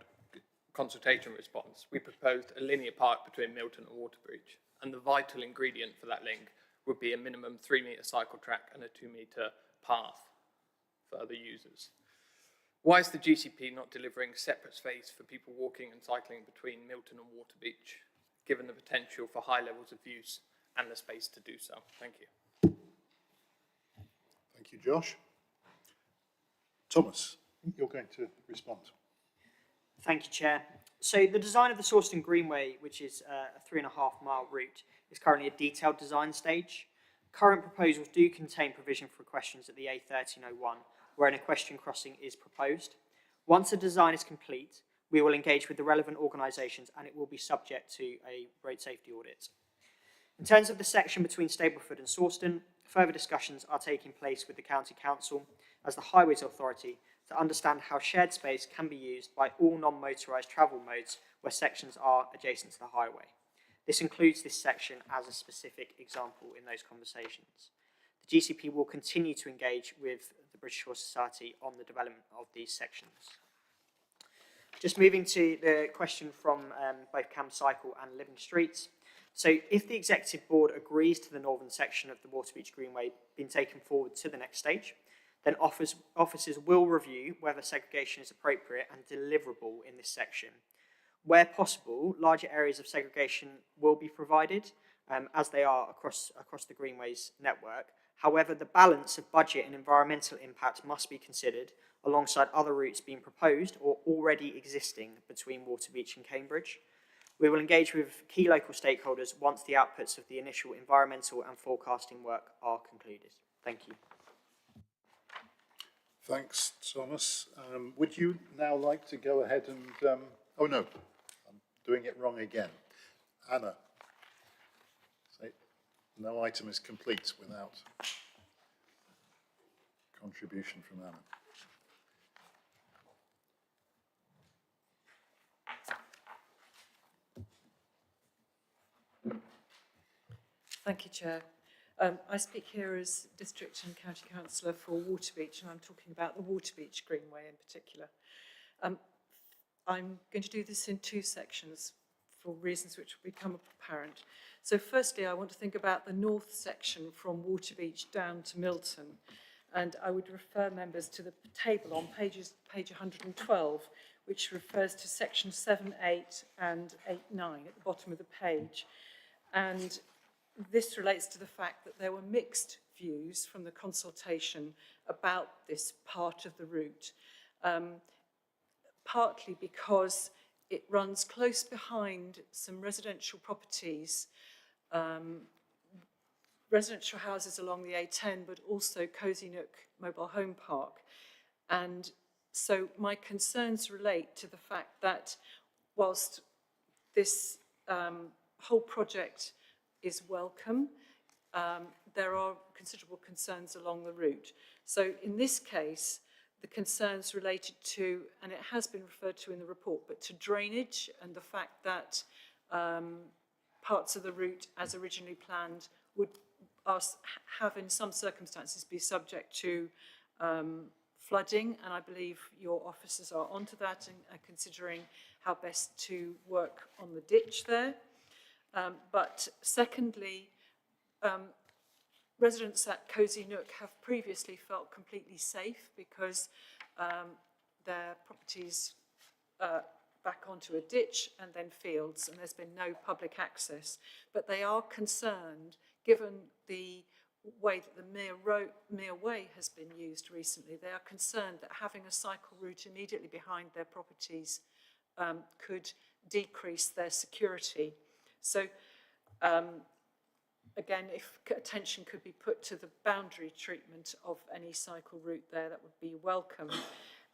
consultation response, we proposed a linear park between Milton and Waterbeach, and the vital ingredient for that link would be a minimum 3-metre cycle track and a 2-metre path for other users. Why is the GCP not delivering separate space for people walking and cycling between Milton and Waterbeach, given the potential for high levels of use and the space to do so? Thank you. Thank you, Josh. Thomas, you're going to respond. Thank you, Chair. So the design of the Sawston Greenway, which is a 3.5-mile route, is currently a detailed design stage. Current proposals do contain provision for questions at the A1301, where an equestrian crossing is proposed. Once the design is complete, we will engage with the relevant organisations and it will be subject to a road safety audit. In terms of the section between Stableford and Sawston, further discussions are taking place with the County Council as the Highways Authority to understand how shared space can be used by all non-motorised travel modes where sections are adjacent to the highway. This includes this section as a specific example in those conversations. The GCP will continue to engage with the British Horse Society on the development of these sections. Just moving to the question from both Cam Cycle and Living Streets. So if the Executive Board agrees to the northern section of the Waterbeach Greenway being taken forward to the next stage, then officers will review whether segregation is appropriate and deliverable in this section. Where possible, larger areas of segregation will be provided, as they are across the Greenways network. However, the balance of budget and environmental impact must be considered alongside other routes being proposed or already existing between Waterbeach and Cambridge. We will engage with key local stakeholders once the outputs of the initial environmental and forecasting work are concluded. Thank you. Thanks, Thomas. Would you now like to go ahead and... oh, no, I'm doing it wrong again. Anna. Say, no item is complete without contribution from Anna. Thank you, Chair. I speak here as District and County Councillor for Waterbeach, and I'm talking about the Waterbeach Greenway in particular. I'm going to do this in two sections for reasons which will become apparent. So firstly, I want to think about the north section from Waterbeach down to Milton, and I would refer members to the table on page 112, which refers to section 7.8 and 8.9 at the bottom of the page. And this relates to the fact that there were mixed views from the consultation about this part of the route, partly because it runs close behind some residential properties, residential houses along the A10, but also Cozy Nook Mobile Home Park. And so my concerns relate to the fact that whilst this whole project is welcome, there are considerable concerns along the route. So in this case, the concerns related to, and it has been referred to in the report, but to drainage and the fact that parts of the route as originally planned would have in some circumstances be subject to flooding, and I believe your officers are onto that and are considering how best to work on the ditch there. But secondly, residents at Cozy Nook have previously felt completely safe because their properties back onto a ditch and then fields, and there's been no public access. But they are concerned, given the way that the Mere Way has been used recently, they are concerned that having a cycle route immediately behind their properties could decrease their security. So, again, if attention could be put to the boundary treatment of any cycle route there, that would be welcome.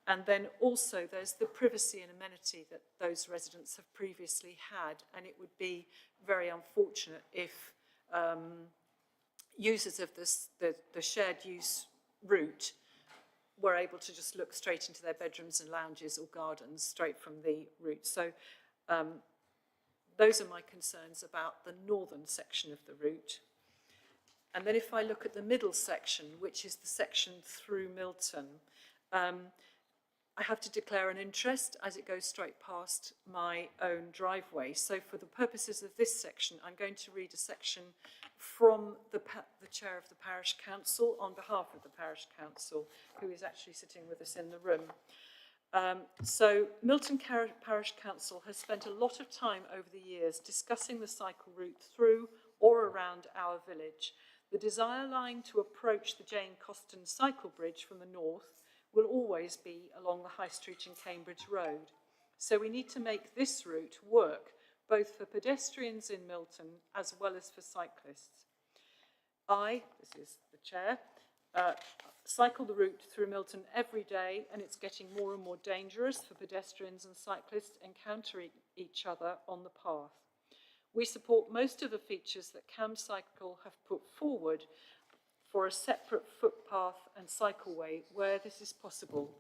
And then also there's the privacy and amenity that those residents have previously had, and it would be very unfortunate if users of the shared use route were able to just look straight into their bedrooms and lounges or gardens straight from the route. So those are my concerns about the northern section of the route. And then if I look at the middle section, which is the section through Milton, I have to declare an interest as it goes straight past my own driveway. So for the purposes of this section, I'm going to read a section from the chair of the parish council on behalf of the parish council, who is actually sitting with us in the room. So Milton Parish Council has spent a lot of time over the years discussing the cycle route through or around our village. The desire line to approach the Jane Coston cycle bridge from the north will always be along the High Street and Cambridge Road. So we need to make this route work, both for pedestrians in Milton as well as for cyclists. This is the chair, cycle the route through Milton every day, and it's getting more and more dangerous for pedestrians and cyclists encountering each other on the path. We support most of the features that CamCycle have put forward for a separate footpath and cycleway where this is possible.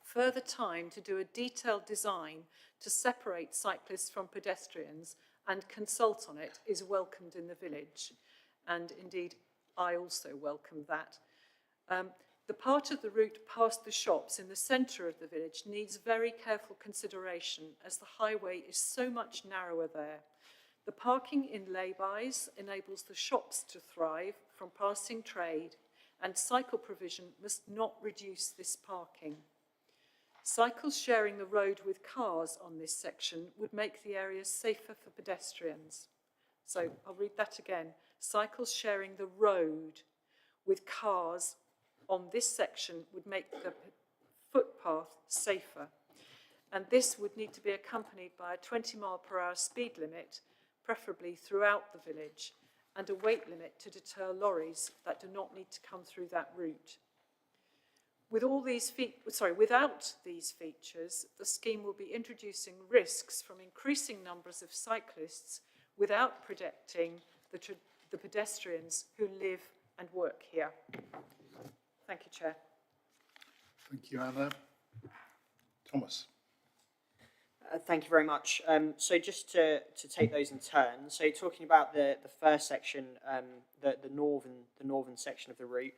Further time to do a detailed design to separate cyclists from pedestrians and consult on it is welcomed in the village. And indeed, I also welcome that. The part of the route past the shops in the centre of the village needs very careful consideration as the highway is so much narrower there. The parking in laybys enables the shops to thrive from passing trade, and cycle provision must not reduce this parking. Cycles sharing the road with cars on this section would make the area safer for pedestrians. So I'll read that again. Cycles sharing the road with cars on this section would make the footpath safer. And this would need to be accompanied by a 20-mile-per-hour speed limit, preferably throughout the village, and a weight limit to deter lorries that do not need to come through that route. Without these features, the scheme will be introducing risks from increasing numbers of cyclists without protecting the pedestrians who live and work here. Thank you, Chair. Thank you, Anna. Thomas. Thank you very much. So just to take those in turn, so talking about the first section, the northern section of the route,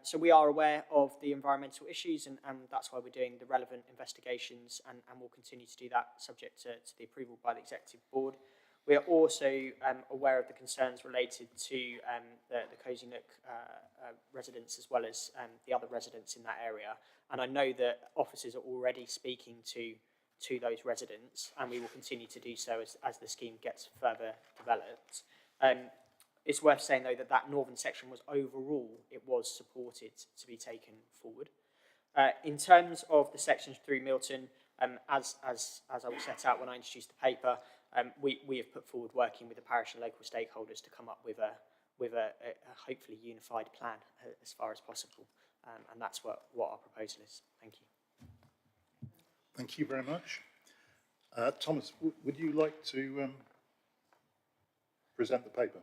so we are aware of the environmental issues, and that's why we're doing the relevant investigations, and we'll continue to do that subject to the approval by the Executive Board. We are also aware of the concerns related to the Cozy Nook residents as well as the other residents in that area, and I know that officers are already speaking to those residents, and we will continue to do so as the scheme gets further developed. It's worth saying, though, that northern section was overall, it was supported to be taken forward. In terms of the sections through Milton, as I will set out when I introduced the paper, we have put forward working with the parish and local stakeholders to come up with a hopefully unified plan as far as possible, and that's what our proposal is. Thank you. Thank you very much. Thomas, would you like to present the paper?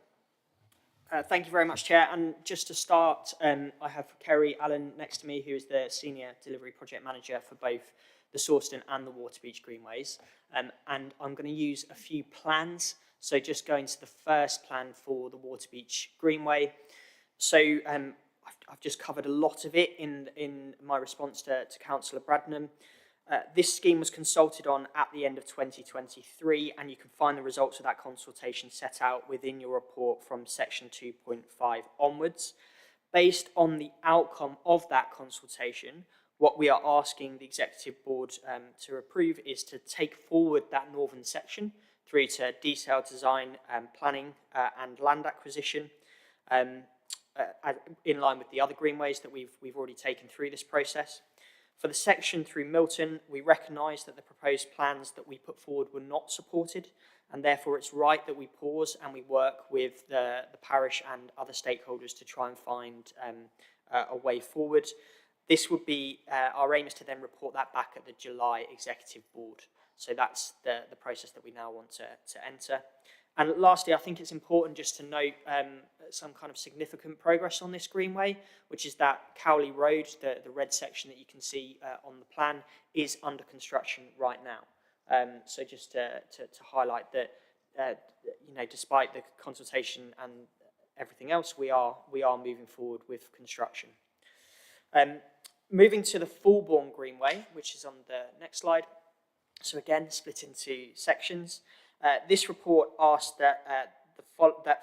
Thank you very much, Chair. And just to start, I have Kerry Allen next to me, who is the Senior Delivery Project Manager for both the Sawston and the Waterbeach Greenways. And I'm going to use a few plans. So just going to the first plan for the Waterbeach Greenway. So I've just covered a lot of it in my response to Councillor Bradnam. This scheme was consulted on at the end of 2023, and you can find the results of that consultation set out within your report from section 2.5 onwards. Based on the outcome of that consultation, what we are asking the Executive Board to approve is to take forward that northern section through to detailed design, planning and land acquisition, in line with the other greenways that we've already taken through this process. For the section through Milton, we recognise that the proposed plans that we put forward were not supported, and therefore it's right that we pause and we work with the parish and other stakeholders to try and find a way forward. This would be, our aim is to then report that back at the July Executive Board. So that's the process that we now want to enter. And lastly, I think it's important just to note some kind of significant progress on this greenway, which is that Cowley Road, the red section that you can see on the plan, is under construction right now. So just to highlight that, despite the consultation and everything else, we are moving forward with construction. Moving to the Fulbourn Greenway, which is on the next slide. So again, split into sections. This report asked that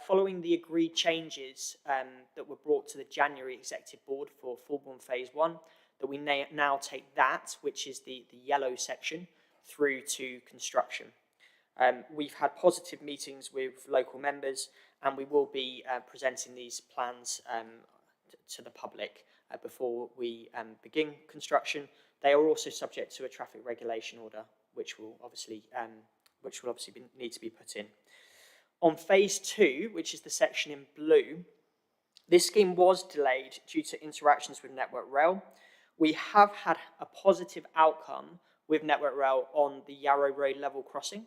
following the agreed changes that were brought to the January Executive Board for Fulbourn Phase 1, that we now take that, which is the yellow section, through to construction. We've had positive meetings with local members, and we will be presenting these plans to the public before we begin construction. They are also subject to a traffic regulation order, which will obviously need to be put in. On Phase 2, which is the section in blue, this scheme was delayed due to interactions with Network Rail. We have had a positive outcome with Network Rail on the Yarrow Road level crossing,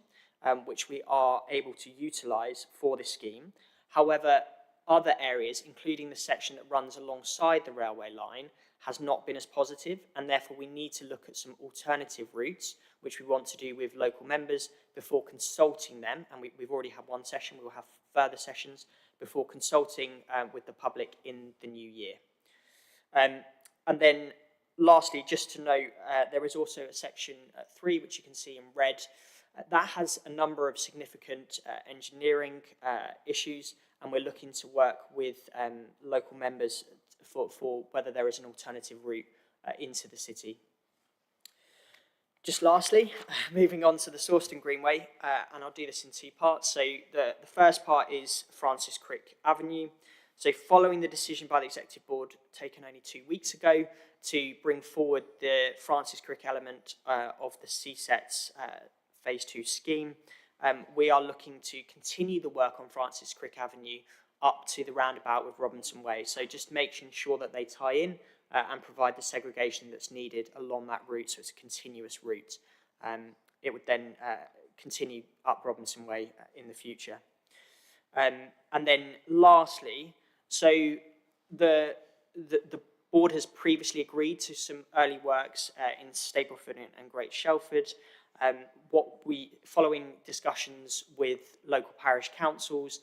which we are able to utilise for this scheme. However, other areas, including the section that runs alongside the railway line, has not been as positive, and therefore we need to look at some alternative routes, which we want to do with local members before consulting them, and we've already had one session, we will have further sessions before consulting with the public in the new year. And then lastly, just to note, there is also a section 3, which you can see in red, that has a number of significant engineering issues, and we're looking to work with local members for whether there is an alternative route into the city. Just lastly, moving on to the Sawston Greenway, and I'll do this in two parts. So the first part is Francis Crick Avenue. So following the decision by the Executive Board taken only 2 weeks ago to bring forward the Francis Crick element of the CSET's Phase 2 scheme, we are looking to continue the work on Francis Crick Avenue up to the roundabout with Robinson Way. So just making sure that they tie in and provide the segregation that's needed along that route, so it's a continuous route. It would then continue up Robinson Way in the future. And then lastly, so the board has previously agreed to some early works in Stapleford and Great Shelford. Following discussions with local parish councils,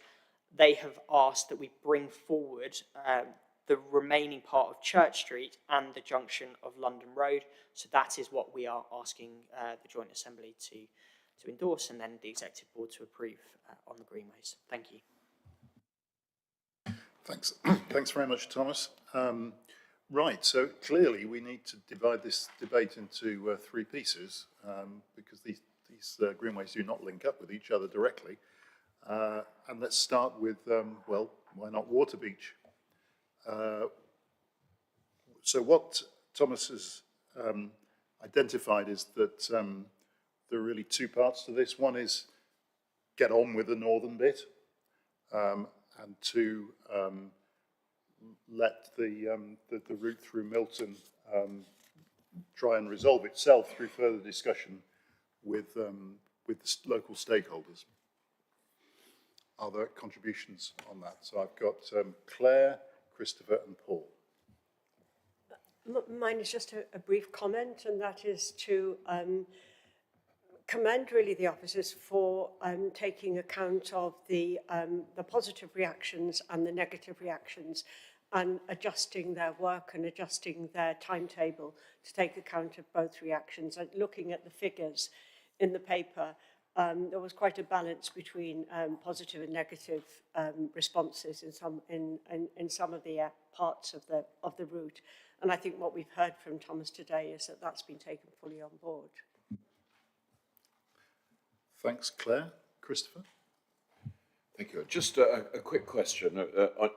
they have asked that we bring forward the remaining part of Church Street and the junction of London Road. So that is what we are asking the Joint Assembly to endorse, and then the Executive Board to approve on the greenways. Thank you. Thanks. Thanks very much, Thomas. Right, so clearly we need to divide this debate into three pieces because these greenways do not link up with each other directly. And let's start with, well, why not Waterbeach? So what Thomas has identified is that there are really two parts to this. One is get on with the northern bit, and two, let the route through Milton try and resolve itself through further discussion with the local stakeholders. Are there contributions on that? So I've got Claire, Christopher and Paul. Mine is just a brief comment, and that is to commend really the officers for taking account of the positive reactions and the negative reactions and adjusting their work and adjusting their timetable to take account of both reactions. And looking at the figures in the paper, there was quite a balance between positive and negative responses in some of the parts of the route. And I think what we've heard from Thomas today is that that's been taken fully on board. Thanks, Claire. Christopher? Thank you. Just a quick question.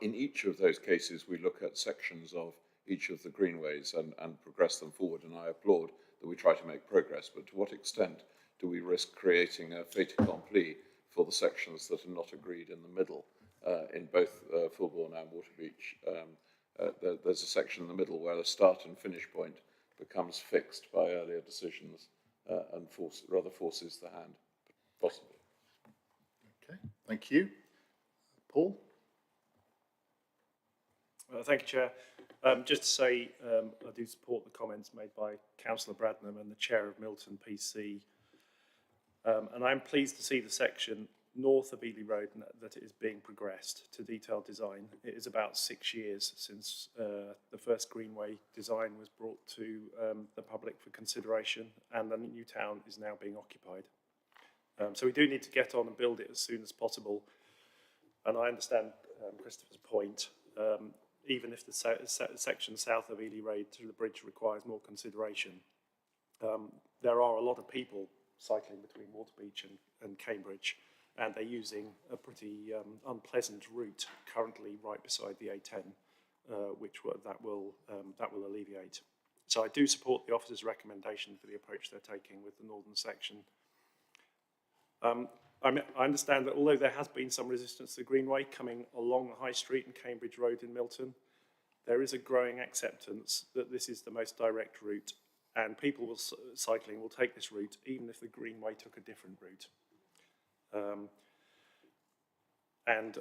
In each of those cases, we look at sections of each of the greenways and progress them forward, and I applaud that we try to make progress, but to what extent do we risk creating a fait accompli for the sections that are not agreed in the middle? In both Fulbourn and Waterbeach, there's a section in the middle where the start and finish point becomes fixed by earlier decisions and rather forces the hand, possibly. Okay, thank you. Paul? Thank you, Chair. Just to say, I do support the comments made by Councillor Bradnam and the Chair of Milton PC. And I'm pleased to see the section north of Ely Road that it is being progressed to detailed design. It is about 6 years since the first Greenway design was brought to the public for consideration, and the new town is now being occupied. So we do need to get on and build it as soon as possible. And I understand Christopher's point. Even if the section south of Ely Road to the bridge requires more consideration, there are a lot of people cycling between Waterbeach and Cambridge, and they're using a pretty unpleasant route currently right beside the A10, which that will alleviate. So I do support the officer's recommendation for the approach they're taking with the northern section. I understand that although there has been some resistance to the Greenway coming along the High Street and Cambridge Road in Milton, there is a growing acceptance that this is the most direct route, and people cycling will take this route even if the Greenway took a different route. And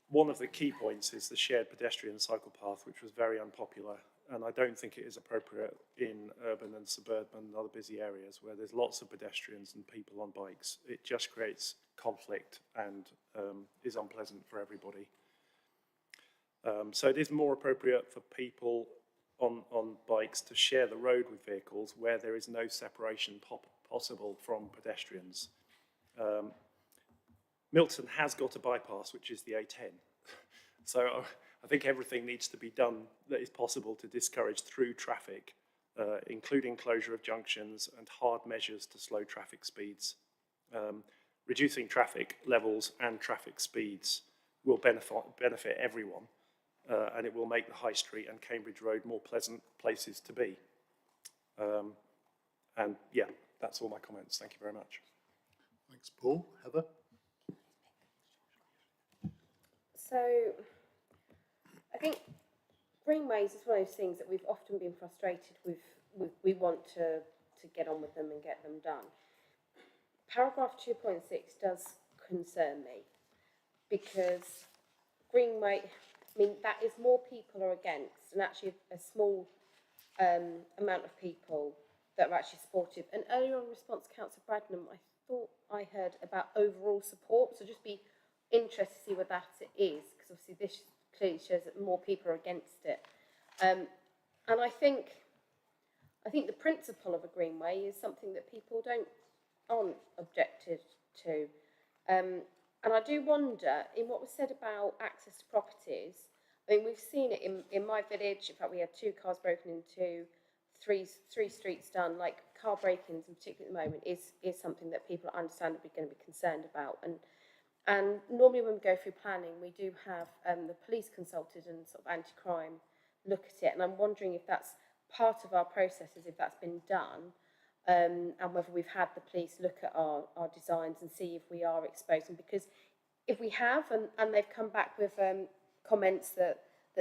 one of the key points is the shared pedestrian cycle path, which was very unpopular, and I don't think it is appropriate in urban and suburban and other busy areas where there's lots of pedestrians and people on bikes. It just creates conflict and is unpleasant for everybody. So it is more appropriate for people on bikes to share the road with vehicles where there is no separation possible from pedestrians. Milton has got a bypass, which is the A10. So I think everything needs to be done that is possible to discourage through traffic, including closure of junctions and hard measures to slow traffic speeds. Reducing traffic levels and traffic speeds will benefit everyone, and it will make the High Street and Cambridge Road more pleasant places to be. And yeah, that's all my comments. Thank you very much. Thanks, Paul. Heather? So I think greenways is one of those things that we've often been frustrated with. We want to get on with them and get them done. Paragraph 2.6 does concern me because greenway, I mean, that is more people are against, and actually a small amount of people that are actually supportive. And earlier on response to Councillor Bradnam, I thought I heard about overall support, so just be interested to see what that is, because obviously this clearly shows that more people are against it. And I think the principle of a greenway is something that people aren't objected to. And I do wonder, in what was said about access to properties, I mean, we've seen it in my village. In fact, we had 2 cars broken into, three streets done. Like, car break-ins in particular at the moment is something that people are understandably going to be concerned about. And normally when we go through planning, we do have the police consulted and sort of anti-crime look at it. And I'm wondering if that's part of our processes, if that's been done, and whether we've had the police look at our designs and see if we are exposing. Because if we have, and they've come back with comments that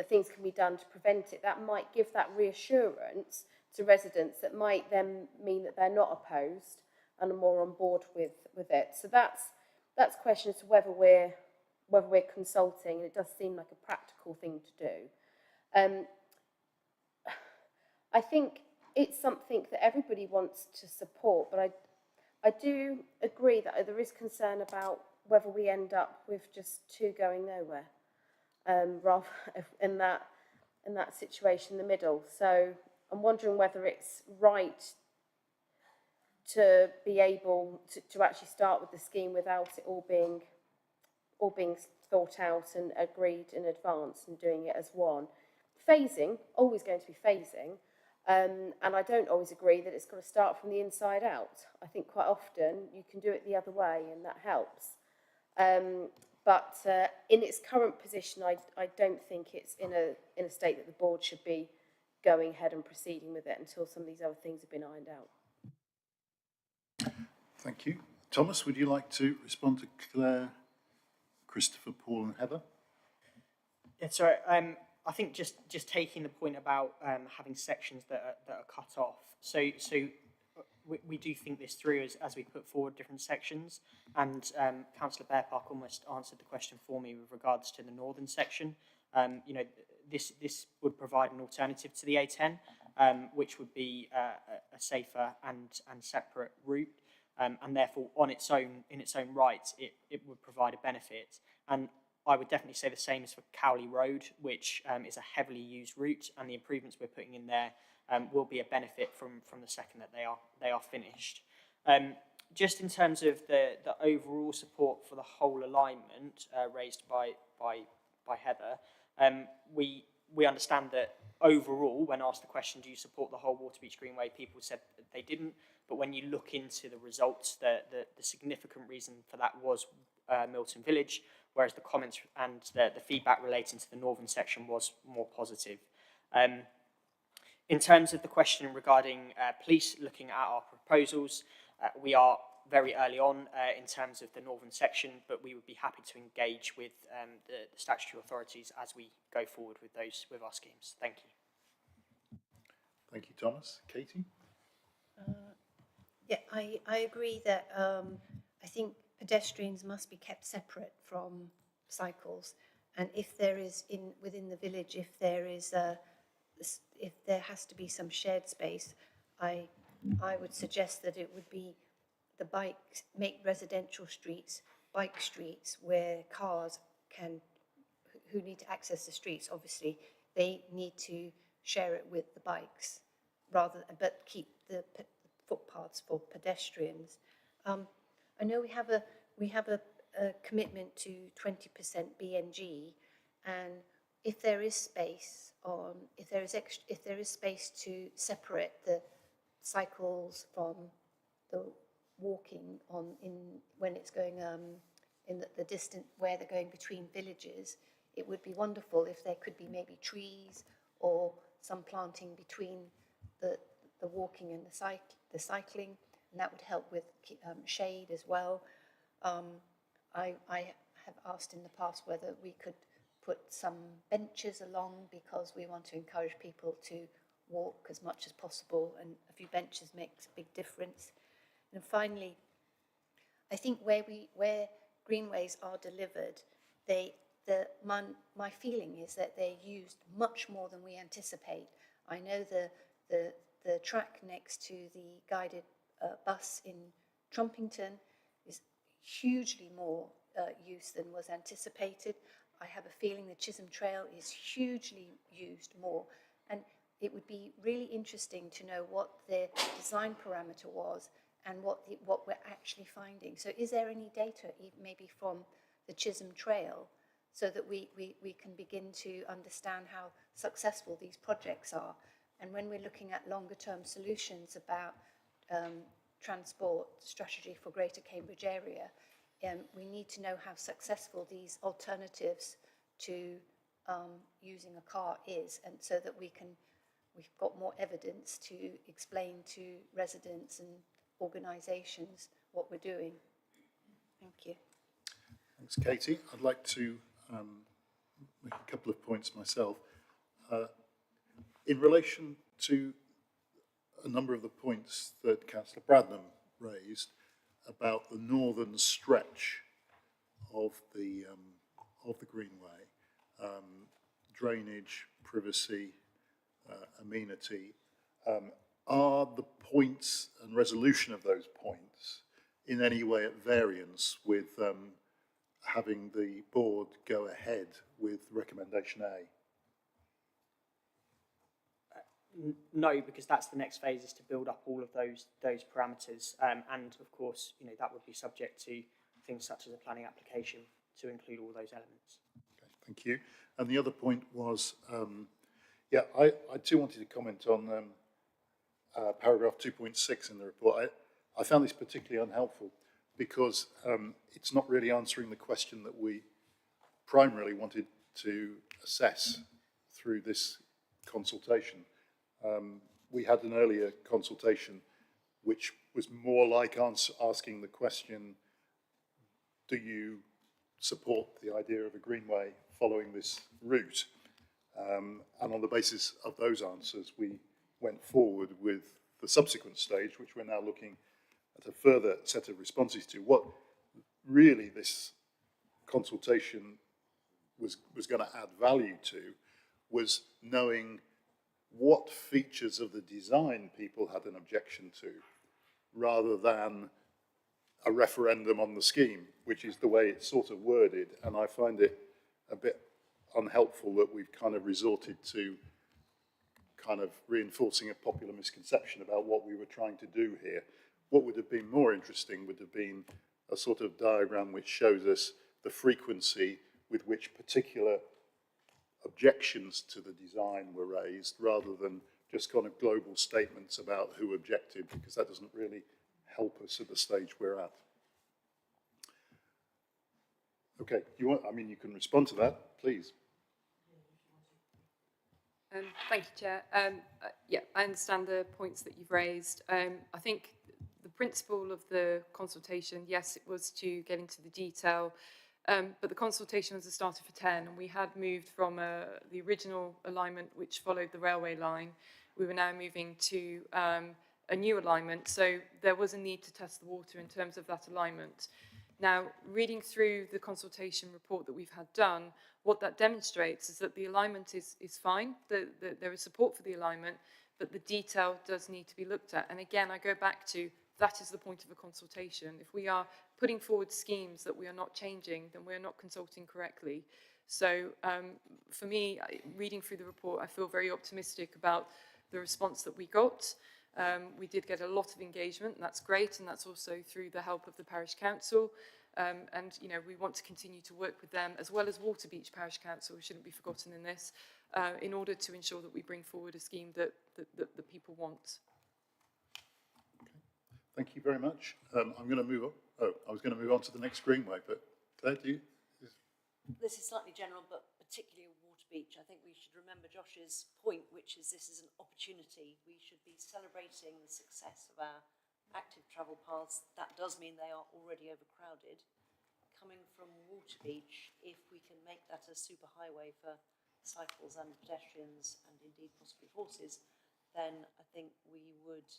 things can be done to prevent it, that might give that reassurance to residents that might then mean that they're not opposed and are more on board with it. So that's a question as to whether we're consulting, and it does seem like a practical thing to do. I think it's something that everybody wants to support, but I do agree that there is concern about whether we end up with just 2 going nowhere, rather in that situation in the middle. So I'm wondering whether it's right to be able to actually start with the scheme without it all being thought out and agreed in advance and doing it as one. Phasing, always going to be phasing, and I don't always agree that it's got to start from the inside out. I think quite often you can do it the other way, and that helps. But in its current position, I don't think it's in a state that the board should be going ahead and proceeding with it until some of these other things have been ironed out. Thank you. Thomas, would you like to respond to Claire, Christopher, Paul and Heather? Yeah, sorry. I think just taking the point about having sections that are cut off. So we do think this through as we put forward different sections. And Councillor Bear Park almost answered the question for me with regards to the northern section. You know, this would provide an alternative to the A10, which would be a safer and separate route. and therefore in its own right, it would provide a benefit. And I would definitely say the same is for Cowley Road, which is a heavily used route, and the improvements we're putting in there will be a benefit from the second that they are finished. Just in terms of the overall support for the whole alignment raised by Heather, we understand that overall, when asked the question, do you support the whole Waterbeach Greenway, people said that they didn't. But when you look into the results, the significant reason for that was Milton Village, whereas the comments and the feedback relating to the northern section was more positive. In terms of the question regarding police looking at our proposals, we are very early on in terms of the northern section, but we would be happy to engage with the statutory authorities as we go forward with our schemes. Thank you. Thank you, Thomas. Katie? Yeah, I agree that I think pedestrians must be kept separate from cycles, and if there is within the village, if there has to be some shared space, I would suggest that it would be the bikes, make residential streets bike streets where cars who need to access the streets, obviously they need to share it with the bikes but keep the footpaths for pedestrians. I know we have a commitment to 20% BNG, and if there is space if there is space to separate the cycles from the walking when it's going in the distance where they're going between villages, it would be wonderful if there could be maybe trees or some planting between the walking and the cycling, and that would help with shade as well. I have asked in the past whether we could put some benches along, because we want to encourage people to walk as much as possible, and a few benches makes a big difference. And finally, I think where greenways are delivered, my feeling is that they're used much more than we anticipate. I know the track next to the guided bus in Trumpington is hugely more use than was anticipated. I have a feeling the Chisholm Trail is hugely used more, and it would be really interesting to know what their design parameter was and what we're actually finding. So is there any data, maybe from the Chisholm Trail, so that we can begin to understand how successful these projects are? And when we're looking at longer term solutions about transport strategy for Greater Cambridge area, we need to know how successful these alternatives to using a car is, and so that we've got more evidence to explain to residents and organisations what we're doing. Thank you. Thanks, Katie. I'd like to make a couple of points myself. In relation to a number of the points that Councillor Bradnam raised about the northern stretch of the Greenway, drainage, privacy, amenity, are the points and resolution of those points in any way at variance with having the board go ahead with recommendation A? No, because that's the next phase, is to build up all of those parameters, and of course, that would be subject to things such as a planning application to include all those elements. Okay, thank you. And the other point was, I too wanted to comment on paragraph 2.6 in the report. I found this particularly unhelpful because it's not really answering the question that we primarily wanted to assess through this consultation. We had an earlier consultation which was more like asking the question, do you support the idea of a greenway following this route? And on the basis of those answers, we went forward with the subsequent stage, which we're now looking at a further set of responses to. What really this consultation was going to add value to was knowing what features of the design people had an objection to, rather than a referendum on the scheme, which is the way it's sort of worded, and I find it a bit unhelpful that we've kind of resorted to kind of reinforcing a popular misconception about what we were trying to do here. What would have been more interesting would have been a sort of diagram which shows us the frequency with which particular objections to the design were raised, rather than just kind of global statements about who objected, because that doesn't really help us at the stage we're at. Okay, you can respond to that, please. Thank you, Chair. Yeah, I understand the points that you've raised. I think the principle of the consultation, yes, it was to get into the detail, but the consultation was started for 10, and we had moved from the original alignment, which followed the railway line. We were now moving to a new alignment, so there was a need to test the water in terms of that alignment. Now, reading through the consultation report that we've had done, what that demonstrates is that the alignment is fine, there is support for the alignment, but the detail does need to be looked at. And again, I go back to, that is the point of a consultation. If we are putting forward schemes that we are not changing, then we're not consulting correctly. So for me, reading through the report, I feel very optimistic about the response that we got. We did get a lot of engagement, and that's great, and that's also through the help of the Parish Council. And, you know, we want to continue to work with them, as well as Waterbeach Parish Council, shouldn't be forgotten in this, in order to ensure that we bring forward a scheme that the people want. Okay. Thank you very much. I'm going to move on. Oh, I was going to move on to the next Greenway, but Claire, do you? This is slightly general, but particularly on Waterbeach. I think we should remember Josh's point, which is this is an opportunity. We should be celebrating the success of our active travel paths. That does mean they are already overcrowded. Coming from Waterbeach, if we can make that a super highway for cycles and pedestrians and indeed possibly horses, then I think we would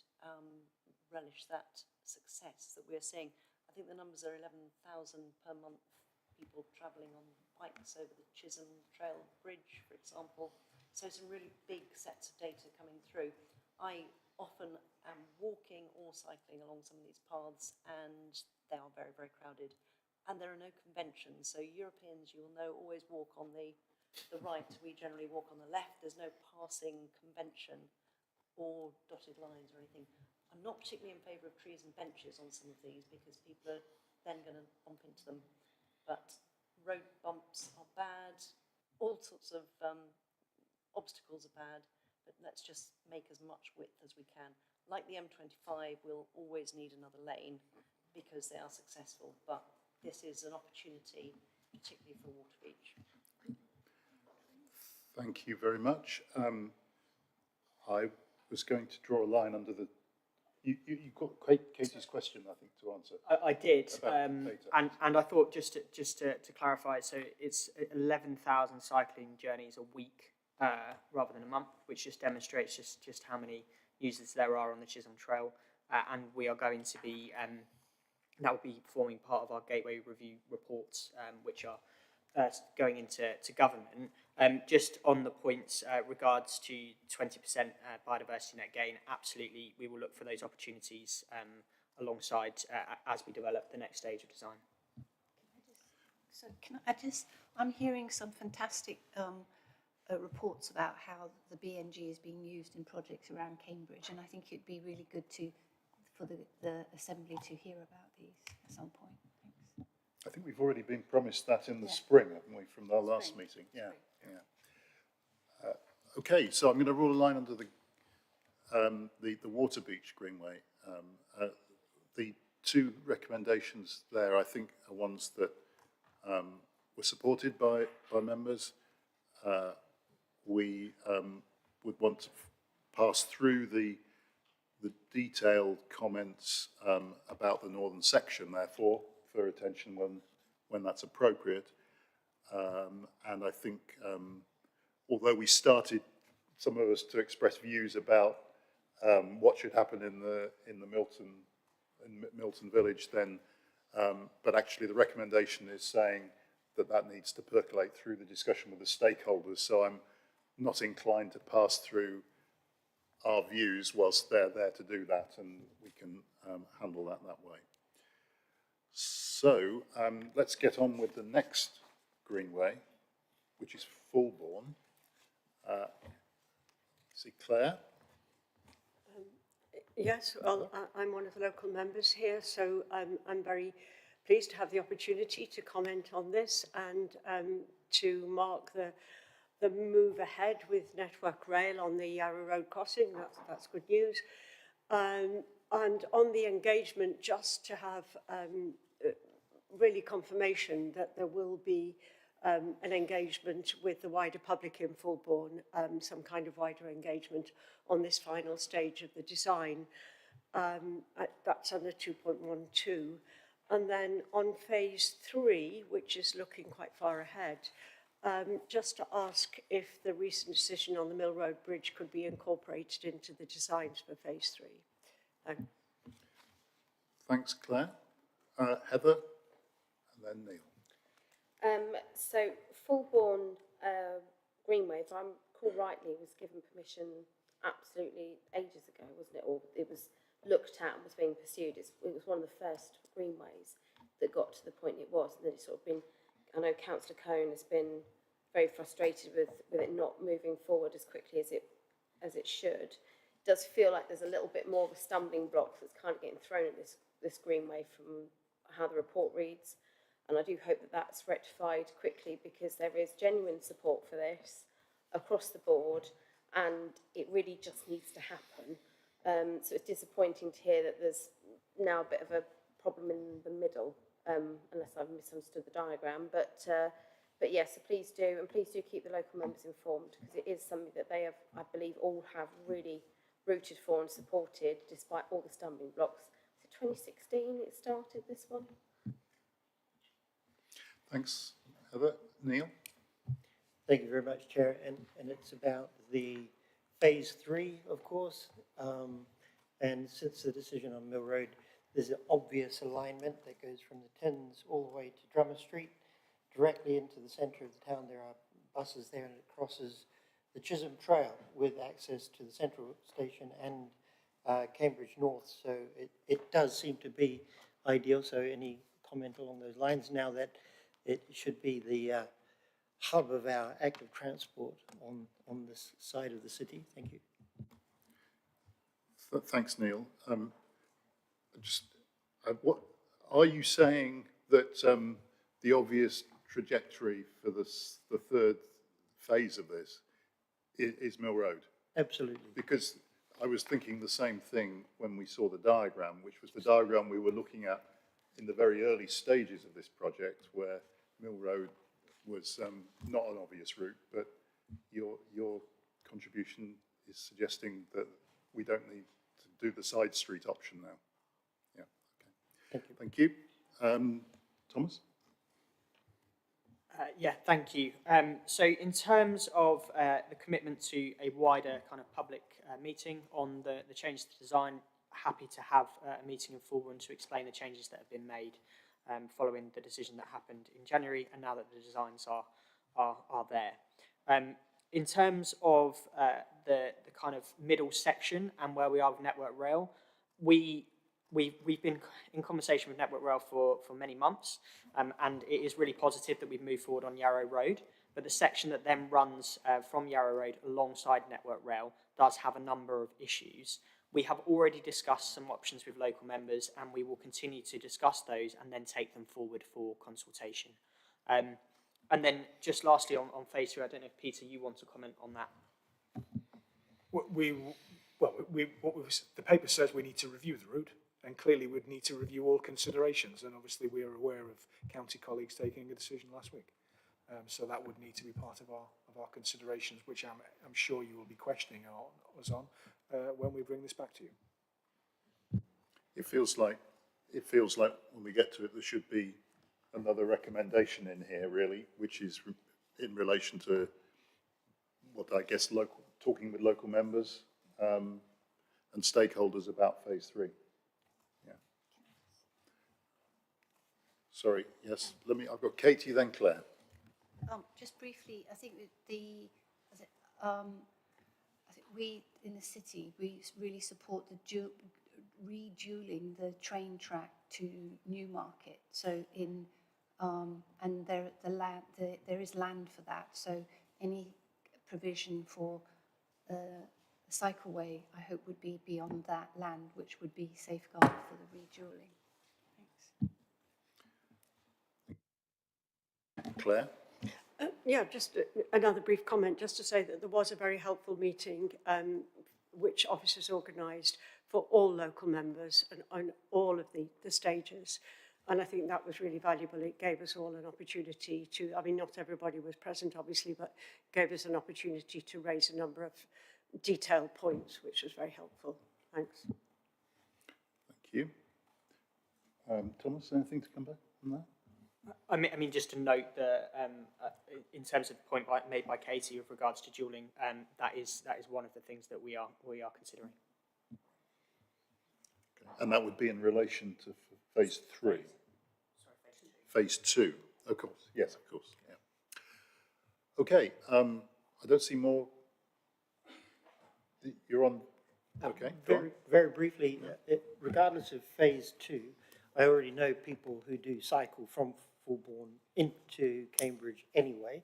relish that success that we're seeing. I think the numbers are 11,000 per month people travelling on bikes over the Chisholm Trail Bridge, for example. So some really big sets of data coming through. I often am walking or cycling along some of these paths, and they are very, very crowded. And there are no conventions. So Europeans, you will know, always walk on the right. We generally walk on the left. There's no passing convention or dotted lines or anything. I'm not particularly in favour of trees and benches on some of these, because people are then going to bump into them. But road bumps are bad. All sorts of obstacles are bad. But let's just make as much width as we can. Like the M25, we'll always need another lane because they are successful, but this is an opportunity, particularly for Waterbeach. Thank you very much. I was going to draw a line under the... You got Katie's question, I think, to answer. I did, and I thought just to clarify, so it's 11,000 cycling journeys a week rather than a month, which just demonstrates just how many users there are on the Chisholm Trail, and we are going to be that will be forming part of our Gateway Review reports, which are going into government. Just on the points regards to 20% biodiversity net gain, absolutely, we will look for those opportunities alongside as we develop the next stage of design. So I'm hearing some fantastic reports about how the BNG is being used in projects around Cambridge, and I think it'd be really good for the Assembly to hear about these at some point. Thanks. I think we've already been promised that in the spring, haven't we, from our last meeting? Yeah. Okay, so I'm going to rule a line under the Waterbeach Greenway. The two recommendations there, I think, are ones that were supported by members. We would want to pass through the detailed comments about the northern section, therefore, for attention when that's appropriate. And I think, although we started, some of us, to express views about what should happen in Milton Village, then, but actually the recommendation is saying that needs to percolate through the discussion with the stakeholders. So I'm not inclined to pass through our views whilst they're there to do that, and we can handle that way. So let's get on with the next greenway, which is Fulbourn. See Claire? Yes, well, I'm one of the local members here, so I'm very pleased to have the opportunity to comment on this and to mark the move ahead with Network Rail on the Yarrow Road crossing. That's good news. And on the engagement, just to have really confirmation that there will be an engagement with the wider public in Fulbourn, some kind of wider engagement on this final stage of the design. That's under 2.12. And then on phase 3, which is looking quite far ahead, just to ask if the recent decision on the Mill Road Bridge could be incorporated into the designs for phase 3. Thanks, Claire. Heather, and then Neil. So Fulbourn Greenway, if I recall rightly, was given permission absolutely ages ago, wasn't it? Or it was looked at and was being pursued. It was one of the first greenways that got to the point it was. And then it's sort of been, I know Councillor Cohn has been very frustrated with it not moving forward as quickly as it should. It does feel like there's a little bit more of a stumbling block that's kind of getting thrown at this greenway from how the report reads. And I do hope that that's rectified quickly, because there is genuine support for this across the board, and it really just needs to happen. So it's disappointing to hear that there's now a bit of a problem in the middle, unless I've misunderstood the diagram. But yes, so please do, and please do keep the local members informed, because it is something that they have, I believe, all have really rooted for and supported, despite all the stumbling blocks. Was it 2016 it started, this one? Thanks, Heather. Neil? Thank you very much, Chair. And it's about the phase 3, of course. And since the decision on Mill Road, there's an obvious alignment that goes from the Thames all the way to Drummer Street, directly into the centre of the town. There are buses there, and it crosses the Chisholm Trail with access to the Central Station and Cambridge North. So it does seem to be ideal. So any comment along those lines, now that it should be the hub of our active transport on this side of the city. Thank you. Thanks, Neil. What are you saying that the obvious trajectory for the third phase of this is Mill Road? Absolutely. Because I was thinking the same thing when we saw the diagram, which was the diagram we were looking at in the very early stages of this project, where Mill Road was not an obvious route, but your contribution is suggesting that we don't need to do the side street option now. Yeah, okay. Thank you. Thomas? Yeah, thank you. So in terms of the commitment to a wider kind of public meeting on the changes to design, happy to have a meeting in Fulbourn to explain the changes that have been made following the decision that happened in January, and now that the designs are there. In terms of the kind of middle section and where we are with Network Rail, we've been in conversation with Network Rail for many months, and it is really positive that we've moved forward on Yarrow Road. But the section that then runs from Yarrow Road alongside Network Rail does have a number of issues. We have already discussed some options with local members, and we will continue to discuss those and then take them forward for consultation. And then just lastly on phase 2, I don't know if Peter, you want to comment on that. The paper says we need to review the route, and clearly we'd need to review all considerations, and obviously we are aware of county colleagues taking a decision last week. So that would need to be part of our considerations, which I'm sure you will be questioning us on when we bring this back to you. It feels like when we get to it, there should be another recommendation in here, really, which is in relation to what I guess talking with local members and stakeholders about phase 3. Yeah. Sorry. Yes. I've got Katie, then Claire. Just briefly, I think that I think we in the city, we really support the redualing the train track to Newmarket. So and there is land for that. So any provision for a cycleway, I hope, would be beyond that land, which would be safeguarded for the redualing. Thanks. Claire? Yeah, just another brief comment, just to say that there was a very helpful meeting which officers organised for all local members and on all of the stages. And I think that was really valuable. It gave us all an opportunity to, I mean, not everybody was present, obviously, but gave us an opportunity to raise a number of detailed points, which was very helpful. Thanks. Thank you. Thomas, anything to come back on that? I mean, just to note that in terms of the point made by Katie with regards to dualling, that is one of the things that we are considering. Okay. And that would be in relation to phase 3? Phase 2, of course. Yes, of course. Yeah. Okay. I don't see more. You're on. Okay. Very briefly, regardless of phase 2, I already know people who do cycle from Fulbourn into Cambridge anyway,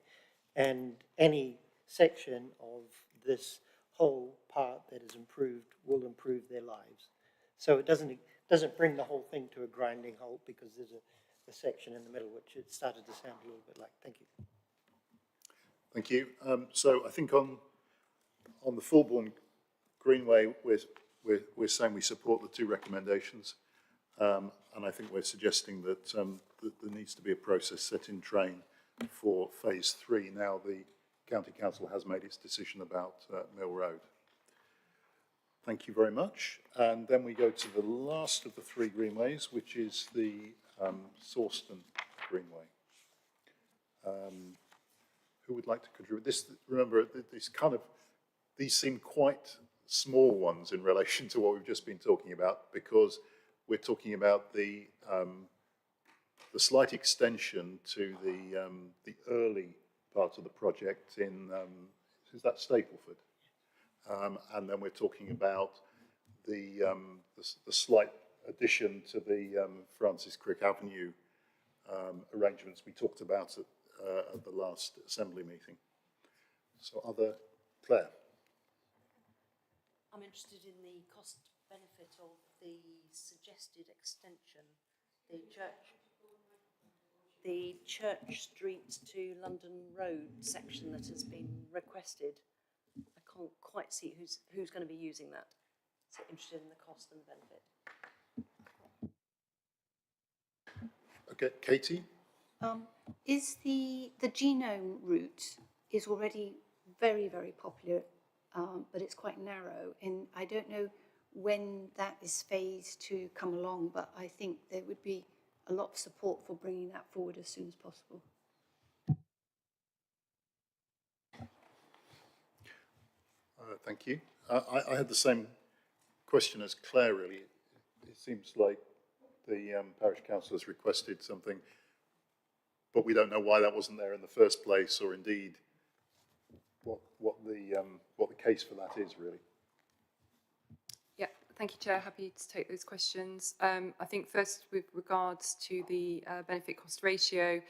and any section of this whole part that is improved will improve their lives. So it doesn't bring the whole thing to a grinding halt, because there's a section in the middle which it started to sound a little bit like. Thank you. Thank you. So I think on the Fulbourn Greenway, we're saying we support the 2 recommendations. And I think we're suggesting that, that there needs to be a process set in train for phase 3. Now the County Council has made its decision about Mill Road. Thank you very much. And then we go to the last of the 3 greenways, which is the Sawston Greenway. Who would like to contribute? This, remember, these seem quite small ones in relation to what we've just been talking about, because we're talking about the slight extension to the early part of the project in, is that Stapleford? And then we're talking about the slight addition to the Francis Crick Avenue arrangements we talked about at the last Assembly meeting. So Claire? I'm interested in the cost benefit of the suggested extension, the Church Street to London Road section that has been requested. I can't quite see who's going to be using that. So interested in the cost and the benefit. Okay, Katie? Is the genome route is already very, very popular, but it's quite narrow, and I don't know when that is phased to come along, but I think there would be a lot of support for bringing that forward as soon as possible. Thank you. I had the same question as Claire, really. It seems like the parish council has requested something, but we don't know why that wasn't there in the first place, or indeed what the case for that is, really. Yeah, thank you, Chair. Happy to take those questions. I think first, with regards to the benefit cost ratio,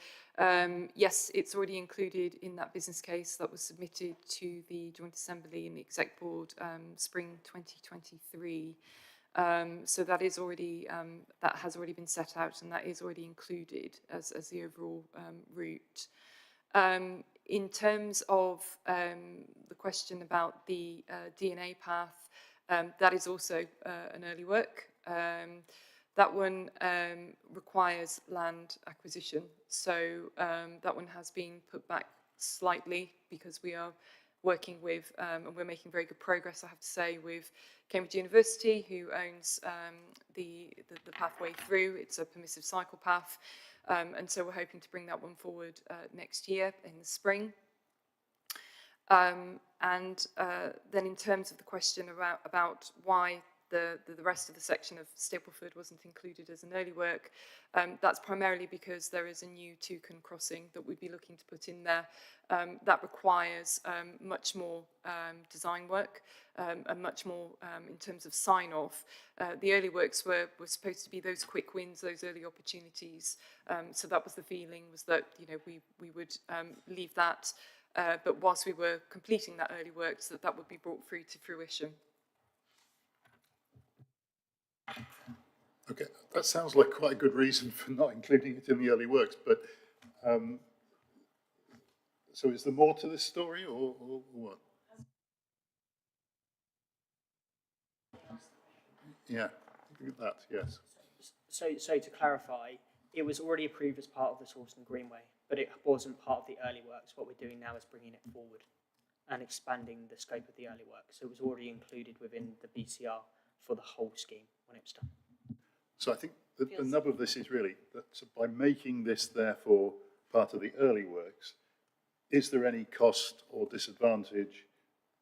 yes, it's already included in that business case that was submitted to the Joint Assembly and the Exec Board spring 2023. So that is already that has already been set out, and that is already included as the overall route. In terms of the question about the DNA path, that is also an early work. That one requires land acquisition, so that one has been put back slightly because we are working with, and we're making very good progress, I have to say, with Cambridge University, who owns the pathway through. It's a permissive cycle path, and so we're hoping to bring that one forward next year in the spring. And then in terms of the question about why the rest of the section of Stapleford wasn't included as an early work. That's primarily because there is a new toucan crossing that we'd be looking to put in there. That requires much more design work and much more in terms of sign-off. The early works were supposed to be those quick wins, those early opportunities. So that was the feeling, was that, you know, we would leave that, but whilst we were completing that early works, that would be brought through to fruition. Okay, that sounds like quite a good reason for not including it in the early works, but so is there more to this story or what? Yeah, that, yes. So to clarify, it was already approved as part of the Sawston Greenway, but it wasn't part of the early works. What we're doing now is bringing it forward and expanding the scope of the early works. So it was already included within the BCR for the whole scheme when it was done. So I think the nub of this is really that by making this therefore part of the early works, is there any cost or disadvantage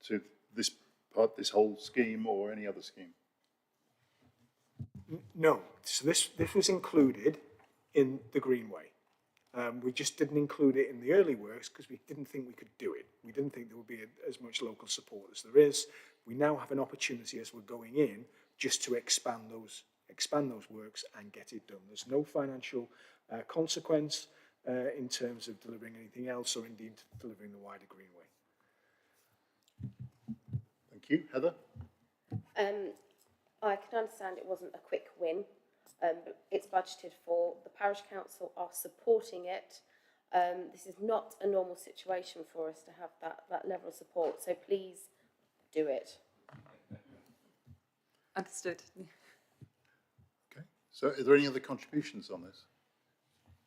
to this part, this whole scheme or any other scheme? No, so this was included in the Greenway. We just didn't include it in the early works because we didn't think we could do it. We didn't think there would be as much local support as there is. We now have an opportunity as we're going in just to expand those works and get it done. There's no financial consequence in terms of delivering anything else or indeed delivering the wider Greenway. Thank you. Heather? I can understand it wasn't a quick win, but it's budgeted for. The parish council are supporting it. This is not a normal situation for us to have that level of support, so please do it. Understood. Okay, so are there any other contributions on this?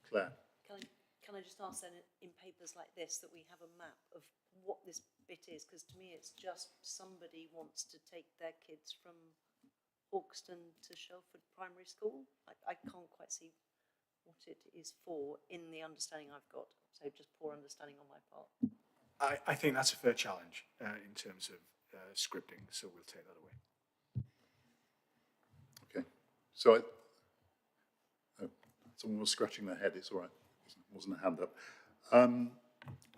Claire? Can I just ask then, in papers like this, that we have a map of what this bit is? Because to me, it's just somebody wants to take their kids from Hawkston to Shelford Primary School. I can't quite see what it is for in the understanding I've got. So just poor understanding on my part. I think that's a fair challenge in terms of scripting, so we'll take that away. Okay, so someone was scratching their head, it's all right. It wasn't a hand up.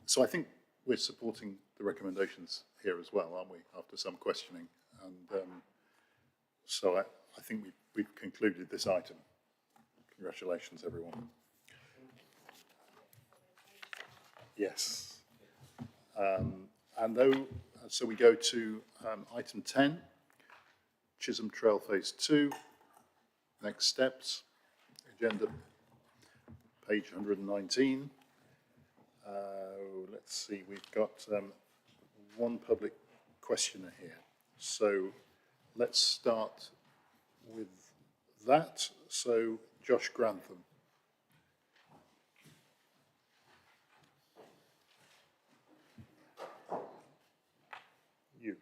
So I think we're supporting the recommendations here as well, aren't we, after some questioning? And so I think we've concluded this item. Congratulations, everyone. Yes. So we go to item 10, Chisholm Trail Phase 2, next steps, agenda, page 119. Let's see, we've got one public questioner here. So let's start with that. So Josh Grantham. You.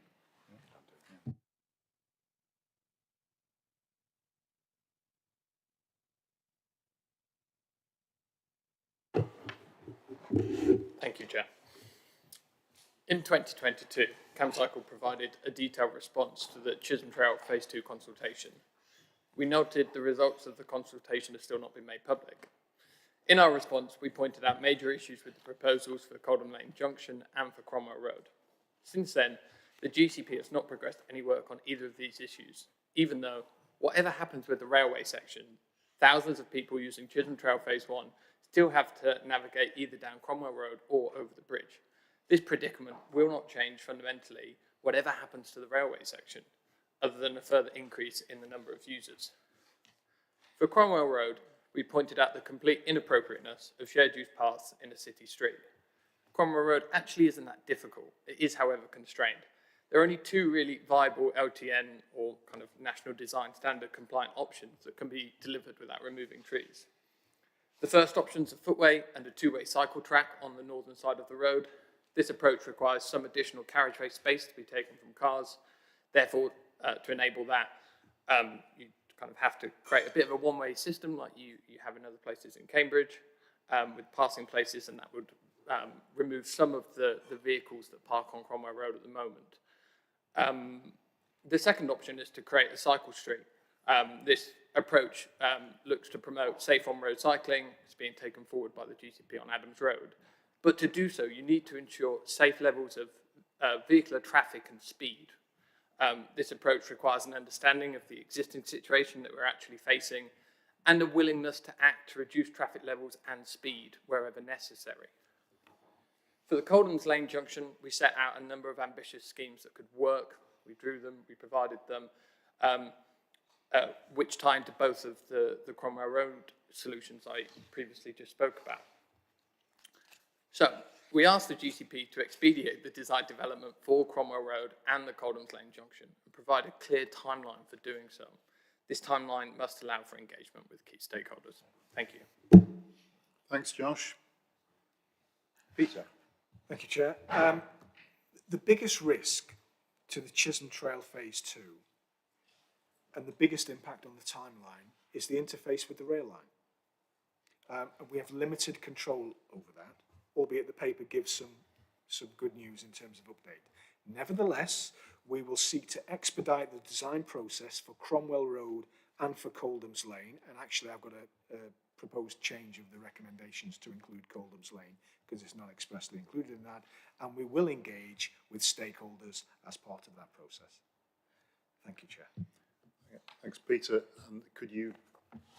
Thank you, Chair. In 2022, CAMCycle provided a detailed response to the Chisholm Trail Phase 2 consultation. We noted the results of the consultation have still not been made public. In our response, we pointed out major issues with the proposals for Coldham Lane Junction and for Cromwell Road. Since then, the GCP has not progressed any work on either of these issues, even though, whatever happens with the railway section, thousands of people using Chisholm Trail Phase 1 still have to navigate either down Cromwell Road or over the bridge. This predicament will not change fundamentally whatever happens to the railway section, other than a further increase in the number of users. For Cromwell Road, we pointed out the complete inappropriateness of shared use paths in a city street. Cromwell Road actually isn't that difficult. It is, however, constrained. There are only two really viable LTN or kind of National Design Standard compliant options that can be delivered without removing trees. The first option is a footway and a two-way cycle track on the northern side of the road. This approach requires some additional carriageway space to be taken from cars. Therefore, to enable that, you kind of have to create a bit of a one-way system like you have in other places in Cambridge with passing places, and that would remove some of the vehicles that park on Cromwell Road at the moment. The second option is to create a cycle stream. This approach looks to promote safe on-road cycling. It's being taken forward by the GCP on Adams Road. But to do so, you need to ensure safe levels of vehicular traffic and speed. This approach requires an understanding of the existing situation that we're actually facing and a willingness to act to reduce traffic levels and speed wherever necessary. For the Coldham's Lane junction, we set out a number of ambitious schemes that could work. We drew them, we provided them, which tie into both of the Cromwell Road solutions I previously just spoke about. So, we asked the GCP to expedite the design development for Cromwell Road and the Coldham's Lane junction and provide a clear timeline for doing so. This timeline must allow for engagement with key stakeholders. Thank you. Thanks, Josh. Peter. Thank you, Chair. The biggest risk to the Chisholm Trail Phase 2 and the biggest impact on the timeline is the interface with the rail line. And we have limited control over that, albeit the paper gives some good news in terms of update. Nevertheless, we will seek to expedite the design process for Cromwell Road and for Coldham's Lane. And actually, I've got a proposed change of the recommendations to include Coldham's Lane because it's not expressly included in that. And we will engage with stakeholders as part of that process. Thank you, Chair. Thanks, Peter. And could you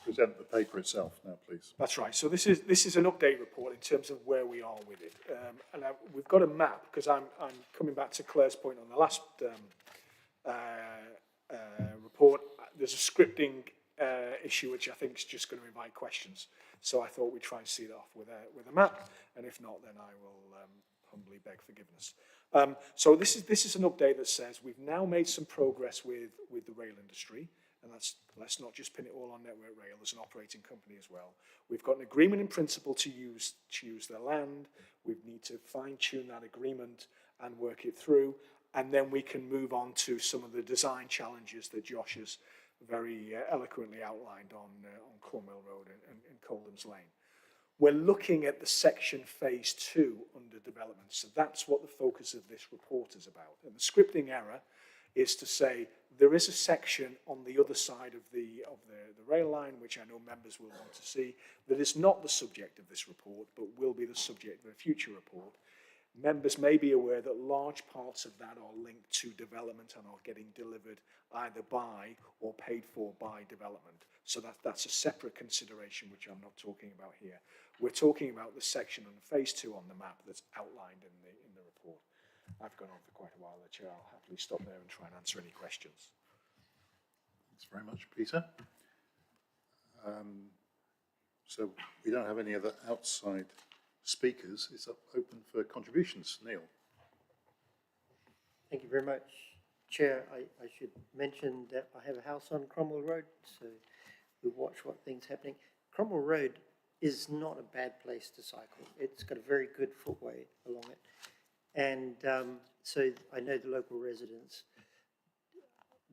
present the paper itself now, please? That's right. So this is an update report in terms of where we are with it. We've got a map because I'm coming back to Claire's point on the last report. There's a scripting issue which I think is just going to invite questions. So I thought we'd try and see it off with a map, and if not, then I will humbly beg forgiveness. So this is an update that says we've now made some progress with the rail industry. And let's not just pin it all on Network Rail, there's an operating company as well. We've got an agreement in principle to use their land. We need to fine-tune that agreement and work it through. And then we can move on to some of the design challenges that Josh has very eloquently outlined on Cromwell Road and Coldham's Lane. We're looking at the section Phase 2 under development. So that's what the focus of this report is about. And the scripting error is to say there is a section on the other side of the rail line, which I know members will want to see, that is not the subject of this report, but will be the subject of a future report. Members may be aware that large parts of that are linked to development and are getting delivered either by or paid for by development. So that's a separate consideration, which I'm not talking about here. We're talking about the section on Phase 2 on the map that's outlined in the report. I've gone on for quite a while there, Chair. I'll happily stop there and try and answer any questions. Thanks very much, Peter. So we don't have any other outside speakers. It's open for contributions. Neil. Thank you very much, Chair. I should mention that I have a house on Cromwell Road, so we watch what things happening. Cromwell Road is not a bad place to cycle. It's got a very good footway along it. And so I know the local residents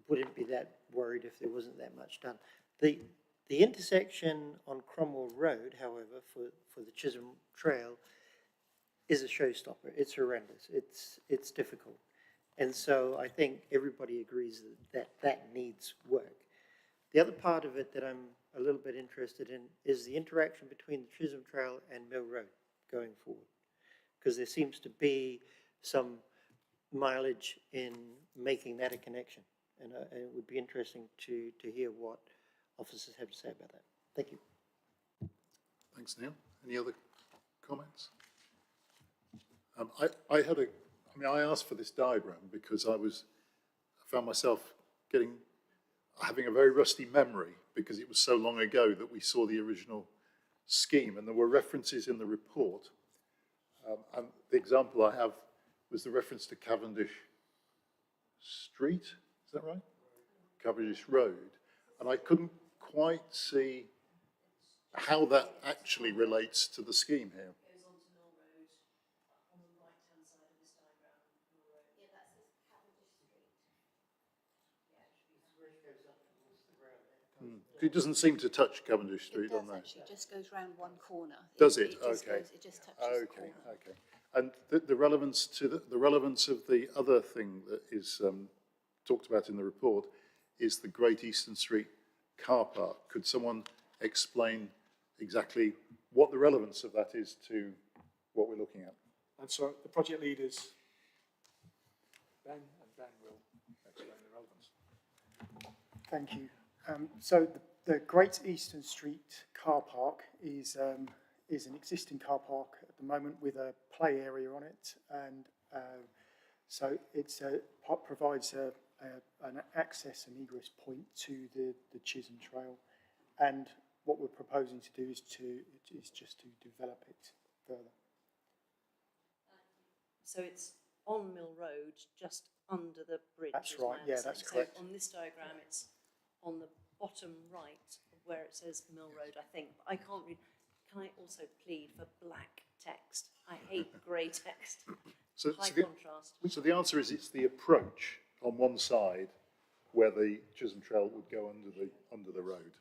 wouldn't be that worried if there wasn't that much done. The intersection on Cromwell Road, however, for the Chisholm Trail is a showstopper. It's horrendous. It's difficult. And so I think everybody agrees that needs work. The other part of it that I'm a little bit interested in is the interaction between the Chisholm Trail and Mill Road going forward. Because there seems to be some mileage in making that a connection. And it would be interesting to hear what officers have to say about that. Thank you. Thanks, Neil. Any other comments? I asked for this diagram because I found myself having a very rusty memory because it was so long ago that we saw the original scheme, and there were references in the report. And the example I have was the reference to Cavendish Street, is that right? Cavendish Road. And I couldn't quite see how that actually relates to the scheme here. It doesn't seem to touch Cavendish Street on that. It just goes round one corner. Does it? Okay. It just touches the corner. Okay. And the relevance to the relevance of the other thing that is talked about in the report is the Great Eastern Street car park. Could someone explain exactly what the relevance of that is to what we're looking at? And so the project leaders, Ben will explain the relevance. Thank you. So the Great Eastern Street car park is an existing car park at the moment with a play area on it, and so it's provides an access and egress point to the Chisholm Trail, and what we're proposing to do is just to develop it further. So it's on Mill Road, just under the bridge. That's is my right, yeah, that's understanding. correct. So on this diagram, it's on the bottom right of where it says Mill Road, I think. But I can't read. Can I also plead for black text? I hate grey text. High contrast. So the answer is it's the approach on one side where the Chisholm Trail would go under the road.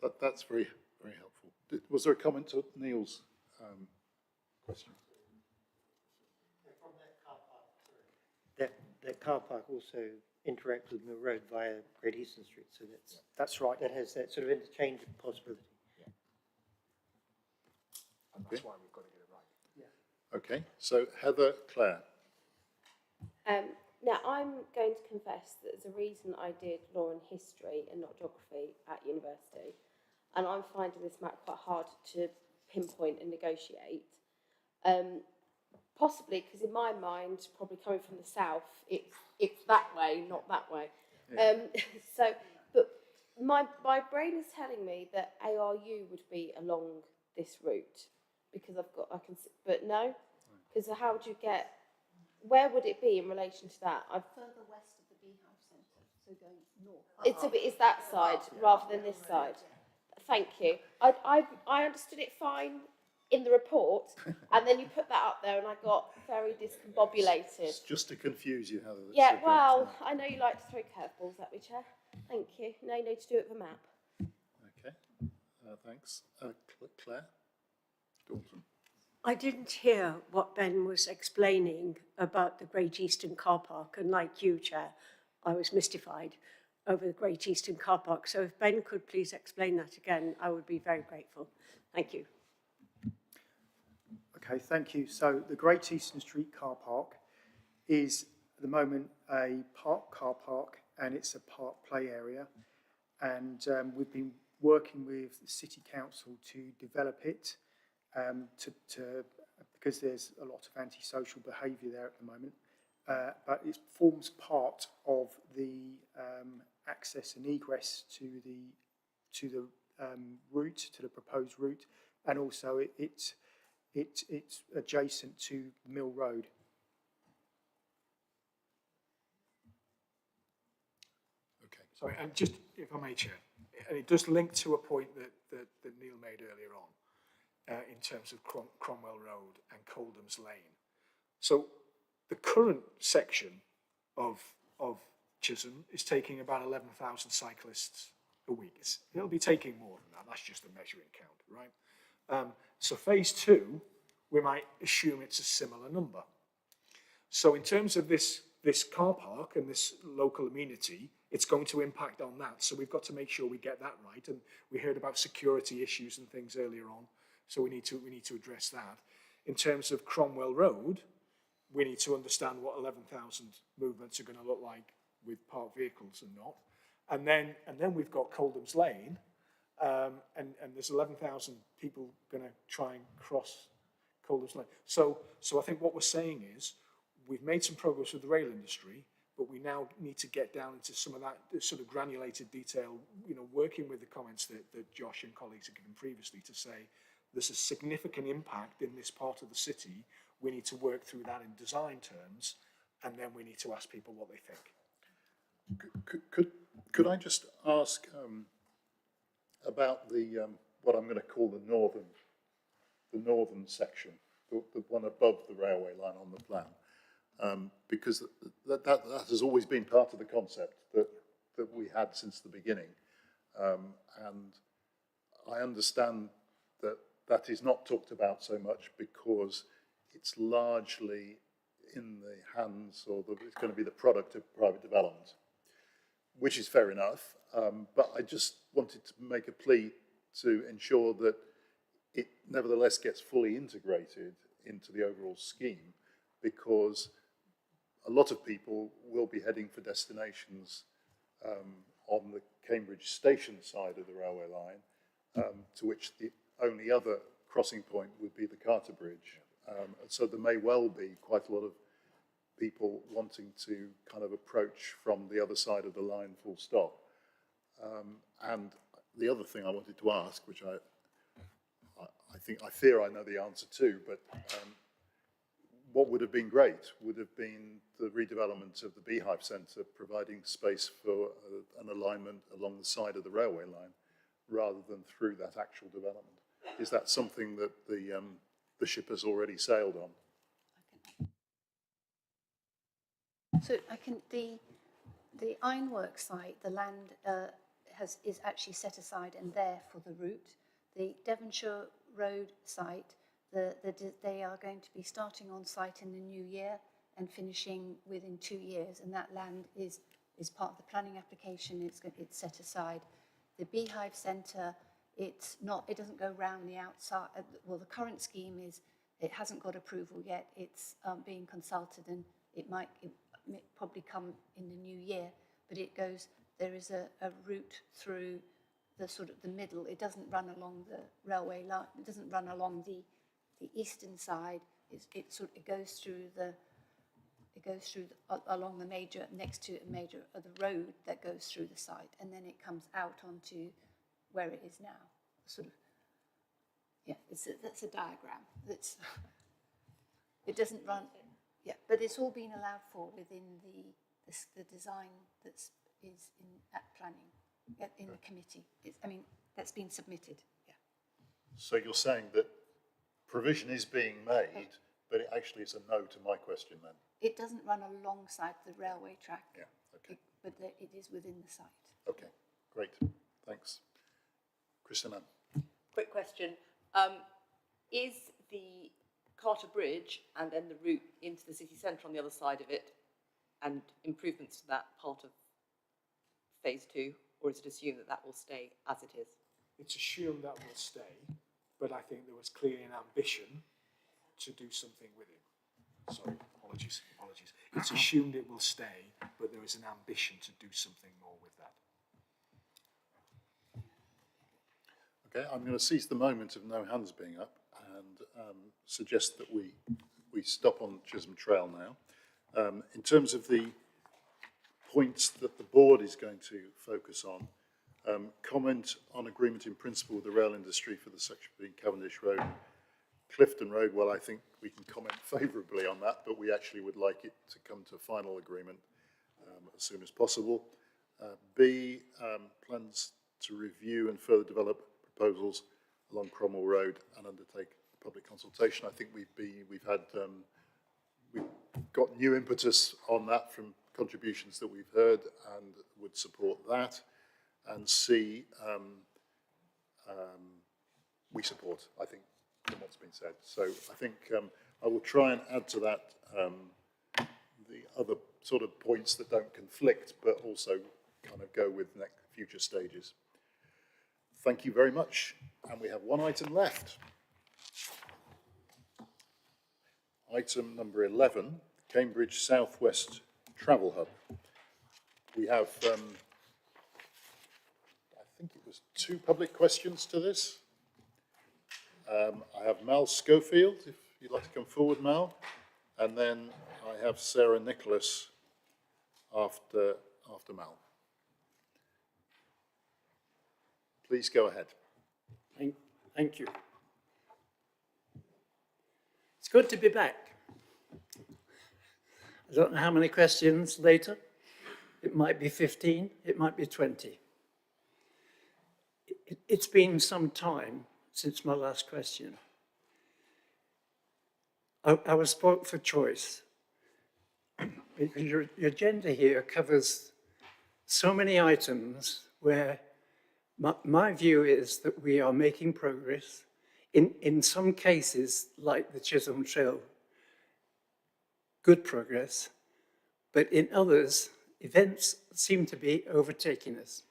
Okay. That's very, very helpful. Was there a comment to Neil's question? That car park also interacts with Mill Road via Great Eastern Street, so that's right. That has that sort of interchange possibility. And that's why we've got to get it right. Yeah. Okay, so Heather, Claire. Now, I'm going to confess that there's a reason I did law and history and not geography at university, and I'm finding this map quite hard to pinpoint and negotiate. Possibly because in my mind, probably coming from the south, it's that way, not that way. Yeah. But my brain is telling me that ARU would be along this route because but no, because how would you get? Where would it be in relation to that? Further west of the Beehive Centre, so going north. It's that side rather than this side. Thank you. I understood it fine in the report, and then you put that up there, and I got very discombobulated. Just to confuse you, Heather. Yeah, well, I know you like to throw curveballs at me, Chair. Thank you. Now you need to do it with a map. Okay, thanks. Claire? Dalton? I didn't hear what Ben was explaining about the Great Eastern Car Park, and like you, Chair, I was mystified over the Great Eastern Car Park. So if Ben could please explain that again, I would be very grateful. Thank you. Okay, thank you. So the Great Eastern Street car park is at the moment a park car park, and it's a park play area. And we've been working with the City Council to develop it because there's a lot of antisocial behaviour there at the moment. But it forms part of the access and egress to the route, to the proposed route, and also it's adjacent to Mill Road. Okay. Sorry, and just, if I may, Chair, and it does link to a point that Neil made earlier on in terms of Cromwell Road and Coldham's Lane. So the current section of Chisholm is taking about 11,000 cyclists a week. It'll be taking more than that. That's just a measuring count, right? So phase 2, we might assume it's a similar number. So in terms of this car park and this local amenity, it's going to impact on that. So we've got to make sure we get that right. And we heard about security issues and things earlier on. So we need to address that. In terms of Cromwell Road, we need to understand what 11,000 movements are going to look like with parked vehicles and not. And then we've got Coldham's Lane, and there's 11,000 people going to try and cross Coldham's Lane. So I think what we're saying is we've made some progress with the rail industry, but we now need to get down into some of that sort of granulated detail, working with the comments that Josh and colleagues have given previously to say there's a significant impact in this part of the city. We need to work through that in design terms, and then we need to ask people what they think. Could I just ask about the what I'm going to call the northern section, the one above the railway line on the plan, because that has always been part of the concept that we had since the beginning, and I understand that is not talked about so much because it's largely in the hands, or it's going to be the product of private development, which is fair enough. But I just wanted to make a plea to ensure that it nevertheless gets fully integrated into the overall scheme, because a lot of people will be heading for destinations on the Cambridge station side of the railway line, to which the only other crossing point would be the Carter Bridge. So there may well be quite a lot of people wanting to kind of approach from the other side of the line, full stop. And the other thing I wanted to ask, which I fear I know the answer to, but what would have been great would have been the redevelopment of the Beehive Centre, providing space for an alignment along the side of the railway line, rather than through that actual development. Is that something that the ship has already sailed on? So the Ironwork site, the land is actually set aside and there for the route. The Devonshire Road site, they are going to be starting on site in the new year and finishing within 2 years, and that land is part of the planning application. It's set aside. The Beehive Centre, it doesn't go round the outside. Well, the current scheme it hasn't got approval yet. It's being consulted, and it might probably come in the new year. But there is a route through the sort of the middle. It doesn't run along the railway line. It doesn't run along the eastern side. It goes through along the major, next to a major of the road that goes through the site, and then it comes out onto where it is now. Sort of, yeah. That's a diagram. It doesn't run. Yeah, but it's all been allowed for within the design is at planning in the committee. That's been submitted. Yeah. So you're saying that provision is being made, but it actually is a no to my question then? It doesn't run alongside the railway track. Yeah, okay. But it is within the site. Okay, great, thanks. Christina? Quick question. Is the Carter Bridge and then the route into the city centre on the other side of it and improvements to that part of phase 2, or is it assumed that that will stay as it is? It's assumed that will stay, but I think there was clearly an ambition to do something with it. Sorry, apologies. It's assumed it will stay, but there is an ambition to do something more with that. Okay, I'm going to seize the moment of no hands being up and suggest that we stop on Chisholm Trail now. In terms of the points that the board is going to focus on, comment on agreement in principle with the rail industry for the section between Cavendish Road and Clifton Road. Well, I think we can comment favourably on that, but we actually would like it to come to final agreement as soon as possible. B, plans to review and further develop proposals along Cromwell Road and undertake public consultation. I think we've got new impetus on that from contributions that we've heard and would support that. And C, we support, I think, from what's been said. So I think I will try and add to that the other sort of points that don't conflict, but also kind of go with future stages. Thank you very much. And we have one item left. Item number 11, Cambridge Southwest Travel Hub. We have, I think it was 2 public questions to this. I have Mal Schofield, if you'd like to come forward, Mal. And then I have Sarah Nicholas after Mal. Please go ahead. Thank you. It's good to be back. I don't know how many questions later. It might be 15, it might be 20. It's been some time since my last question. I was spoke for choice. Your agenda here covers so many items where my view is that we are making progress. In some cases, like the Chisholm Trail, good progress, but in others, events seem to be overtaking us.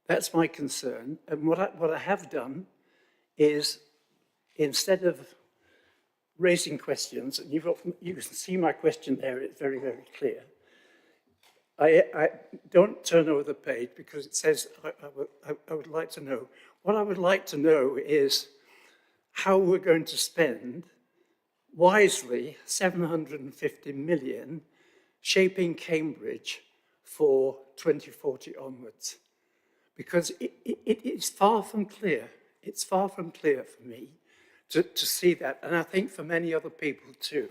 That's my concern. And what I have done is, instead of raising questions, and you can see my question there, it's very, very clear. I don't turn over the page because it says I would like to know. What I would like to know is how we're going to spend wisely 750 million shaping Cambridge for 2040 onwards. Because it is far from clear, it's far from clear for me to see that, and I think for many other people too.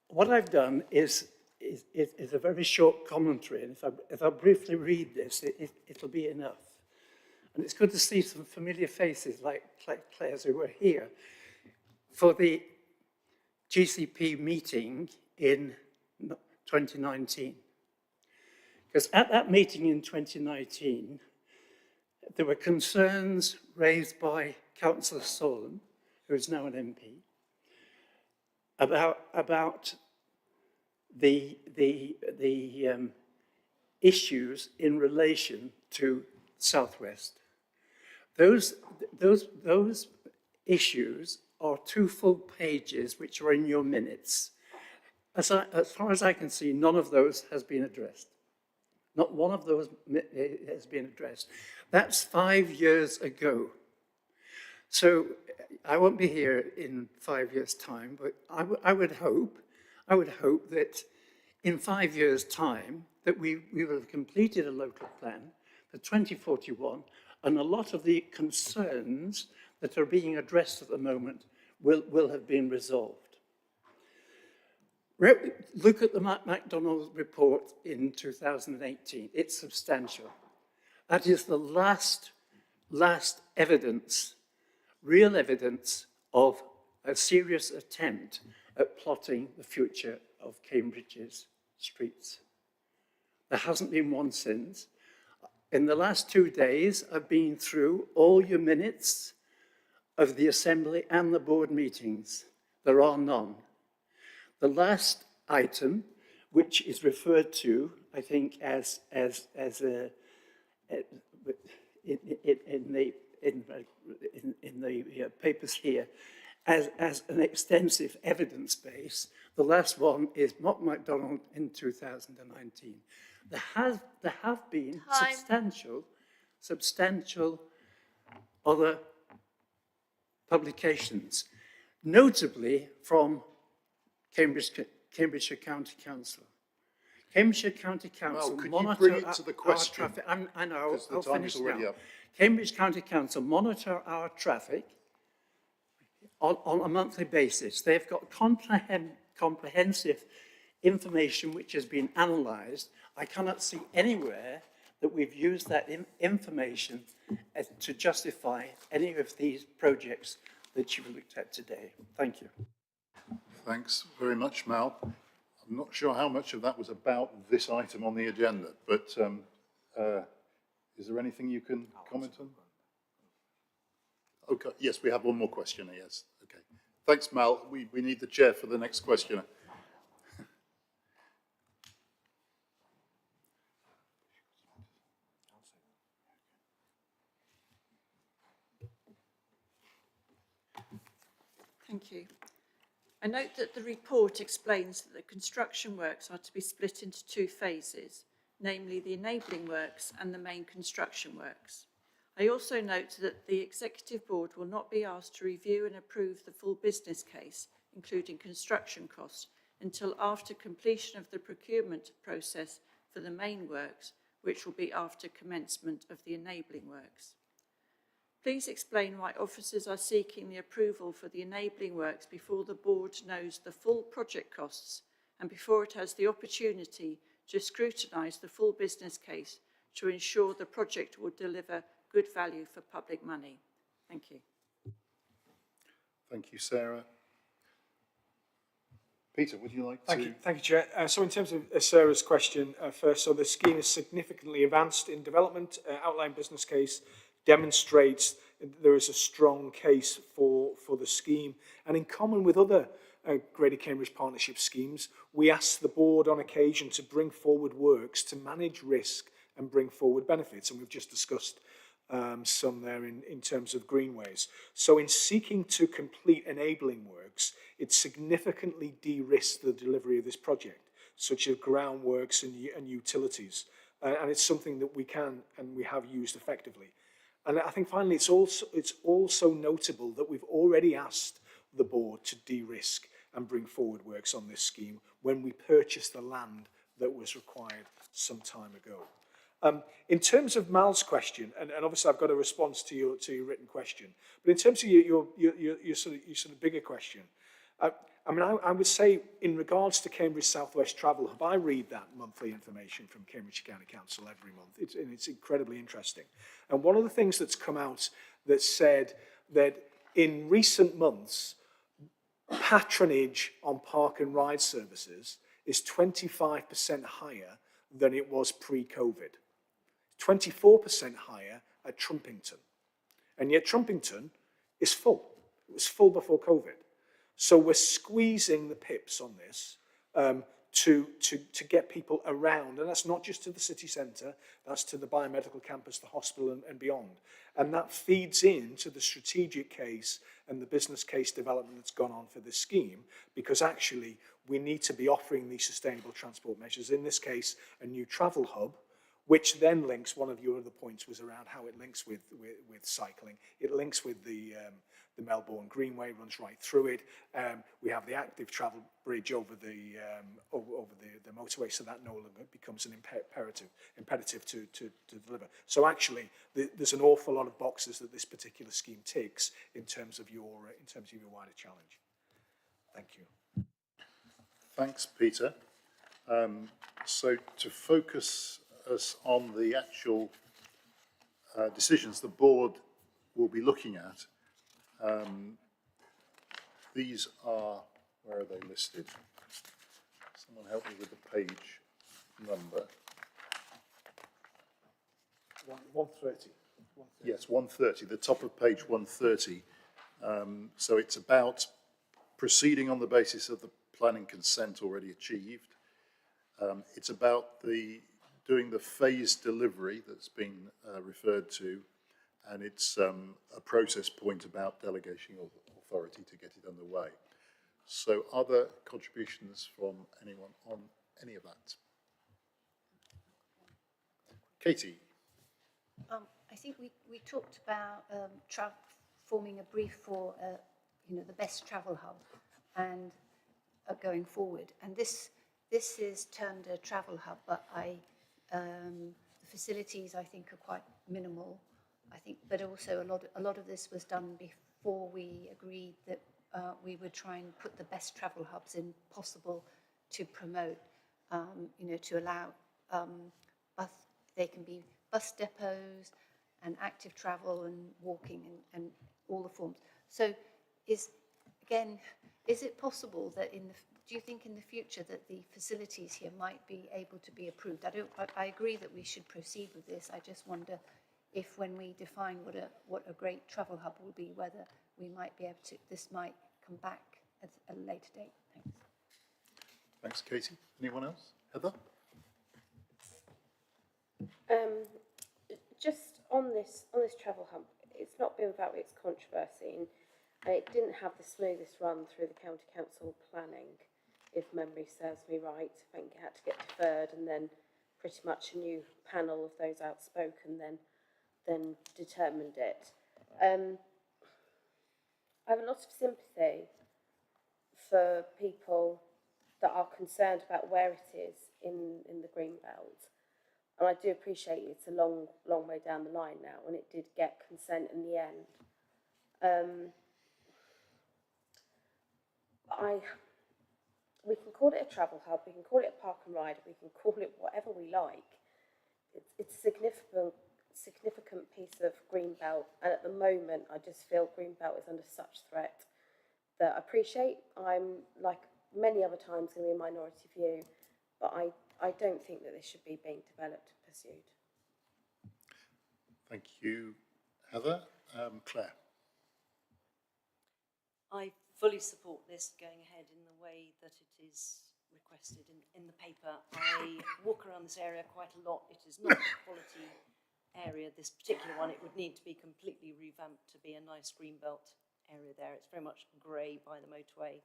What I've done is a very short commentary, and if I briefly read this, it'll be enough. And it's good to see some familiar faces like Claire's who were here for the GCP meeting in 2019. Because at that meeting in 2019, there were concerns raised by Councillor Solon, who is now an MP, about the issues in relation to Southwest. Those issues are 2 full pages which are in your minutes. As far as I can see, none of those has been addressed. Not one of those has been addressed. That's 5 years ago. So I won't be here in 5 years' time, but I would hope that in 5 years' time that we will have completed a local plan for 2041, and a lot of the concerns that are being addressed at the moment will have been resolved. Look at the MacDonald report in 2018. It's substantial. That is the last evidence, real evidence of a serious attempt at plotting the future of Cambridge's streets. There hasn't been one since. In the last 2 days, I've been through all your minutes of the Assembly and the board meetings. There are none. The last item, which is referred to, I think, in the papers here, as an extensive evidence base. The last one is Mott MacDonald in 2019. There have been substantial other publications, notably from Cambridgeshire County Council. Cambridgeshire County Council monitor our traffic. I know, I'll finish now. Cambridge County Council monitor our traffic on a monthly basis. They've got comprehensive information which has been analysed. I cannot see anywhere that we've used that information to justify any of these projects that you've looked at today. Thank you. Thanks very much, Mal. I'm not sure how much of that was about this item on the agenda, but is there anything you can comment on? Okay, yes, we have one more questioner, yes. Okay. Thanks, Mal. We need the chair for the next questioner. Thank you. I note that the report explains that the construction works are to be split into 2 phases, namely the enabling works and the main construction works. I also note that the Executive Board will not be asked to review and approve the full business case, including construction costs, until after completion of the procurement process for the main works, which will be after commencement of the enabling works. Please explain why officers are seeking the approval for the enabling works before the board knows the full project costs and before it has the opportunity to scrutinise the full business case to ensure the project will deliver good value for public money. Thank you. Thank you, Sarah. Peter, would you like to? Thank you, Chair. So in terms of Sarah's question first, so the scheme is significantly advanced in development. Outline business case demonstrates there is a strong case for the scheme. And in common with other Greater Cambridge Partnership schemes, we ask the board on occasion to bring forward works to manage risk and bring forward benefits. And we've just discussed some there in terms of greenways. So in seeking to complete enabling works, it significantly de-risks the delivery of this project, such as groundworks and utilities. And it's something that we can and we have used effectively. And I think finally it's also notable that we've already asked the board to de-risk and bring forward works on this scheme when we purchased the land that was required some time ago. In terms of Mal's question, and obviously I've got a response to your written question, but in terms of your sort of bigger question, I mean, I would say in regards to Cambridge South West Travel Hub, I read that monthly information from Cambridge County Council every month. It's incredibly interesting. And one of the things that's come out that said that in recent months, patronage on park and ride services is 25% higher than it was pre-COVID. 24% higher at Trumpington. And yet Trumpington is full. It was full before COVID. So we're squeezing the pips on this to get people around. And that's not just to the city centre, that's to the biomedical campus, the hospital and beyond. And that feeds into the strategic case and the business case development that's gone on for this scheme, because actually we need to be offering these sustainable transport measures, in this case, a new travel hub, which then links, one of your other points was around how it links with cycling. It links with the Melbourne Greenway, runs right through it. We have the active travel bridge over the motorway, so that no longer becomes an imperative to deliver. So actually, there's an awful lot of boxes that this particular scheme ticks in terms of your wider challenge. Thank you. Thanks, Peter. So to focus us on the actual decisions the board will be looking at, these are, where are they listed? Someone help me with the page number. 130. Yes, 130, the top of page 130. So it's about proceeding on the basis of the planning consent already achieved. It's about doing the phased delivery that's been referred to, and it's a process point about delegation of authority to get it underway. So are there contributions from anyone on any of that? Katie? I think we talked about forming a brief for the best travel hub and going forward. And this is termed a travel hub, but the facilities I think are quite minimal. I think, but also a lot of this was done before we agreed that we would try and put the best travel hubs in possible to promote, to allow they can be bus depots and active travel and walking and all the forms. So is it possible that do you think in the future that the facilities here might be able to be approved? I agree that we should proceed with this. I just wonder if when we define what a great travel hub will be, whether we might be able to, this might come back at a later date. Thanks. Thanks, Katie. Anyone else? Heather? Just on this travel hub, it's not been without its controversy, and it didn't have the smoothest run through the county council planning, if memory serves me right. I think it had to get deferred, and then pretty much a new panel of those outspoken then determined it. I have a lot of sympathy for people that are concerned about where it is in the green belt. And I do appreciate it's a long way down the line now, and it did get consent in the end. We can call it a travel hub, we can call it a park and ride, we can call it whatever we like. It's a significant piece of green belt, and at the moment I just feel green belt is under such threat that I appreciate I'm, like many other times, going to be a minority view, but I don't think that this should be being developed and pursued. Thank you, Heather. Claire? I fully support this going ahead in the way that it is requested in the paper. I walk around this area quite a lot. It is not a quality area, this particular one. It would need to be completely revamped to be a nice greenbelt area there. It's very much grey by the motorway.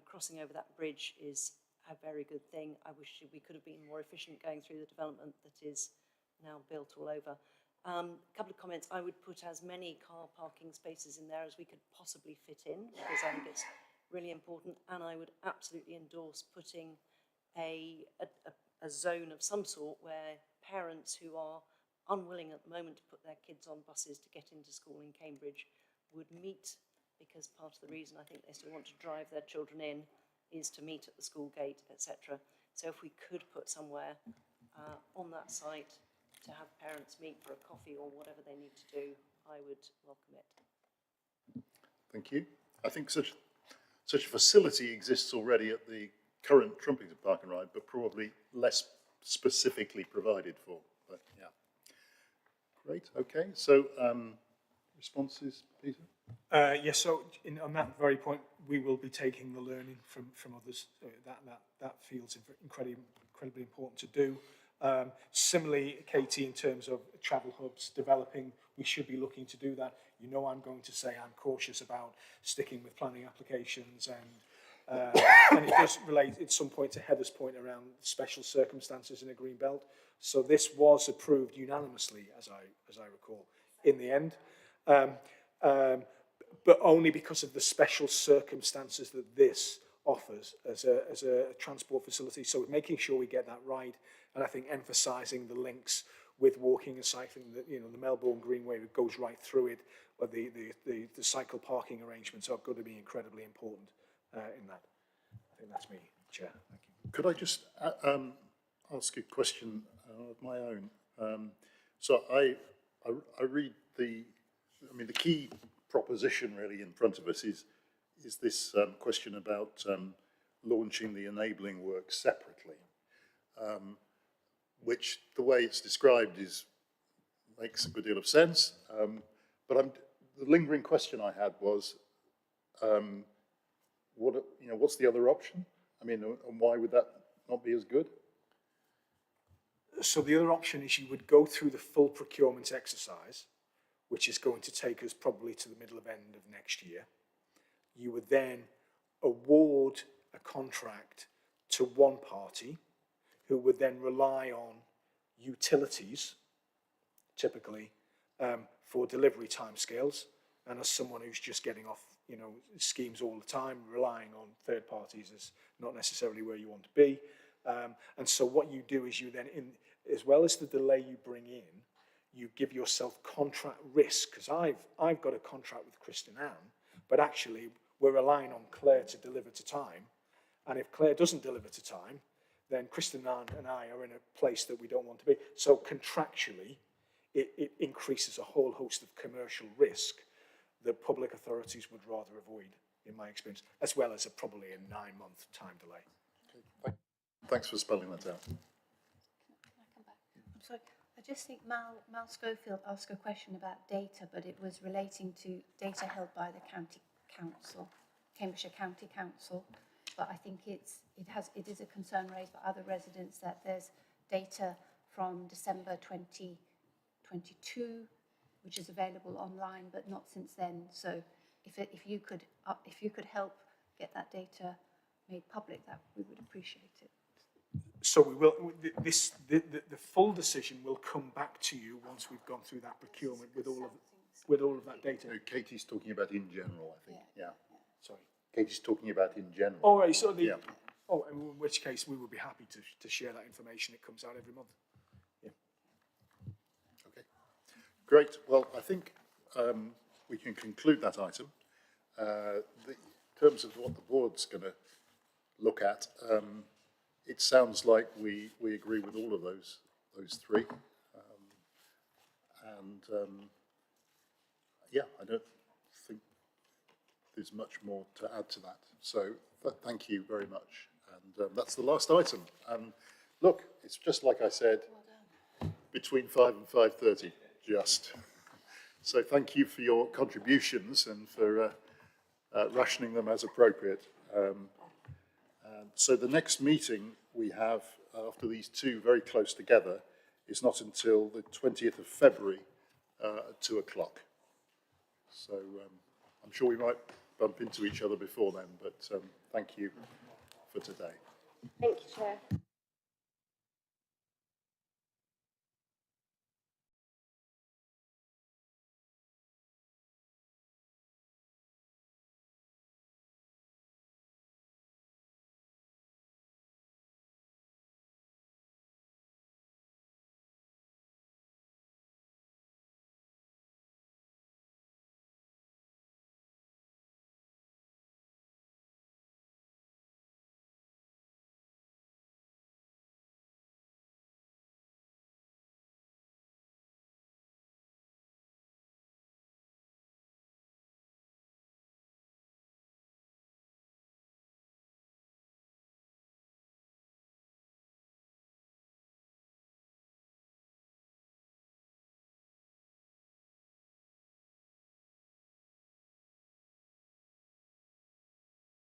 Crossing over that bridge is a very good thing. I wish we could have been more efficient going through the development that is now built all over. A couple of comments. I would put as many car parking spaces in there as we could possibly fit in, because I think it's really important, and I would absolutely endorse putting a zone of some sort where parents who are unwilling at the moment to put their kids on buses to get into school in Cambridge would meet, because part of the reason I think they still want to drive their children in is to meet at the school gate, etc. So if we could put somewhere on that site to have parents meet for a coffee or whatever they need to do, I would welcome it. Thank you. I think such a facility exists already at the current Trumpington Park and Ride, but probably less specifically provided for. But yeah. Great, okay. So responses, Peter? Yes, so on that very point, we will be taking the learning from others. That feels incredibly important to do. Similarly, Katie, in terms of travel hubs developing, we should be looking to do that. You know, I'm going to say I'm cautious about sticking with planning applications, and it does relate at some point to Heather's point around special circumstances in a green belt. So this was approved unanimously, as I recall, in the end, but only because of the special circumstances that this offers as a transport facility. So making sure we get that right, and I think emphasising the links with walking and cycling, the Melbourne Greenway that goes right through it, or the cycle parking arrangements are going to be incredibly important in that. I think that's me, Chair. Thank you. Could I just ask a question of my own? So I read the key proposition really in front of us is this question about launching the enabling work separately, which the way it's described makes a good deal of sense. But the lingering question I had was, what's the other option? I mean, and why would that not be as good? So the other option is you would go through the full procurement exercise, which is going to take us probably to the middle of end of next year. You would then award a contract to one party who would then rely on utilities, typically, for delivery timescales. And as someone who's just getting off, schemes all the time, relying on third parties is not necessarily where you want to be. And so what you do is you then, as well as the delay you bring in, you give yourself contract risk, because I've got a contract with Kristen Ann, but actually we're relying on Claire to deliver to time. And if Claire doesn't deliver to time, then Kristen Ann and I are in a place that we don't want to be. So contractually, it increases a whole host of commercial risk that public authorities would rather avoid, in my experience, as well as probably a 9-month time delay. Okay. Thanks for spelling that out. Can I come back? I'm sorry. I just think Mal Schofield asked a question about data, but it was relating to data held by the County Council, Cambridgeshire County Council. But I think it is a concern raised by other residents that there's data from December 2022, which is available online, but not since then. So if you could help get that data made public, that we would appreciate it. So we will. The full decision will come back to you once we've gone through that procurement with all of that data. No, Katie's talking about in general, I think. Yeah. Sorry. Katie's talking about in general. All right. So in which case we would be happy to share that information. It comes out every month. Yeah. Okay. Great. Well, I think we can conclude that item. In terms of what the board's going to look at, it sounds like we agree with all of those three. Yeah, I don't think there's much more to add to that. So thank you very much. And that's the last item. And look, it's just like I said, between 5 and 5:30, just. So thank you for your contributions and for rationing them as appropriate. So the next meeting we have after these two very close together is not until the 20th of February at 2 o'clock. So I'm sure we might bump into each other before then, but thank you for today. Thank you, Chair.